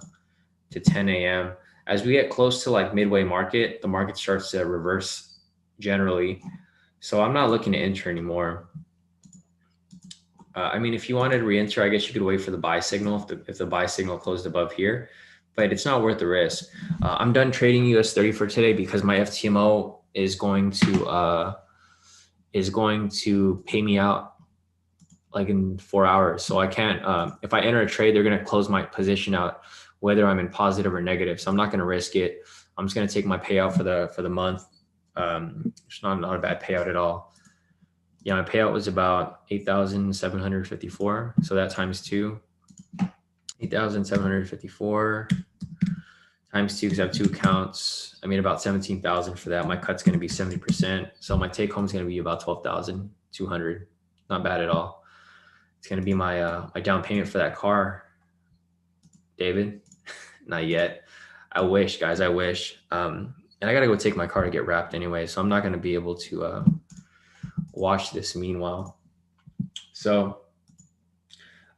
10 a.m. As we get close to like midway market, the market starts to reverse generally. So I'm not looking to enter anymore. I mean, if you wanted to re-enter, I guess you could wait for the buy signal if the buy signal closed above here, but it's not worth the risk. I'm done trading US 30 for today because my FTMO is going to pay me out like in 4 hours. So I can't, if I enter a trade, they're going to close my position out, whether I'm in positive or negative. So I'm not going to risk it. I'm just going to take my payout for the month. It's not a bad payout at all. Yeah, my payout was about 8,754. So that times two, 8,754 times two, because I have two accounts. I made about 17,000 for that. My cut's going to be 70%. So my take home is going to be about 12,200. Not bad at all. It's going to be my down payment for that car. David, not yet. I wish, guys. I wish. And I got to go take my car to get wrapped anyway. So I'm not going to be able to watch this meanwhile. So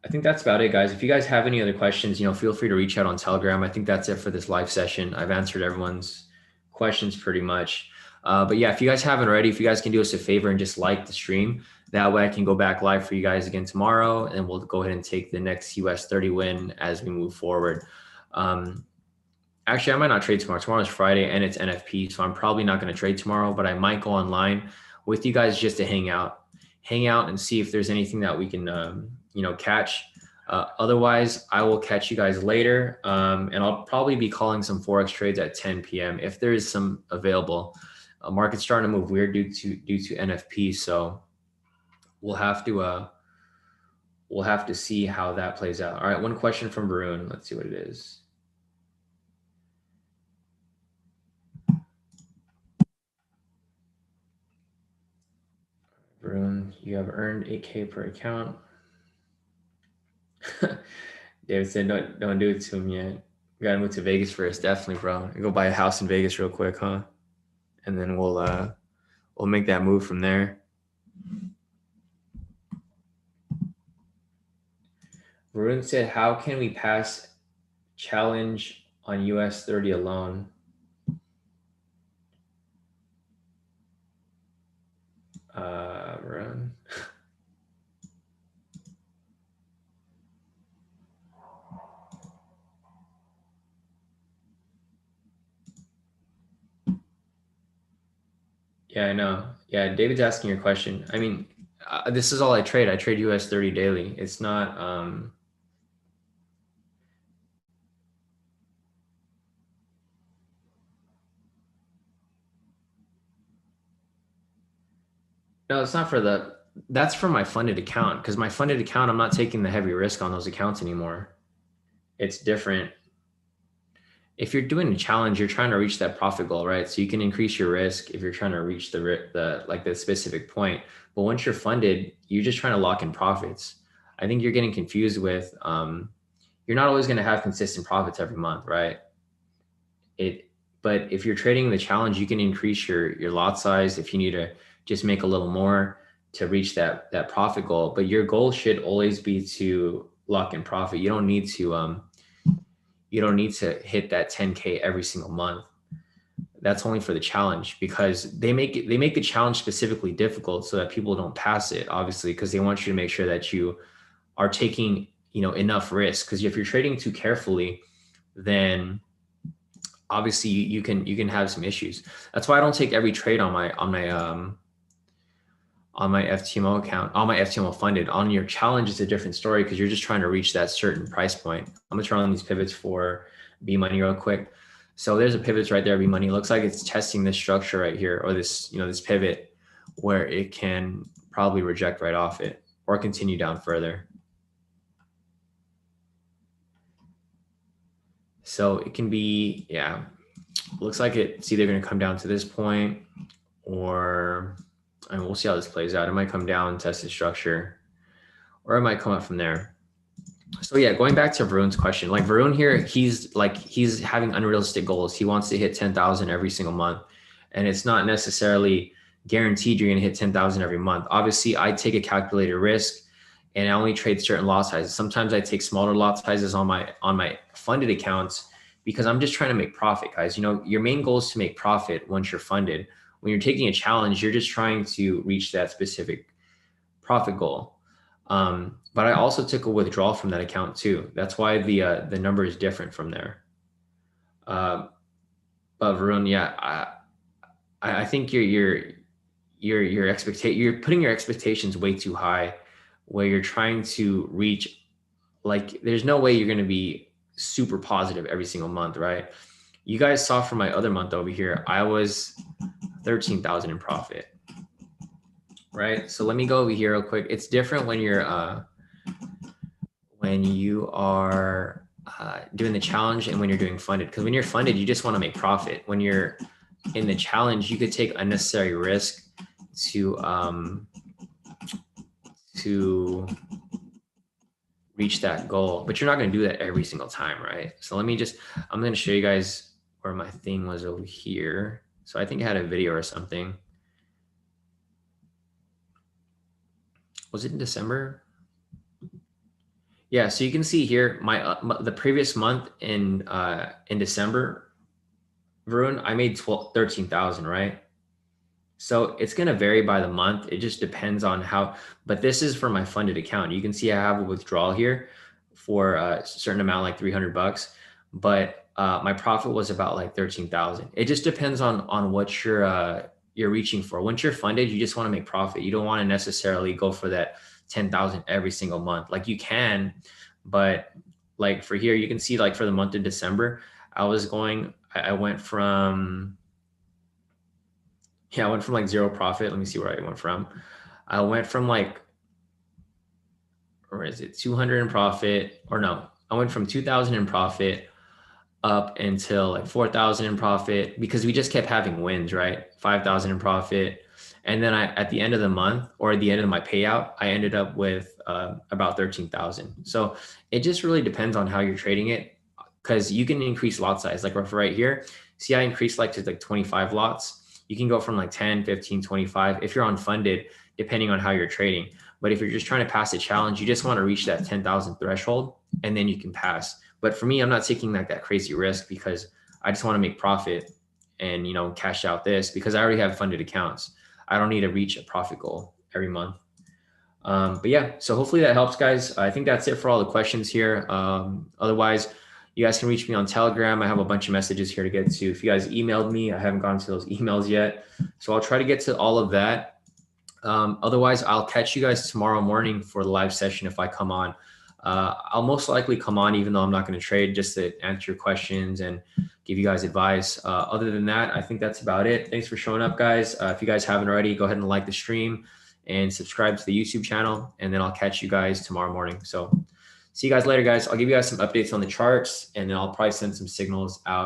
I think that's about it, guys. If you guys have any other questions, feel free to reach out on Telegram. I think that's it for this live session. I've answered everyone's questions pretty much. But yeah, if you guys haven't already, if you guys can do us a favor and just like the stream, that way I can go back live for you guys again tomorrow, and we'll go ahead and take the next US 30 win as we move forward. Actually, I might not trade tomorrow. Tomorrow's Friday and it's NFP, so I'm probably not going to trade tomorrow, but I might go online with you guys just to hang out and see if there's anything that we can, catch. Otherwise, I will catch you guys later, and I'll probably be calling some Forex trades at 10 p.m. if there is some available. Market's starting to move weird due to NFP, so we'll have to see how that plays out. All right, one question from Varun. Let's see what it is. Varun, you have earned 8K per account. David said, don't do it to him yet. We gotta move to Vegas first, definitely, bro. Go buy a house in Vegas real quick, huh? And then we'll make that move from there. Varun said, how can we pass challenge on US 30 alone? Varun. Yeah, I know. Yeah, David's asking your question. I mean, this is all I trade. I trade US 30 daily. It's not, no, it's not for that's for my funded account because my funded account, I'm not taking the heavy risk on those accounts anymore. It's different. If you're doing a challenge, you're trying to reach that profit goal, right? So you can increase your risk if you're trying to reach the like the specific point. But once you're funded, you're just trying to lock in profits. I think you're getting confused with you're not always going to have consistent profits every month, right? It but if you're trading the challenge, you can increase your lot size if you need to just make a little more to reach that profit goal. But your goal should always be to lock in profit. You don't need to hit that 10K every single month. That's only for the challenge because they make the challenge specifically difficult so that people don't pass it, obviously, because they want you to make sure that you are taking, enough risk. Because if you're trading too carefully, then obviously you can have some issues. That's why I don't take every trade on my FTMO account, on my FTMO funded. On your challenge, it's a different story because you're just trying to reach that certain price point. I'm gonna turn on these pivots for B money real quick. So there's a pivots right there, B money. It looks like it's testing this structure right here, or this pivot where it can probably reject right off it or continue down further. So it can be, yeah, looks like it's either going to come down to this point or, and we'll see how this plays out. It might come down, test the structure, or it might come up from there. So yeah, going back to Varun's question, like Varun here, he's having unrealistic goals. He wants to hit 10,000 every single month, and it's not necessarily guaranteed you're going to hit 10,000 every month. Obviously, I take a calculated risk, and I only trade certain lot sizes. Sometimes I take smaller lot sizes on my funded accounts because I'm just trying to make profit, guys. Your main goal is to make profit once you're funded. When you're taking a challenge, you're just trying to reach that specific profit goal. But I also took a withdrawal from that account too. That's why the number is different from there. Uh, but Varun, yeah, I think you're putting your expectations way too high, where you're trying to reach, like there's no way you're going to be super positive every single month, right? You guys saw from my other month over here, I was 13,000 in profit, right? So let me go over here real quick. It's different when you are doing the challenge and when you're doing funded, because when you're funded, you just want to make profit. When you're in the challenge, you could take unnecessary risk to reach that goal, but you're not going to do that every single time, right? So I'm going to show you guys where my thing was over here. So I think I had a video or something. Was it in December? Yeah, so you can see here the previous month in December, Varun, I made 13,000, right? So it's going to vary by the month. It just depends on how, but this is for my funded account. You can see I have a withdrawal here for a certain amount, like 300 bucks, but my profit was about like 13,000. It just depends on what you're reaching for. Once you're funded, you just want to make profit. You don't want to necessarily go for that 10,000 every single month. Like you can, but like for here, you can see like for the month of December, I went from like zero profit. Let me see where I went from. I went from like, or is it 200 in profit? Or no, I went from 2,000 in profit up until like 4,000 in profit because we just kept having wins, right? 5,000 in profit. And then at the end of the month or at the end of my payout, I ended up with about 13,000. So it just really depends on how you're trading it because you can increase lot size. Like right here, see, I increased like to like 25 lots. You can go from like 10, 15, 25 if you're unfunded, depending on how you're trading. But if you're just trying to pass a challenge, you just want to reach that 10,000 threshold and then you can pass. But for me, I'm not taking like that crazy risk because I just want to make profit and, cash out this because I already have funded accounts. I don't need to reach a profit goal every month. But yeah, so hopefully that helps, guys. I think that's it for all the questions here. Otherwise, You guys can reach me on Telegram. I have a bunch of messages here to get to. If you guys emailed me, I haven't gotten to those emails yet. So I'll try to get to all of that. Otherwise, I'll catch you guys tomorrow morning for the live session if I come on. I'll most likely come on even though I'm not going to trade, just to answer your questions and give you guys advice. Other than that, I think that's about it. Thanks for showing up, guys. If you guys haven't already, go ahead and like the stream and subscribe to the YouTube channel, and then I'll catch you guys tomorrow morning. So see you guys later, guys. I'll give you guys some updates on the charts, and then I'll probably send some signals out